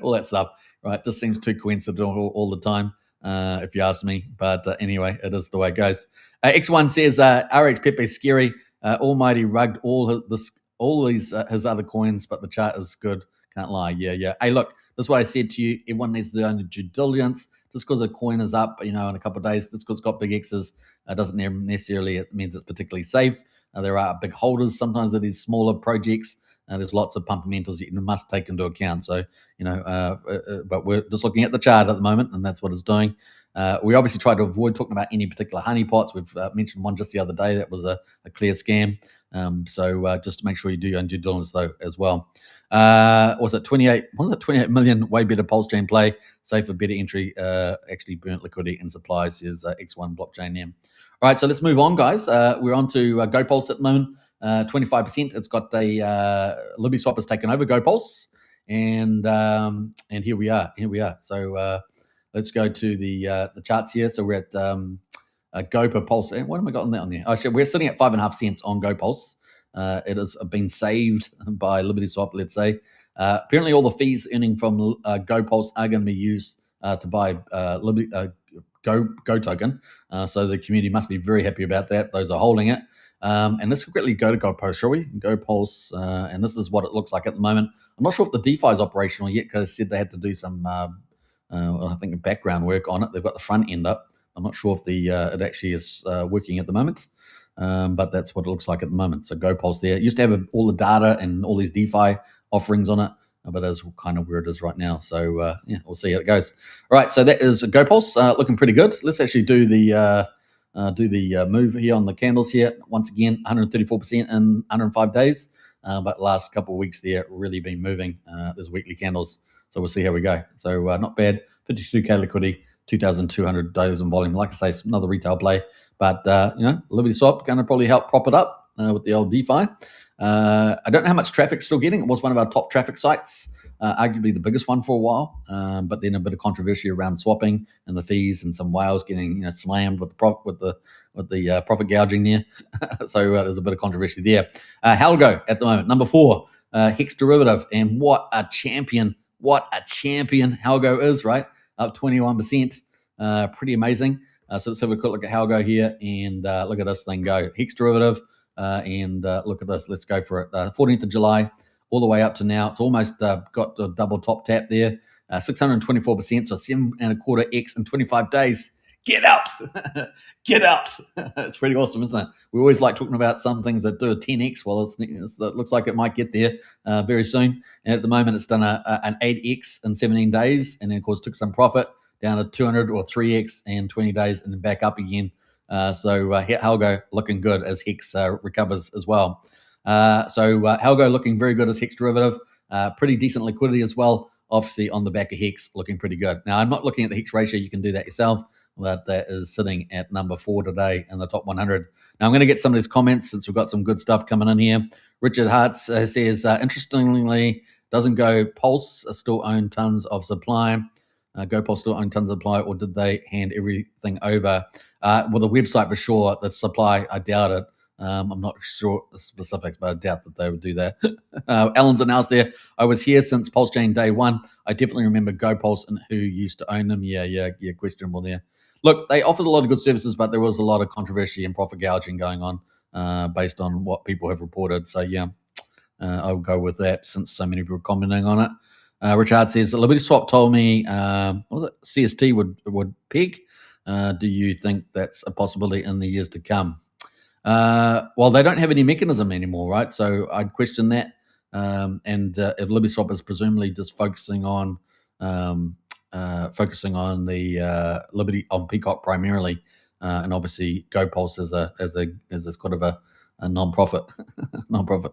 all that stuff. Right, just seems too coincidental all the time, if you ask me. But anyway, it is the way it goes. X1 says RH Pepe is scary. Almighty rugged all these his other coins, but the chart is good. Can't lie. Yeah. Hey, look, that's what I said to you. Everyone needs to do their due diligence. Just because a coin is up, in a couple of days, just because it's got big X's, doesn't necessarily it means it's particularly safe. There are big holders sometimes of these smaller projects. There's lots of fundamentals you must take into account. So, but we're just looking at the chart at the moment, and that's what it's doing. We obviously try to avoid talking about any particular honeypots. We've mentioned one just the other day that was a clear scam. So just to make sure you do your own due diligence though as well. Was it 28 million? Way better Pulsechain play, safer, better entry. Actually burnt liquidity and supply, says X1 blockchain M. All right, so let's move on, guys. We're on to GoPulse at the moment. 25%. It's got a Liberty Swap has taken over GoPulse, and here we are. So let's go to the charts here. So we're at Go per Pulse. And what have I got on that on there? Oh, we're sitting at 5.5 cents on GoPulse. It has been saved by Liberty Swap, let's say. Apparently, all the fees earning from GoPulse are going to be used to buy Liberty Go token. So the community must be very happy about that. Those are holding it. And let's quickly go to GoPulse, shall we? GoPulse, and this is what it looks like at the moment. I'm not sure if the DeFi is operational yet because they said they had to do some, I think, background work on it. They've got the front end up. I'm not sure if it actually is working at the moment, but that's what it looks like at the moment. So GoPulse there. It used to have all the data and all these DeFi offerings on it, but that's kind of where it is right now. So we'll see how it goes. All right, so that is GoPulse, looking pretty good. Let's actually do the move here on the candles here. Once again, 134% in 105 days. But last couple of weeks there, really been moving. There's weekly candles. So we'll see how we go. So not bad. 52K liquidity, 2,200 days in volume. Like I say, it's another retail play. But, Liberty Swap going to probably help prop it up with the old DeFi. I don't know how much traffic's still getting. It was one of our top traffic sites. Arguably the biggest one for a while, but then a bit of controversy around swapping and the fees, and some whales getting slammed with the profit gouging there. So there's a bit of controversy there. Halgo at the moment, number 4, HEX derivative, and what a champion Halgo is, right? Up 21%, pretty amazing. So let's have a quick look at Halgo here, and look at this thing go. HEX derivative, and look at this. Let's go for it. 14th of July. All the way up to now. It's almost got a double top tap there. 624%, so 7.25x in 25 days. Get out. Get out. It's pretty awesome, isn't it? We always like talking about some things that do a 10x. Well, it looks like it might get there very soon. And at the moment, it's done an 8x in 17 days. And then, of course, took some profit down to 200 or 3x in 20 days and then back up again. So Halgo looking good as HEX recovers as well. So Halgo looking very good as HEX derivative. Pretty decent liquidity as well. Obviously on the back of HEX looking pretty good. Now I'm not looking at the HEX ratio. You can do that yourself. But that is sitting at number 4 today in the top 100. Now I'm going to get some of these comments since we've got some good stuff coming in here. Richard Hartz says, interestingly, doesn't GoPulse still own tons of supply? GoPulse still own tons of supply, or did they hand everything over? Well, the website for sure, the supply, I doubt it. I'm not sure the specifics, but I doubt that they would do that. Alan's announced there. I was here since Pulsechain day 1. I definitely remember GoPulse and who used to own them. Yeah, questionable there. Look, they offered a lot of good services, but there was a lot of controversy and profit gouging going on based on what people have reported. So, I'll go with that since so many people are commenting on it. Richard says, Liberty Swap told me, what was it? CST would peg. Do you think that's a possibility in the years to come? Well, they don't have any mechanism anymore, right? So I'd question that. And if Liberty Swap is presumably just focusing on the Liberty on Peacock primarily, and obviously GoPulse as kind of a non-profit,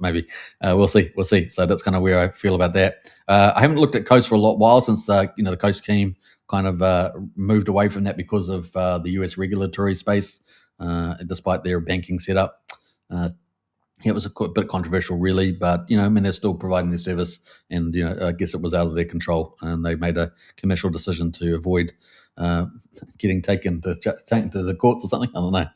maybe. We'll see. So that's kind of where I feel about that. I haven't looked at Coast for a while since the Coast team kind of moved away from that because of the US regulatory space, despite their banking setup. It was a bit controversial, really, but I mean, they're still providing their service, and I guess it was out of their control, and they made a commercial decision to avoid uh, getting taken to the courts or something. I don't know.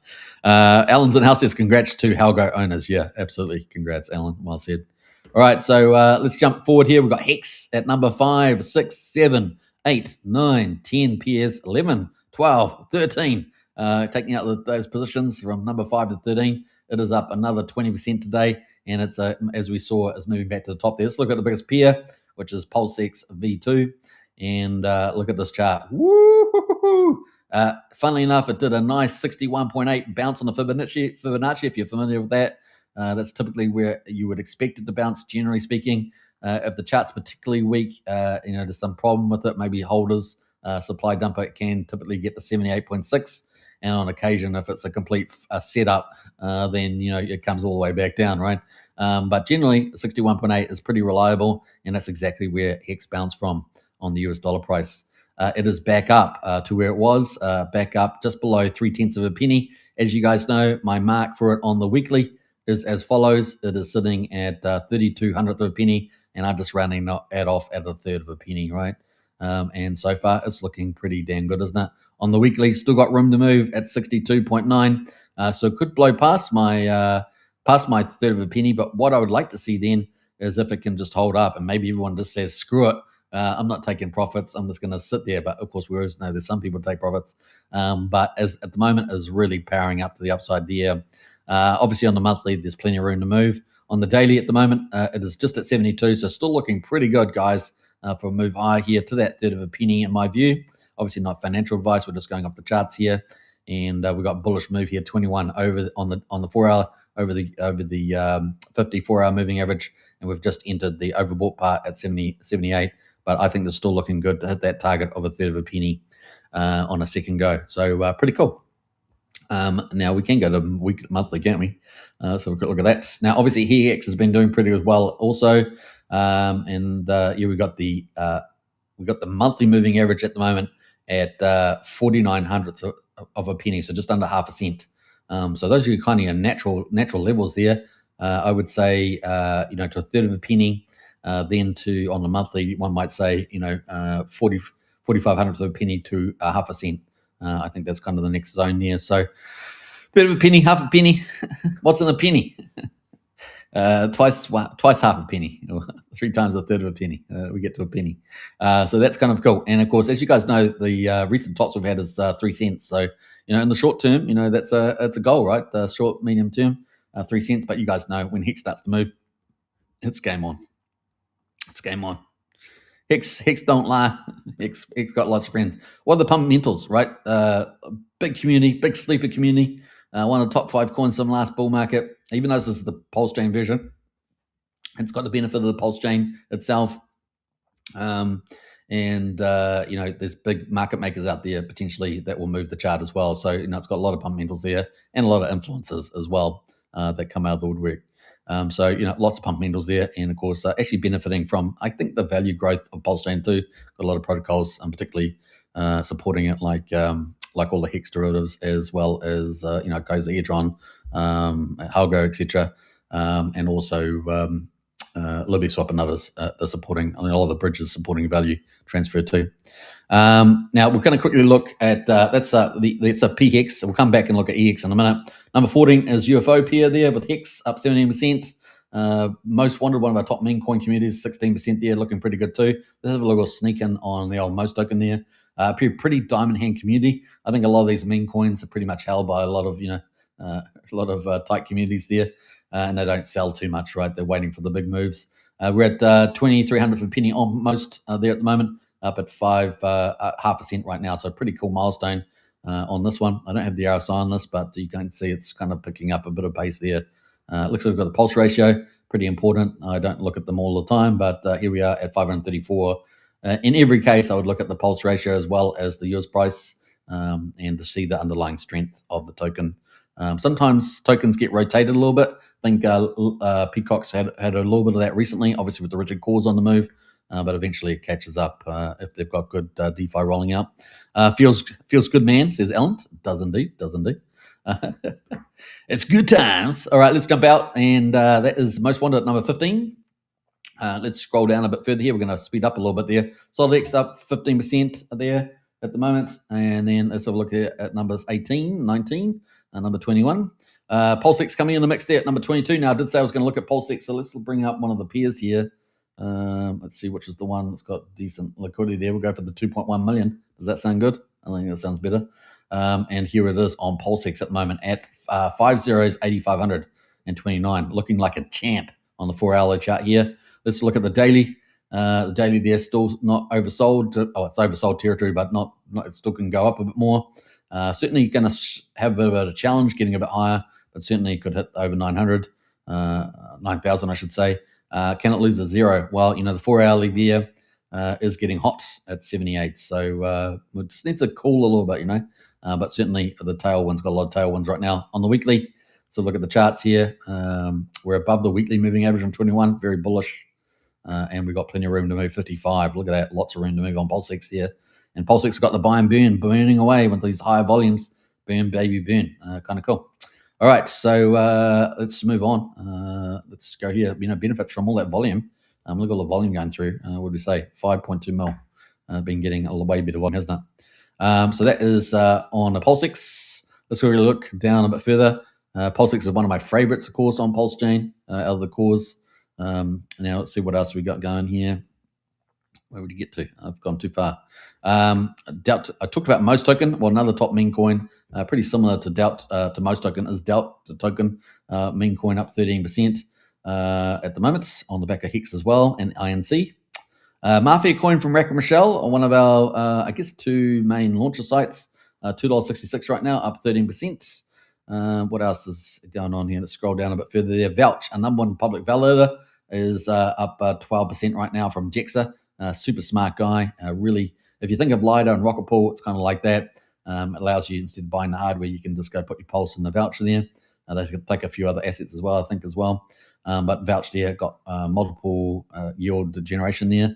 Alan's in house says, "Congrats to Halgo owners." Yeah, absolutely, congrats, Alan. Well said. All right, so let's jump forward here. We've got HEX at number 5, 6, 7, 8, 9, 10, PS 11, 12, 13. Taking out those positions from number 5 to 13. It is up another 20% today, and it's as we saw, it's moving back to the top there. Let's look at the biggest pair, which is Pulsechain V2, and look at this chart. Woo! Funnily enough, it did a nice 61.8 bounce on the Fibonacci, if you're familiar with that. That's typically where you would expect it to bounce, generally speaking. If the chart's particularly weak, there's some problem with it, maybe holders, supply dumper, it can typically get to 78.6. And on occasion, if it's a complete setup, then it comes all the way back down, right? But generally, 61.8 is pretty reliable, and that's exactly where HEX bounced from on the US dollar price. It is back up to where it was, back up just below 0.3 of a penny. As you guys know, my mark for it on the weekly is as follows. It is sitting at 32 hundredths of a penny, and I'm just rounding it off at a third of a penny, right? And so far, it's looking pretty damn good, isn't it? On the weekly, still got room to move at 62.9, so it could blow past my third of a penny. But what I would like to see then is if it can just hold up, and maybe everyone just says, "Screw it, I'm not taking profits. I'm just going to sit there." But of course, we always know there's some people take profits. But as at the moment, is really powering up to the upside there. Obviously, on the monthly, there's plenty of room to move. On the daily, at the moment, it is just at 72, so still looking pretty good, guys, for a move higher here to that third of a penny, in my view. Obviously, not financial advice. We're just going off the charts here, and we've got bullish move here, 21 over on the 4 hour, over the 54 hour moving average, and we've just entered the overbought part at 78. But I think they're still looking good to hit that target of a third of a penny on a second go. So pretty cool. Now we can go to monthly, can't we? So we've got to look at that. Now, obviously, HEX has been doing pretty well also, and here we got the monthly moving average at the moment at 49 hundredths of a penny, so just under half a cent. So those are kind of your natural levels there. I would say to a third of a penny, then to on the monthly, one might say 45 hundredths of a penny to half a cent. I think that's kind of the next zone there. So third of a penny, half a penny. What's in a penny? Twice half a penny, or 3 times a third of a penny. We get to a penny. So that's kind of cool. And of course, as you guys know, the recent tops we've had is 3 cents. So in the short term, that's a goal, right? The short, medium term, 3 cents. But you guys know when HEX starts to move, it's game on. It's game on. HEX don't lie. HEX got lots of friends. What are the fundamentals, right? Big community, big sleeper community. One of the top 5 coins from last bull market. Even though this is the Pulsechain version, it's got the benefit of the Pulsechain itself. There's big market makers out there potentially that will move the chart as well. So it's got a lot of fundamentals there and a lot of influences as well that come out of the woodwork. Lots of fundamentals there, and of course, actually benefiting from, I think, the value growth of Pulsechain too. Got a lot of protocols, particularly supporting it, like all the HEX derivatives, as well as Goza Edron, Halgo, etc., and also Liberty Swap and others. They're supporting. All of the bridges supporting value transfer too. Now we're going to quickly look at that's a PHEX. So we'll come back and look at EX in a minute. Number 14 is UFO pair there with HEX up 17%. Most wanted, one of our top meme coin communities, 16% there, looking pretty good too. Let's have a little sneak in on the old most token there. Pretty diamond hand community. I think a lot of these meme coins are pretty much held by a lot of tight communities there, and they don't sell too much, right? They're waiting for the big moves. We're at 2,300 for a penny on most there at the moment, up at 0.5% right now. So pretty cool milestone on this one. I don't have the RSI on this, but you can see it's kind of picking up a bit of pace there. Looks like we've got the pulse ratio, pretty important. I don't look at them all the time, but here we are at 534. In every case, I would look at the pulse ratio as well as the US price and to see the underlying strength of the token. Sometimes tokens get rotated a little bit. I think Peacock's had a little bit of that recently, obviously with the rigid cores on the move. but eventually it catches up if they've got good DeFi rolling out. Feels good, man, says Ellen. Does indeed. It's good times. All right, let's jump out, and that is most wanted at number 15. Let's scroll down a bit further here. We're going to speed up a little bit there. Solid X up 15% there at the moment. And then let's have a look here at numbers 18, 19, and number 21. Pulsechain coming in the mix there at number 22. Now, I did say I was going to look at Pulsechain, so let's bring up one of the peers here. Let's see which is the one that's got decent liquidity there. We'll go for the 2.1 million. Does that sound good? I think that sounds better. And here it is on Pulsechain at the moment at 5 zeros, 8,529, looking like a champ on the 4-hour chart here. Let's look at the daily. The daily there still not oversold. Oh, it's oversold territory, but not it still can go up a bit more. Certainly going to have a bit of a challenge getting a bit higher, but certainly could hit over 900, 9,000, I should say. Can it lose a zero? Well, the 4-hourly there is getting hot at 78. So it just needs to cool a little bit, but certainly the tailwind's got a lot of tailwinds right now. On the weekly, so look at the charts here. We're above the weekly moving average on 21, very bullish. And we've got plenty of room to move 55. Look at that, lots of room to move on Pulsechain here. And Pulsechain's got the buy and burning away with these higher volumes. Burn, baby, burn. Kind of cool. All right, so let's move on. Let's go here. Benefits from all that volume. Look at all the volume going through. What did we say? 5.2 mil. Been getting a way better volume, hasn't it? So that is on the Pulsechain. Let's go look down a bit further. Pulsechain is one of my favorites, of course, on Pulsechain, out of the cores. Now let's see what else we got going here. Where would you get to? I've gone too far. I talked about Most Token. Well, another top meme coin, pretty similar to to Most Token, is Delt token. Meme coin up 13% at the moment on the back of HEX as well, and INC. Mafia coin from Rack and Michelle, one of our, I guess, two main launcher sites. $2.66 right now, up 13%. What else is going on here? Let's scroll down a bit further there. Vouch, a number one public validator, is up 12% right now from Jexa. Super smart guy. Really, if you think of LIDA and Rocket Pool, it's kind of like that. It allows you, instead of buying the hardware, you can just go put your pulse in the voucher there. They can take a few other assets as well, I think, as well. But vouch there got multiple yield generation there.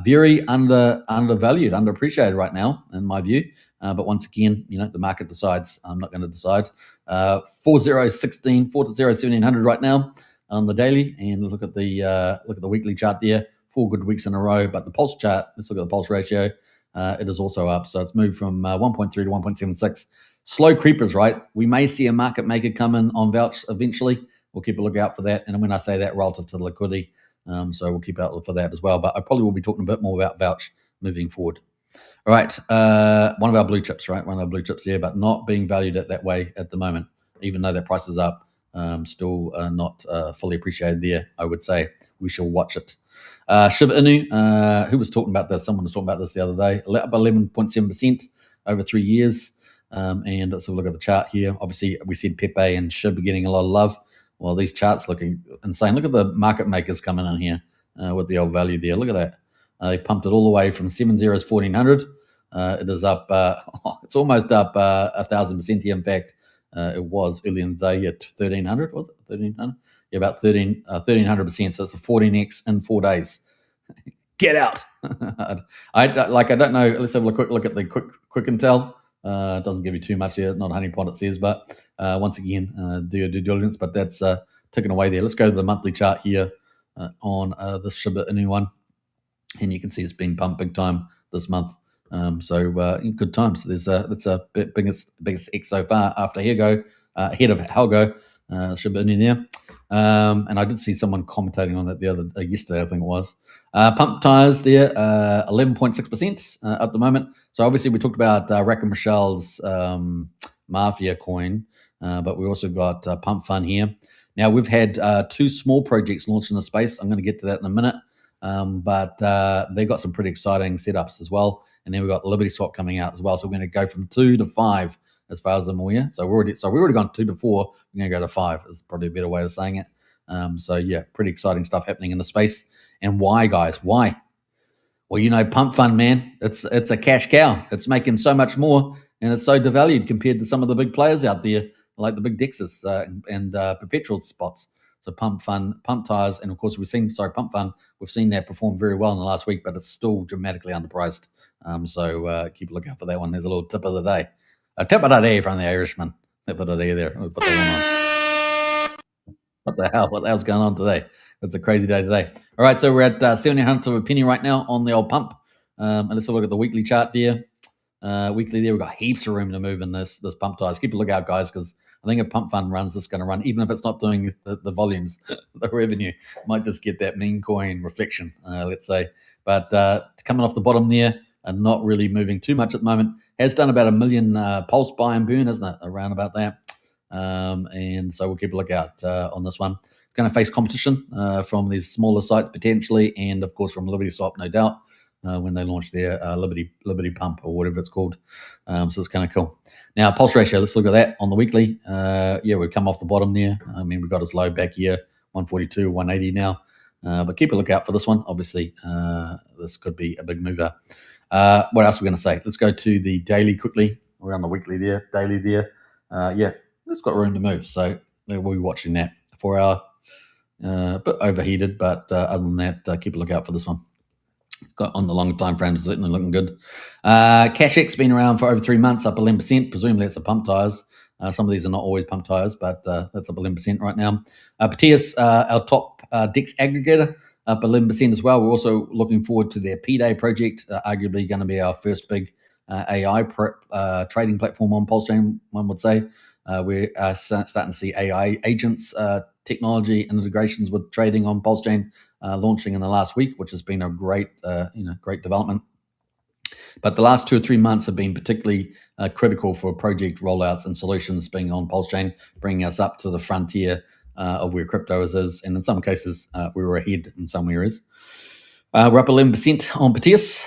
Very undervalued, underappreciated right now, in my view. But once again, the market decides. I'm not going to decide. 4016, 1700 right now on the daily, and look at the weekly chart there. 4 good weeks in a row. But the pulse chart, let's look at the pulse ratio. It is also up, so it's moved from 1.3 to 1.76. Slow creepers, right? We may see a market maker come in on vouch eventually. We'll keep a lookout for that. And when I say that, relative to the liquidity, so we'll keep out for that as well. But I probably will be talking a bit more about vouch moving forward. All right, one of our blue chips, right? One of our blue chips here, but not being valued at that way at the moment, even though that price is up. Still not fully appreciated there, I would say. We shall watch it. Shiba Inu, who was talking about this? Someone was talking about this the other day. Up 11.7% over 3 years. And let's have a look at the chart here. Obviously, we said Pepe and Shiba getting a lot of love. Well, these charts looking insane. Look at the market makers coming in here with the old value there. Look at that. They pumped it all the way from 7 zeros, 1,400. It is up. It's almost up 1,000% here. In fact, it was earlier in the day at 1,300. Was it 1,300? Yeah, about 1,300%. So it's a 14x in 4 days. Get out. I don't know. Let's have a quick look at the quick intel. It doesn't give you too much here. Not honeypot, it says, but once again, do your due diligence. But that's ticking away there. Let's go to the monthly chart here on this Shiba Inu one, and you can see it's been pumped big time this month. So in good times. That's a biggest X so far after Helgo, ahead of Helgo, Shiba Inu there. And I did see someone commentating on that yesterday, I think it was. Pump tires there, 11.6% at the moment. So obviously we talked about Rack and Michelle's Mafia coin, but we also got Pump Fun here. Now we've had 2 small projects launched in the space. I'm going to get to that in a minute. But they got some pretty exciting setups as well. And then we've got Liberty Swap coming out as well. So we're going to go from 2 to 5 as far as I'm aware. So we've already gone 2 to 4. We're going to go to 5 is probably a better way of saying it. So yeah, pretty exciting stuff happening in the space. And why, guys? Why? Well, Pump Fund, man, it's a cash cow. It's making so much more, and it's so devalued compared to some of the big players out there, like the big Dexes and perpetual spots. So pump tires, and of course pump fund. We've seen that perform very well in the last week, but it's still dramatically underpriced. So keep a lookout for that one. There's a little tip of the day. A tip of the day from the Irishman. Tip of the day there. We'll put that one on. What the hell? What the hell's going on today? It's a crazy day today. All right, so we're at 70 hundredths of a penny right now on the old pump. And let's have a look at the weekly chart there. Weekly there, we've got heaps of room to move in this pump ties. Keep a lookout, guys, because I think if pump fund runs, it's going to run, even if it's not doing the volumes, the revenue might just get that meme coin reflection, let's say. But coming off the bottom there and not really moving too much at the moment. Has done about 1 million pulse buy and burn, isn't it? Around about that. And so we'll keep a lookout on this one. It's going to face competition from these smaller sites potentially, and of course from Liberty Swap, no doubt. When they launched their Liberty Pump or whatever it's called. So it's kind of cool. Now, pulse ratio, let's look at that on the weekly. We've come off the bottom there. I mean, we've got as low back here, 142, 180 now. But keep a lookout for this one. Obviously, this could be a big mover. What else are we going to say? Let's go to the daily quickly. We're on the weekly there, daily there. It's got room to move. So we'll be watching that. 4 hour, a bit overheated, but other than that, keep a lookout for this one. Got on the long time frames, certainly looking good. HEX been around for over 3 months, up 11%. Presumably it's a pump tires. Some of these are not always pump tires, but that's up 11% right now. Proteus, our top DEX aggregator, up 11% as well. We're also looking forward to their P-Day project, arguably going to be our first big AI trading platform on Pulsechain, one would say. We're starting to see AI agents technology and integrations with trading on Pulsechain launching in the last week, which has been a great development. But the last 2 or 3 months have been particularly critical for project rollouts and solutions being on Pulsechain, bringing us up to the frontier of where crypto is. And in some cases, we were ahead in some areas. We're up 11% on Proteus.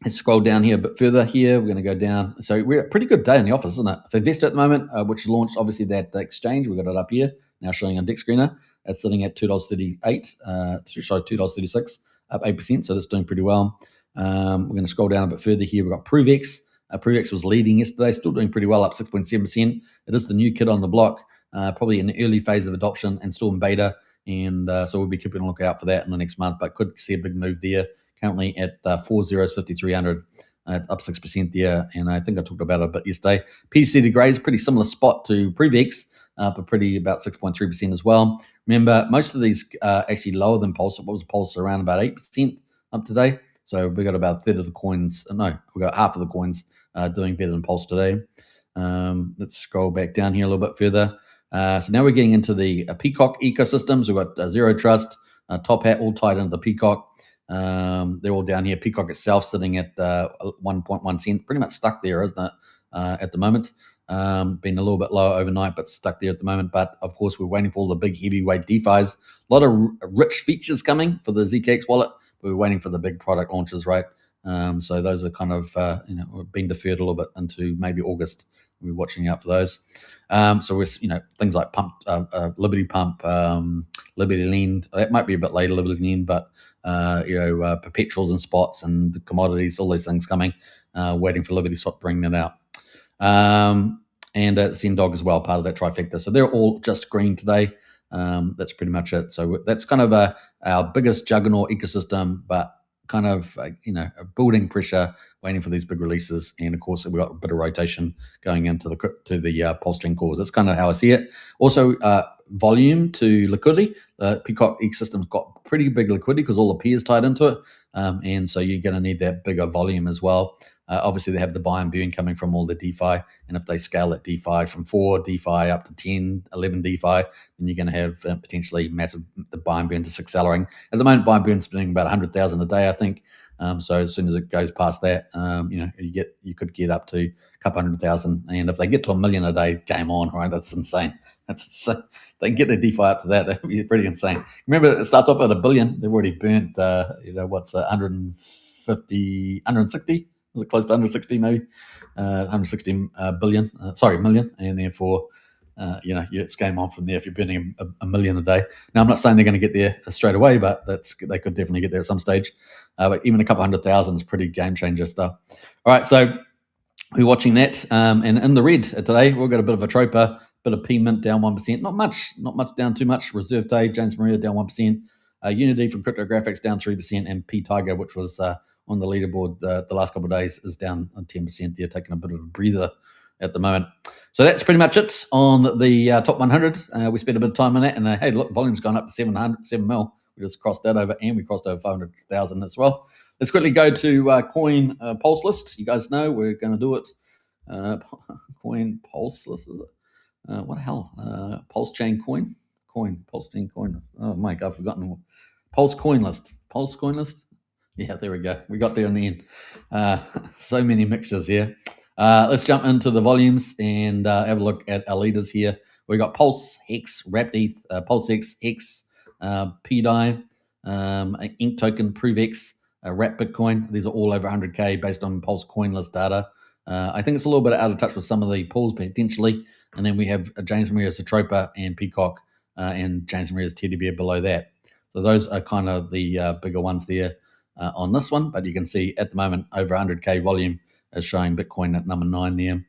Let's scroll down here a bit further here. We're going to go down. So we're a pretty good day in the office, isn't it? For Investor at the moment, which launched obviously that exchange, we've got it up here, now showing on Dex Screener. It's sitting at $2.38, $2.36, up 8%, so that's doing pretty well. We're going to scroll down a bit further here. We've got ProveX. ProveX was leading yesterday, still doing pretty well, up 6.7%. It is the new kid on the block, probably in the early phase of adoption and still in beta. And so we'll be keeping a lookout for that in the next month, but could see a big move there. Currently at 5,300, up 6% there, and I think I talked about it a bit yesterday. PDC to grey is a pretty similar spot to ProveX, but pretty about 6.3% as well. Remember, most of these are actually lower than Pulse. What was Pulse? Around about 8% up today. So we got about a third of the coins. No, we got half of the coins doing better than Pulse today. Let's scroll back down here a little bit further. So now we're getting into the Peacock ecosystems. We've got Zero Trust, Top Hat, all tied into the Peacock. They're all down here. Peacock itself sitting at 1.1 cent, pretty much stuck there, isn't it, at the moment? Been a little bit lower overnight, but stuck there at the moment. But of course, we're waiting for all the big heavyweight DeFis. A lot of rich features coming for the ZKX wallet. We're waiting for the big product launches, right? So those are kind of being deferred a little bit into maybe August. We're watching out for those. So we're things like Liberty Pump, Liberty Lean. That might be a bit later, Liberty Lean, but perpetuals and spots and commodities, all these things coming, waiting for Liberty Swap to bring that out. And Zendog as well, part of that trifecta. So they're all just green today. That's pretty much it. So that's kind of our biggest juggernaut ecosystem, but kind of building pressure, waiting for these big releases, and of course we've got a bit of rotation going into the Pulsechain cores. That's kind of how I see it. Also, volume to liquidity. The Peacock ecosystem's got pretty big liquidity because all the P is tied into it, and so you're going to need that bigger volume as well. Obviously, they have the buy and burn coming from all the DeFi, and if they scale that DeFi from 4 DeFi up to 10, 11 DeFi, then you're going to have potentially massive the buy and burn just accelerating. At the moment, buy and burn's doing about 100,000 a day, I think. So as soon as it goes past that, you could get up to a couple 100,000, and if they get to 1 million a day, game on, right? That's insane. They can get their DeFi up to that. That would be pretty insane. Remember, it starts off at 1 billion. They've already burnt, 150, 160. Close to 160 maybe, 160 million, and therefore, it's game on from there if you're burning a million a day. Now, I'm not saying they're going to get there straight away, but they could definitely get there at some stage. But even a couple 100,000 is pretty game changer stuff. All right, so we're watching that, and in the red today, we've got a bit of a troper, Bit of P Mint down 1%. Not much down too much. Reserve Day, James Maria down 1%. Unity from Cryptographics down 3%, and P Tiger, which was on the leaderboard the last couple of days, is down 10%. They're taking a bit of a breather at the moment. So that's pretty much it on the top 100. We spent a bit of time on that, and hey, look, volume's gone up to 7 mil. We just crossed that over, and we crossed over 500,000 as well. Let's quickly go to coin pulse list. You guys know we're going to do it. Coin pulse list. What the hell? Pulsechain coin. Pulsechain coin. Oh, Mike, I've forgotten. Pulse coin list. Pulse coin list. Yeah, there we go. We got there in the end. So many mixtures here. Let's jump into the volumes and have a look at our leaders here. We got Pulse, HEX, Wrapped ETH, PulseX, HEX, PDI, Ink Token, ProveX, Wrapped Bitcoin. These are all over 100K based on Pulse coin list data. I think it's a little bit out of touch with some of the pools potentially. And then we have James Maria's Satropa and Peacock and James Maria's Teddy Bear below that. So those are kind of the bigger ones there on this one. But you can see at the moment over 100K volume is showing Bitcoin at number 9 there.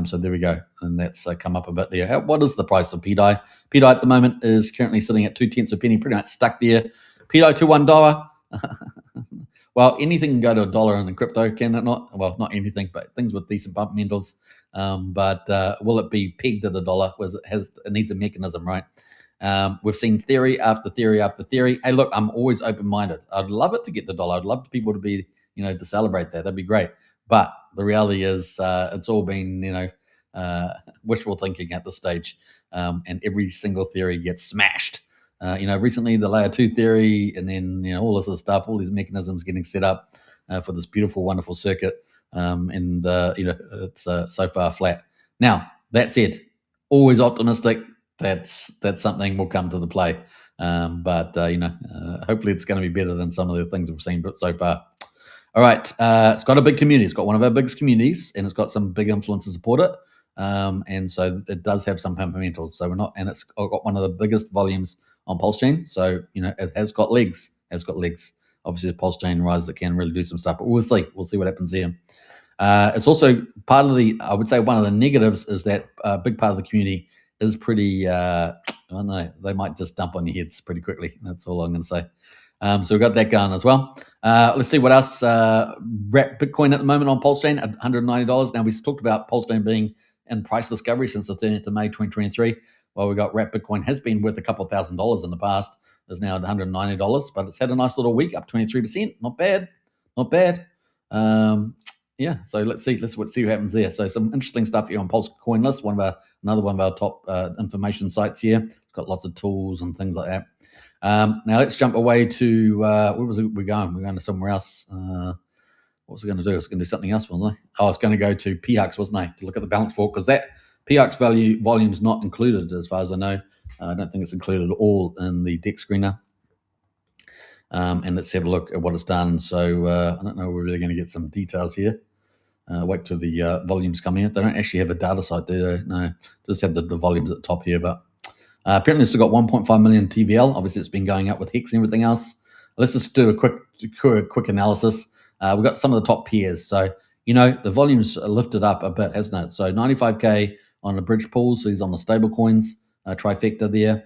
So there we go. And that's come up a bit there. What is the price of PDI? PDI at the moment is currently sitting at 0.2 penny, pretty much stuck there. PDI to $1. Well, anything can go to $1 in the crypto, can it not? Well, not anything, but things with decent fundamentals. But will it be pegged at $1? It needs a mechanism, right? We've seen theory after theory after theory. Hey, look, I'm always open-minded. I'd love it to get to $1. I'd love people to be, to celebrate that. That'd be great. But the reality is, it's all been, wishful thinking at this stage, and every single theory gets smashed. Recently the layer 2 theory, and then all this other stuff, all these mechanisms getting set up for this beautiful, wonderful circuit, and it's so far flat. Now that said, always optimistic. That's something will come to the play, but hopefully it's going to be better than some of the things we've seen so far. All right, it's got a big community. It's got one of our biggest communities, and it's got some big influence to support it. And so it does have some fundamentals. So it's got one of the biggest volumes on Pulsechain. So it has got legs. Obviously, the Pulsechain rises, it can really do some stuff. But we'll see. We'll see what happens there. It's also part of I would say one of the negatives is that a big part of the community is pretty. I don't know. They might just dump on your heads pretty quickly. That's all I'm going to say. So we've got that going as well. Let's see what else. Wrapped Bitcoin at the moment on Pulsechain at $190. Now, we talked about Pulsechain being in price discovery since the 30th of May 2023. Well, we got Wrapped Bitcoin has been worth a couple of $1,000s in the past. It's now at $190, but it's had a nice little week, up 23%. Not bad. Yeah, so let's see what happens there. So some interesting stuff here on Pulse Coin List, another one of our top information sites here. It's got lots of tools and things like that. Now let's jump away to where was it we're going? We're going to somewhere else. What was I going to do? I was going to do something else, wasn't I? I was going to go to PHEX, wasn't I? To look at the balance fork, because that PHEX volume is not included as far as I know. I don't think it's included at all in the deck screener. And let's have a look at what it's done. So I don't know, we're really going to get some details here. Wait till the volumes come in. They don't actually have a data site there. No, just have the volumes at the top here. But apparently it's still got 1.5 million TVL. Obviously it's been going up with HEX and everything else. Let's just do a quick analysis. We've got some of the top peers. So, the volume's lifted up a bit, hasn't it? So 95K on the bridge pools. So he's on the stable coins, trifecta there.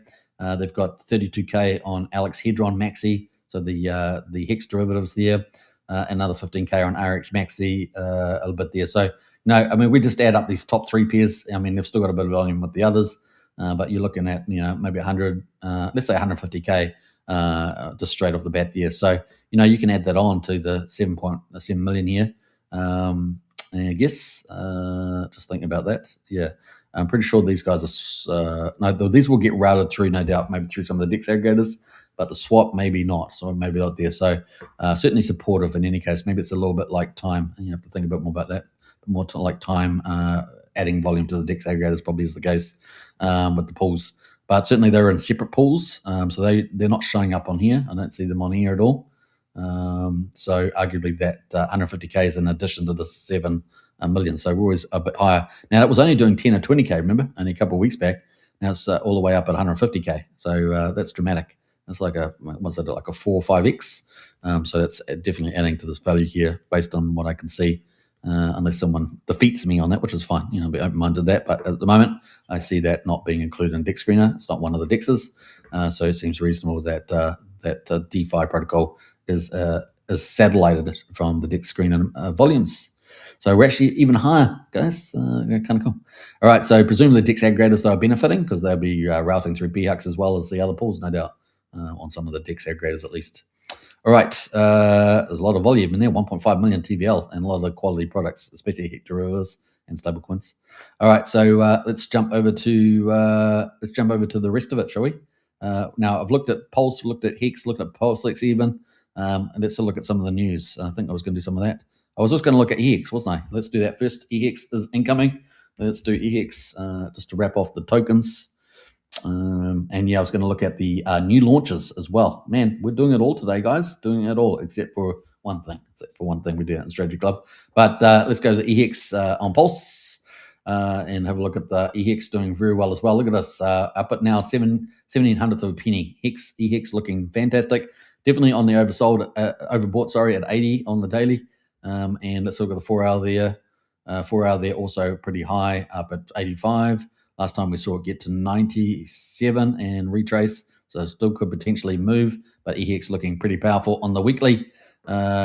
They've got 32K on Alex Hedron Maxi. So the HEX derivatives there. Another 15K on RX Maxi, a little bit there. So, we just add up these top 3 pairs. They've still got a bit of volume with the others, but you're looking at, maybe 100, let's say 150K just straight off the bat there. So, you can add that on to the 7.7 million here. I guess, just thinking about that. Yeah, I'm pretty sure these guys are, these will get routed through, no doubt, maybe through some of the DEX aggregators. But the swap, maybe not. So maybe not there. So certainly supportive in any case. Maybe it's a little bit like time. You have to think a bit more about that. More to like time, adding volume to the DEX aggregators probably is the case with the pools. But certainly they're in separate pools. So they're not showing up on here. I don't see them on here at all. So arguably that 150K is in addition to the 7 million. So we're always a bit higher. Now it was only doing 10 or 20K, remember? Only a couple of weeks back. Now it's all the way up at 150K. So that's dramatic. It's like a 4 or 5x. So that's definitely adding to this value here based on what I can see unless someone defeats me on that, which is fine. I'll be open-minded to that. But at the moment, I see that not being included in DEX Screener. It's not one of the DEXs, so it seems reasonable that that DeFi protocol is satellited from the DEX Screener volumes. So we're actually even higher, guys. Kind of cool. All right, so presumably the DEX aggregators are benefiting because they'll be routing through BHEX as well as the other pools, no doubt, on some of the DEX aggregators at least. All right, there's a lot of volume in there, 1.5 million TVL, and a lot of the quality products, especially HEX derivatives and stablecoins. All right, so let's jump over to the rest of it, shall we? Now I've looked at Pulse, looked at HEX, looked at Pulsechain even, and let's look at some of the news. I think I was going to do some of that. I was also going to look at HEX, wasn't I? Let's do that first. HEX is incoming. Let's do HEX just to wrap off the tokens. And yeah, I was going to look at the new launches as well. Man, we're doing it all today, guys. Doing it all except for one thing. We do that in Strategy Club. But let's go to the EHEX on Pulse and have a look at the EHEX doing very well as well. Look at us up at now 1700th of a penny. EHEX looking fantastic. Definitely on the overbought, at 80 on the daily. And let's look at the 4 hour there. 4 hour there also pretty high, up at 85. Last time we saw it get to 97 and retrace, so it still could potentially move, but EHEX looking pretty powerful on the weekly.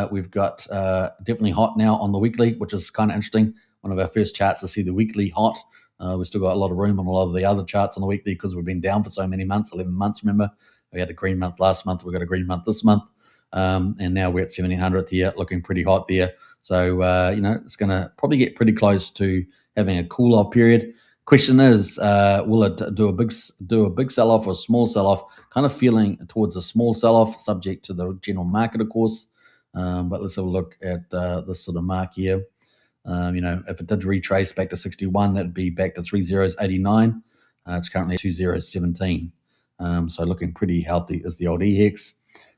We've got definitely hot now on the weekly, which is kind of interesting. One of our first charts to see the weekly hot. We've still got a lot of room on a lot of the other charts on the weekly because we've been down for so many months, 11 months, remember? We had a green month last month, we've got a green month this month, and now we're at 1700 here, looking pretty hot there. So, it's going to probably get pretty close to having a cool-off period. Question is, will it do a big sell-off or a small sell-off? Kind of feeling towards a small sell-off, subject to the general market, of course. But let's have a look at this sort of mark here. If it did retrace back to 61, that'd be back to 3089. It's currently 2017. So looking pretty healthy is the old EHEX.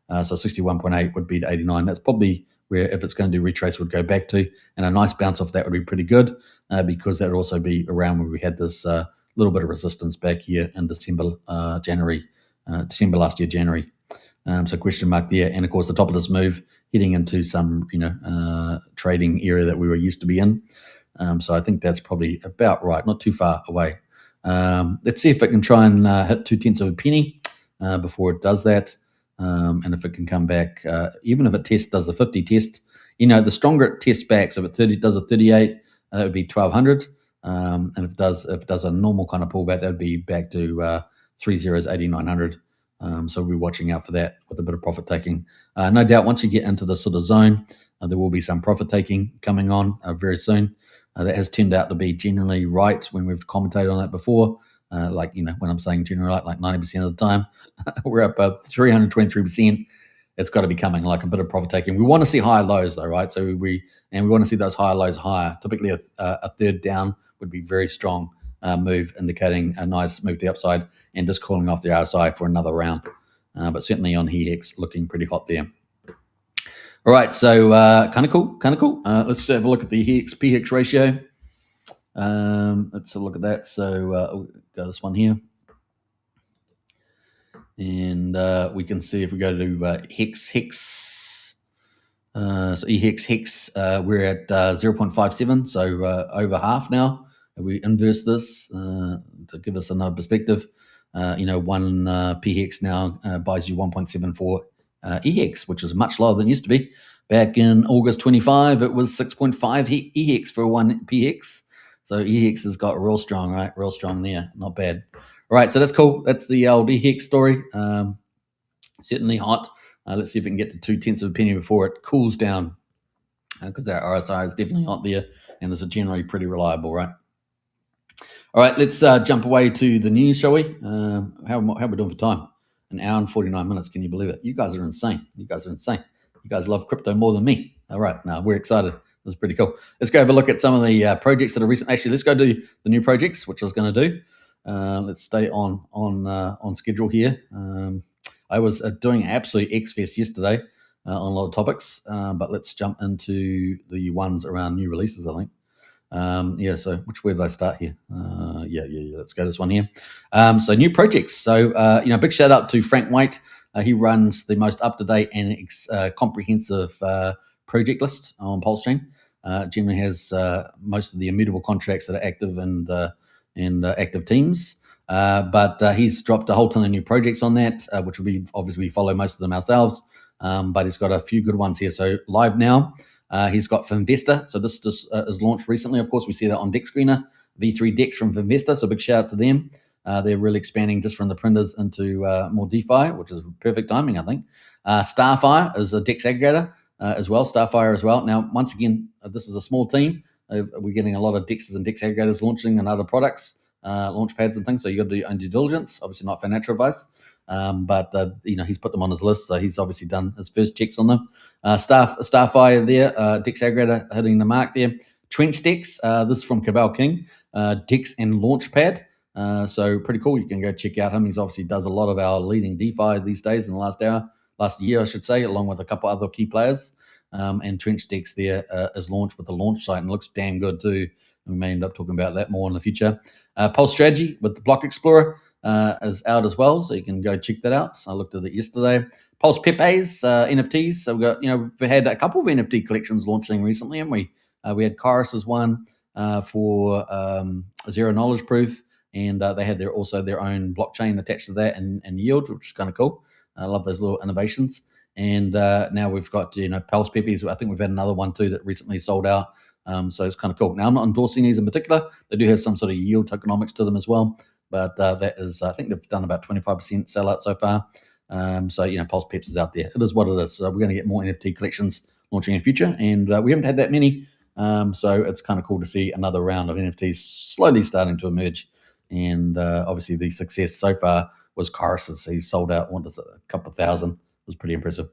So 61.8 would be to 89. That's probably where, if it's going to do retrace, would go back to, and a nice bounce off that would be pretty good, because that would also be around where we had this little bit of resistance back here in December last year, January. So question mark there, and of course the top of this move heading into some trading area that we were used to be in. So I think that's probably about right, not too far away. Let's see if it can try and hit 0.2 of a penny before it does that. And if it can come back, even if it does the 50 test, the stronger it tests back. So if it does a 38, that would be 1200. And if it does a normal kind of pullback, that would be back to 8900. So we'll be watching out for that with a bit of profit taking. No doubt, once you get into this sort of zone, there will be some profit taking coming on very soon. That has turned out to be generally right when we've commentated on that before. When I'm saying generally right, like 90% of the time, we're up 323%. It's got to be coming, like a bit of profit taking. We want to see higher lows though, right? So we want to see those higher lows higher. Typically a third down would be very strong move, indicating a nice move to the upside and just calling off the RSI for another round. But certainly on HEX, looking pretty hot there. All right, so kind of cool. Let's have a look at the HEX PHEX ratio. Let's have a look at that. So we'll go this one here. And we can see if we go to HEX. So HEX, we're at 0.57, so over half now. If we inverse this to give us another perspective, one PHEX now buys you 1.74 EHEX, which is much lower than it used to be. Back in August 25, it was 6.5 EHEX for one PHEX. So EHEX has got real strong, right? Real strong there. Not bad. All right, so that's cool. That's the old EHEX story. Certainly hot. Let's see if we can get to 0.2 of a penny before it cools down, because our RSI is definitely hot there, and this is generally pretty reliable, right? All right, let's jump away to the news, shall we? How are we doing for time? An hour and 49 minutes. Can you believe it? You guys are insane. You guys love crypto more than me. All right, now we're excited. This is pretty cool. Let's go have a look at some of the projects that are recent. Actually, let's go do the new projects, which I was going to do. Let's stay on schedule here. I was doing absolute X-Fest yesterday on a lot of topics, but let's jump into the ones around new releases, I think. So where did I start here? Let's go this one here. So new projects. So, big shout out to Frank White. He runs the most up-to-date and comprehensive project list on Pulsechain. generally has most of the immutable contracts that are active and active teams. But he's dropped a whole ton of new projects on that, which will be obviously we follow most of them ourselves. But he's got a few good ones here. So live now, he's got Finvesta. So this just is launched recently. Of course, we see that on Deck Screener, V3 Dex from Finvesta. So big shout out to them. They're really expanding just from the printers into more DeFi, which is perfect timing, I think. Starfire is a Dex aggregator as well. Starfire as well. Now, once again, this is a small team. We're getting a lot of Dexes and Dex aggregators launching and other products, launch pads and things. So you got to do your own due diligence. Obviously, not financial advice, but he's put them on his list. So he's obviously done his first checks on them. Starfire there, Dex aggregator hitting the mark there. Trench Dex, this is from Cabal King, Dex and Launchpad. So pretty cool. You can go check out him. He's obviously does a lot of our leading DeFi these days in the last year, I should say, along with a couple other key players. And Trench Dex there is launched with the launch site and looks damn good too. We may end up talking about that more in the future. Pulse Strategy with the Block Explorer is out as well, so you can go check that out. I looked at it yesterday. Pulse Pepe's NFTs. So we've got, we've had a couple of NFT collections launching recently, haven't we? We had Chorus's one for zero knowledge proof, and they had also their own blockchain attached to that and yield, which is kind of cool. I love those little innovations. And now we've got Pulse Pepe's. I think we've had another one too that recently sold out. So it's kind of cool. Now I'm not endorsing these in particular. They do have some sort of yield tokenomics to them as well. But that is, I think they've done about 25% sellout so far. So Pulse Peps is out there. It is what it is. So we're going to get more NFT collections launching in the future, and we haven't had that many. So it's kind of cool to see another round of NFTs slowly starting to emerge. And obviously the success so far was Chorus's. He sold out, a couple of thousand. It was pretty impressive.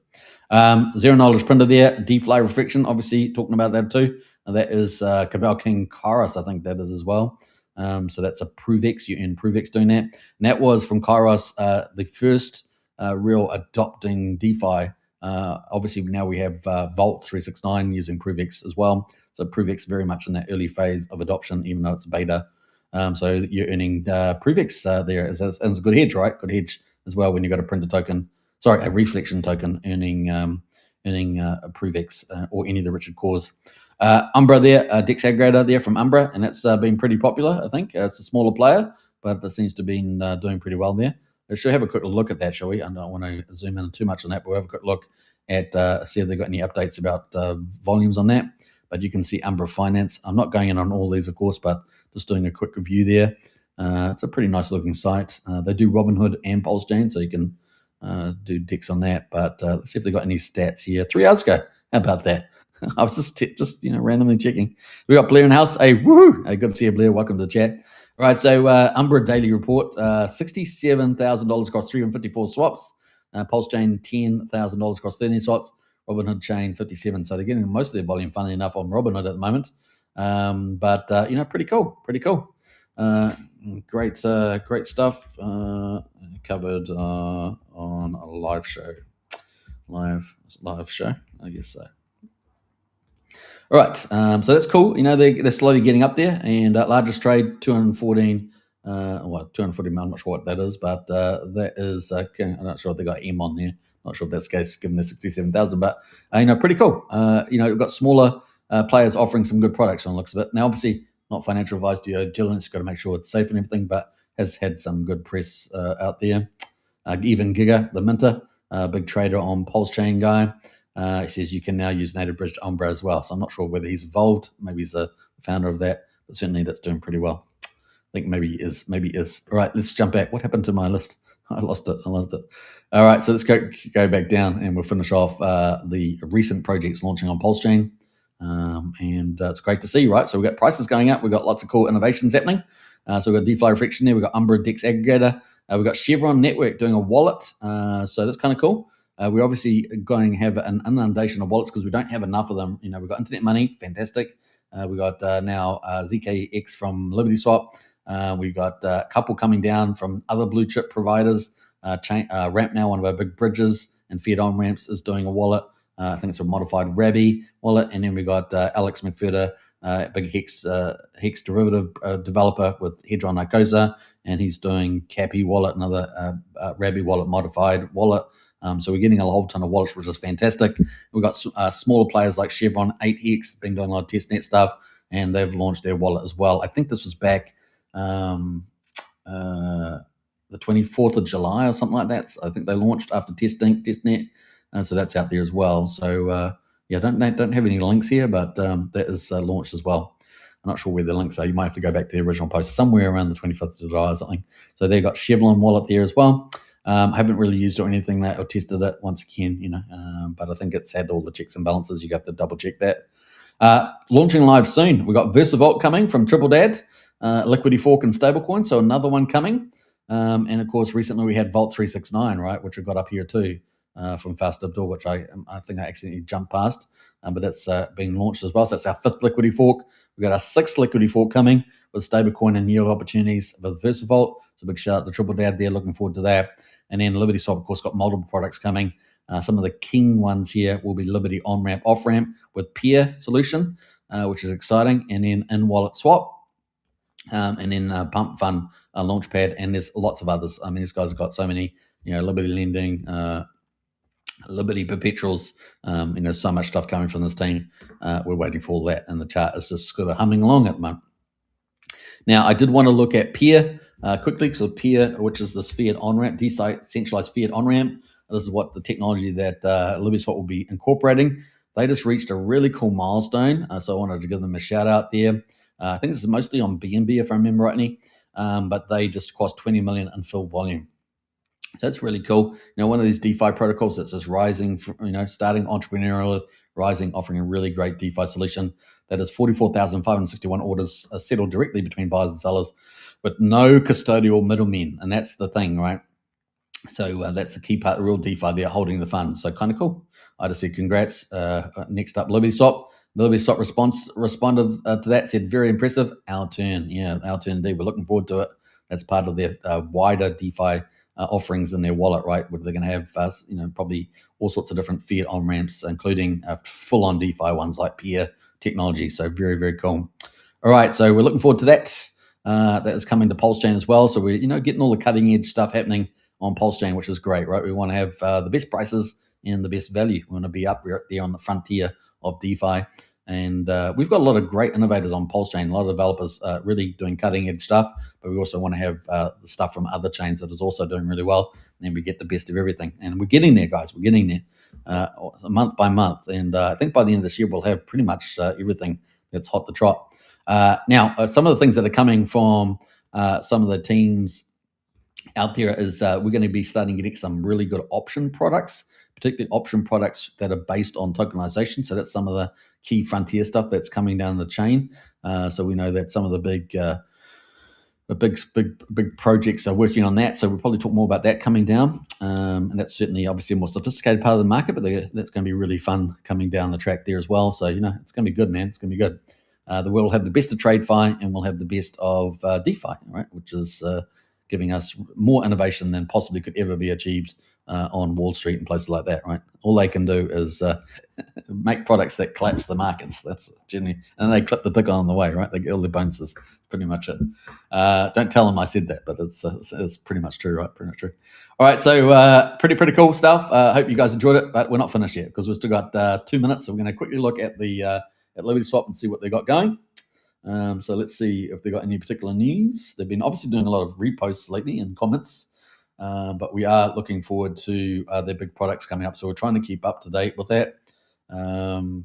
Zero knowledge printer there. DFly Reflection, obviously talking about that too. And that is Cabal King Chorus, I think that is as well. So that's a ProveX. You earn ProveX doing that. And that was from Kairos, the first real adopting DeFi. Obviously, now we have Vault 369 using ProveX as well. So ProveX very much in that early phase of adoption, even though it's beta. So you're earning ProveX there as a good hedge, right? Good hedge as well when you got a printer token. Sorry, a reflection token earning a ProveX or any of the Richard cores. Umbra there, Dex aggregator there from Umbra, and that's been pretty popular, I think. It's a smaller player, but it seems to have been doing pretty well there. We should have a quick look at that, shall we? I don't want to zoom in too much on that, but we'll have a quick look at see if they've got any updates about volumes on that. But you can see Umbra Finance. I'm not going in on all these, of course, but just doing a quick review there. It's a pretty nice looking site. They do Robinhood and Pulsechain, so you can do Dex on that. But let's see if they've got any stats here. 3 hours ago. How about that? I was just randomly checking. We got Blair in the house. Hey, woohoo! Hey, good to see you, Blair. Welcome to the chat. All right, so Umbra daily report: $67,000 across 354 swaps. Pulsechain $10,000 across 13 swaps. Robinhood chain 57. So they're getting most of their volume, funnily enough, on Robinhood at the moment. But pretty cool. Great stuff. Covered on a live show. Live show, I guess so. All right, so that's cool. They're slowly getting up there, and largest trade 214. 240. I'm not sure what that is, but that is. I'm not sure if they got M on there. Not sure if that's the case, given the 67,000. But pretty cool. We've got smaller players offering some good products on the looks of it. Now, obviously, not financial advice, due diligence. Got to make sure it's safe and everything, but has had some good press out there. Even Giga, the minter, big trader on Pulsechain guy. He says you can now use native bridge to Umbra as well. So I'm not sure whether he's involved. Maybe he's the founder of that, but certainly that's doing pretty well. I think maybe he is. All right, let's jump back. What happened to my list? I lost it. All right, so let's go back down, and we'll finish off the recent projects launching on Pulsechain. And it's great to see, right? So we've got prices going up. We've got lots of cool innovations happening. So we've got DeFi Reflection there. We've got Umbra Dex Aggregator. We've got Chevron Network doing a wallet. So that's kind of cool. We're obviously going to have an inundation of wallets because we don't have enough of them. We've got Internet Money, fantastic. We've got now ZKX from Liberty Swap. We've got a couple coming down from other blue chip providers. Ramp now, one of our big bridges, and Fiat on ramps is doing a wallet. I think it's a modified Rabby wallet. And then we got Alex McFerder, big HEX derivative developer with Hedron Nicosa, and he's doing Cappy wallet, another Rabby wallet modified wallet. So we're getting a whole ton of wallets, which is fantastic. We've got smaller players like Chevron, HEX, been doing a lot of testnet stuff, and they've launched their wallet as well. I think this was back the 24th of July or something like that. So I think they launched after testnet, so that's out there as well. So yeah, don't have any links here, but that is launched as well. I'm not sure where the links are. You might have to go back to the original post somewhere around the 25th of July or something. So they've got Chevron wallet there as well. I haven't really used it or anything that or tested it once again, but I think it's had all the checks and balances. You have to double check that. Launching live soon. We've got VersaVault coming from Triple Dad, Liquidity Fork and Stablecoin, so another one coming. And of course, recently we had Vault 369, right, which we got up here too from Fast Abdul, which I think I accidentally jumped past, but that's been launched as well. So that's our 5th Liquidity Fork. We've got our 6th Liquidity Fork coming with Stablecoin and yield opportunities with VersaVault. So big shout out to Triple Dad there. Looking forward to that. And then Liberty Swap, of course, got multiple products coming. Some of the king ones here will be Liberty on-ramp, off-ramp with peer solution, which is exciting. And then in-wallet swap. And then Pump Fund Launchpad, and there's lots of others. I mean, these guys have got so many, Liberty Lending, Liberty Perpetuals, so much stuff coming from this team. We're waiting for all that, and the chart is just sort of humming along at the moment. Now, I did want to look at Peer quickly. So Peer, which is this fiat on-ramp, decentralized fiat on-ramp. This is what the technology that Liberty Swap will be incorporating. They just reached a really cool milestone, so I wanted to give them a shout out there. I think this is mostly on BNB, if I remember rightly, but they just crossed 20 million in fill volume. So that's really cool. One of these DeFi protocols that's just rising, starting entrepreneurial, rising, offering a really great DeFi solution. That is 44,561 orders settled directly between buyers and sellers with no custodial middlemen. And that's the thing, right? So that's the key part, the real DeFi there, holding the funds. So kind of cool. I just said congrats. Next up, Liberty Swap. Liberty Swap responded to that, said very impressive. Our turn. Yeah, our turn indeed. We're looking forward to it. That's part of their wider DeFi offerings in their wallet, right? Where they're going to have, probably all sorts of different fiat on-ramps, including full-on DeFi ones like Peer technology. So very, very cool. All right, so we're looking forward to that. That is coming to Pulsechain as well. So we're, getting all the cutting-edge stuff happening on Pulsechain, which is great, right? We want to have the best prices and the best value. We want to be up there on the frontier of DeFi. And we've got a lot of great innovators on Pulsechain, a lot of developers really doing cutting edge stuff, but we also want to have the stuff from other chains that is also doing really well. And then we get the best of everything. And we're getting there, guys. We're getting there month by month. And I think by the end of this year, we'll have pretty much everything that's hot to trot. Now, some of the things that are coming from some of the teams out there is we're going to be starting to get some really good option products, particularly option products that are based on tokenization. So that's some of the key frontier stuff that's coming down the chain. So we know that some of the big projects are working on that. So we'll probably talk more about that coming down. And that's certainly obviously a more sophisticated part of the market, but that's going to be really fun coming down the track there as well. So, it's going to be good, man. It's going to be good. The world will have the best of TradeFi and we'll have the best of DeFi, right? Which is giving us more innovation than possibly could ever be achieved on Wall Street and places like that, right? All they can do is make products that collapse the markets. That's generally, and they clip the ticker on the way, right? They get all their bonuses. Pretty much it. Don't tell them I said that, but it's pretty much true, right? Pretty much true. All right, so pretty cool stuff. Hope you guys enjoyed it, but we're not finished yet because we've still got 2 minutes. So we're going to quickly look at the at Liberty Swap and see what they got going. So let's see if they got any particular news. They've been obviously doing a lot of reposts lately and comments, but we are looking forward to their big products coming up. So we're trying to keep up to date with that. And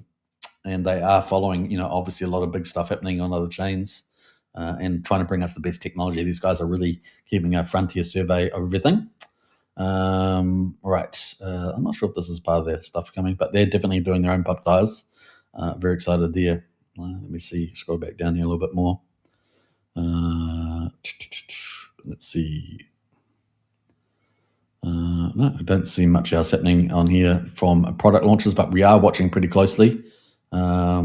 they are following, obviously a lot of big stuff happening on other chains and trying to bring us the best technology. These guys are really keeping a frontier survey of everything. Right. I'm not sure if this is part of their stuff coming, but they're definitely doing their own puppies. Very excited there. Let me see, scroll back down here a little bit more. Let's see. No, I don't see much else happening on here from product launches, but we are watching pretty closely. Yeah,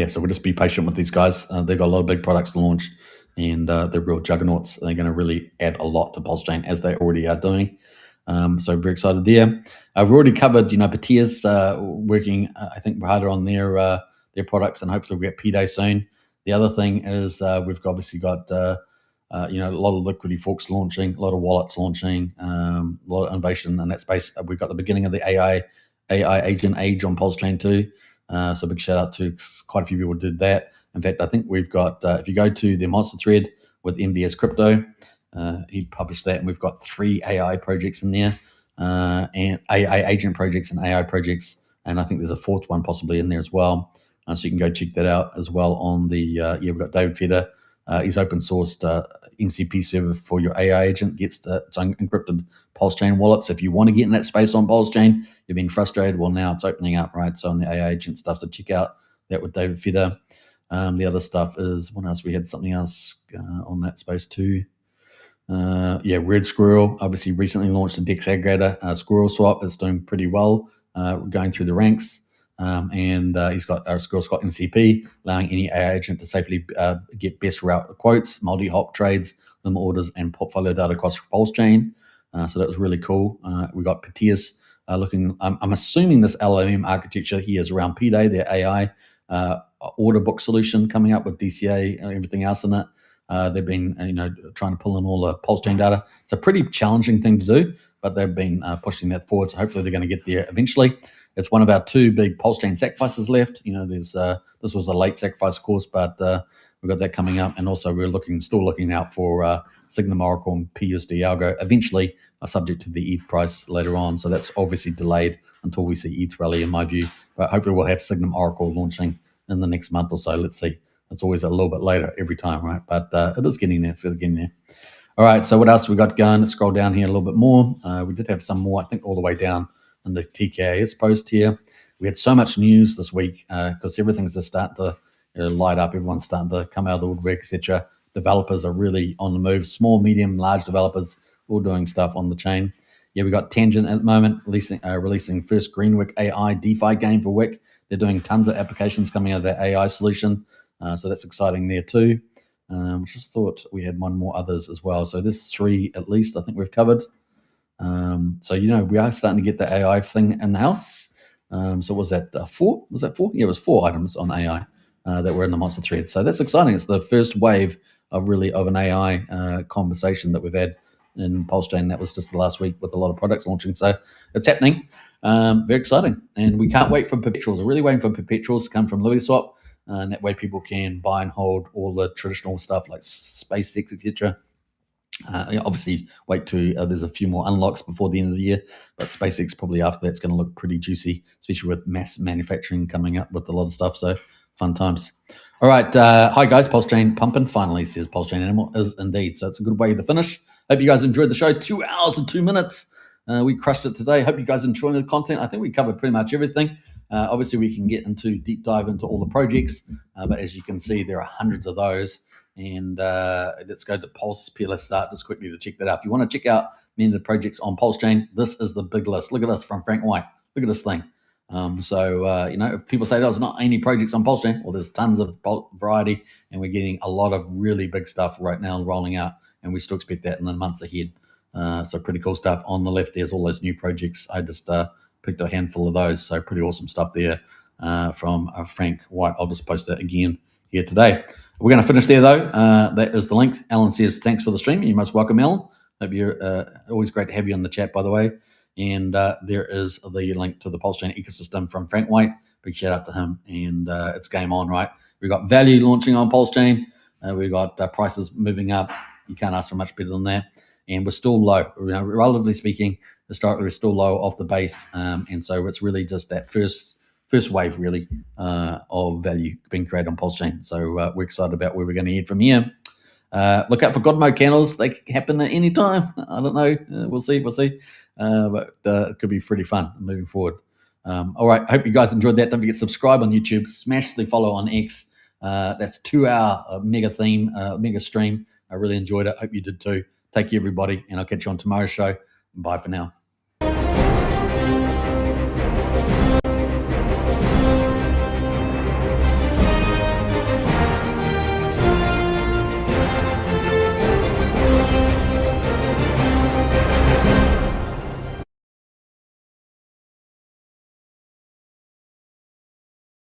so we'll just be patient with these guys. They've got a lot of big products to launch, and they're real juggernauts. They're going to really add a lot to Pulsechain as they already are doing. So very excited there. I've already covered, Batir's working, I think, harder on their products, and hopefully we'll get P-Day soon. The other thing is we've obviously got a lot of liquidity forks launching, a lot of wallets launching, a lot of innovation in that space. We've got the beginning of the AI agent age on Pulsechain too. So big shout out to quite a few people who did that. In fact, I think we've got, if you go to the monster thread with MBS Crypto, he published that, and we've got 3 AI projects in there, and AI agent projects and AI projects, and I think there's a 4th one possibly in there as well. So you can go check that out as well on the, we've got David Feder. He's open sourced MCP server for your AI agent, gets its own encrypted Pulsechain wallet. So if you want to get in that space on Pulsechain, you've been frustrated, well, now it's opening up, right? So on the AI agent stuff, so check out that with David Feder. The other stuff is, what else? We had something else on that space too. Red Squirrel obviously recently launched a DEX aggregator, Squirrel Swap. It's doing pretty well, going through the ranks. And he's got Squirrel's got MCP, allowing any AI agent to safely get best route quotes, multi-hop trades, limit orders, and portfolio data across Pulsechain. So that was really cool. We got Petius looking. I'm assuming this LLM architecture here is around PDAY, their AI order book solution, coming up with DCA and everything else in it. They've been, trying to pull in all the Pulsechain data. It's a pretty challenging thing to do, but they've been pushing that forward. So hopefully they're going to get there eventually. It's one of our 2 big Pulsechain sacrifices left. There's this was a late sacrifice, of course, but we've got that coming up, and also we're still looking out for Signum Oracle and PUSD Algo eventually, subject to the ETH price later on. So that's obviously delayed until we see ETH rally, in my view. But hopefully we'll have Signum Oracle launching in the next month or so. Let's see. It's always a little bit later every time, right? But it is getting there. It's getting there. All right. So what else we got going? Let's scroll down here a little bit more. We did have some more, I think, all the way down in the TKS post here. We had so much news this week because everything's just starting to light up. Everyone's starting to come out of the woodwork, etc. Developers are really on the move. Small, medium, large developers all doing stuff on the chain. We got Tangent at the moment releasing first Greenwick AI DeFi game for Wick. They're doing tons of applications coming out of their AI solution. So that's exciting there too. Just thought we had one more others as well. So there's 3 at least I think we've covered. So we are starting to get the AI thing in the house. So was that 4? Was that 4? Yeah, it was 4 items on AI that were in the monster thread. So that's exciting. It's the first wave of an AI conversation that we've had in Pulsechain. That was just the last week with a lot of products launching. So it's happening. Very exciting. And we can't wait for perpetuals. We're really waiting for perpetuals to come from LuiSwap. And that way people can buy and hold all the traditional stuff like SpaceX, etc. Obviously, wait to there's a few more unlocks before the end of the year, but SpaceX probably after that's going to look pretty juicy, especially with mass manufacturing coming up with a lot of stuff. So fun times. All right, hi guys, Pulsechain pumping finally, says Pulsechain Animal, is indeed. So it's a good way to finish. Hope you guys enjoyed the show. 2 hours and 2 minutes. We crushed it today. Hope you guys enjoyed the content. I think we covered pretty much everything. Obviously, we can get into deep dive into all the projects, but as you can see, there are hundreds of those. And let's go to PulsePLS start just quickly to check that out. If you want to check out many of the projects on Pulsechain, this is the big list. Look at this from Frank White. Look at this thing. If people say there's not any projects on Pulsechain, well, there's tons of variety, and we're getting a lot of really big stuff right now rolling out, and we still expect that in the months ahead. So pretty cool stuff. On the left, there's all those new projects. I just picked a handful of those, so pretty awesome stuff there from Frank White. I'll just post that again here today. We're going to finish there, though. That is the link. Alan says, thanks for the stream. You're most welcome, Alan. Hope you're always great to have you on the chat, by the way. And there is the link to the Pulsechain ecosystem from Frank White. Big shout out to him. And it's game on, right? We've got value launching on Pulsechain. We've got prices moving up. You can't ask for much better than that. And we're still low. Relatively speaking, historically, we're still low off the base. And so it's really just that first wave, really, of value being created on Pulsechain. So we're excited about where we're going to head from here. Look out for God mode candles. They can happen at any time. I don't know. We'll see. But it could be pretty fun moving forward. All right. I hope you guys enjoyed that. Don't forget to subscribe on YouTube. Smash the follow on X. That's 2 hour mega stream. I really enjoyed it. Hope you did too. Take care, everybody. And I'll catch you on tomorrow's show. Bye for now.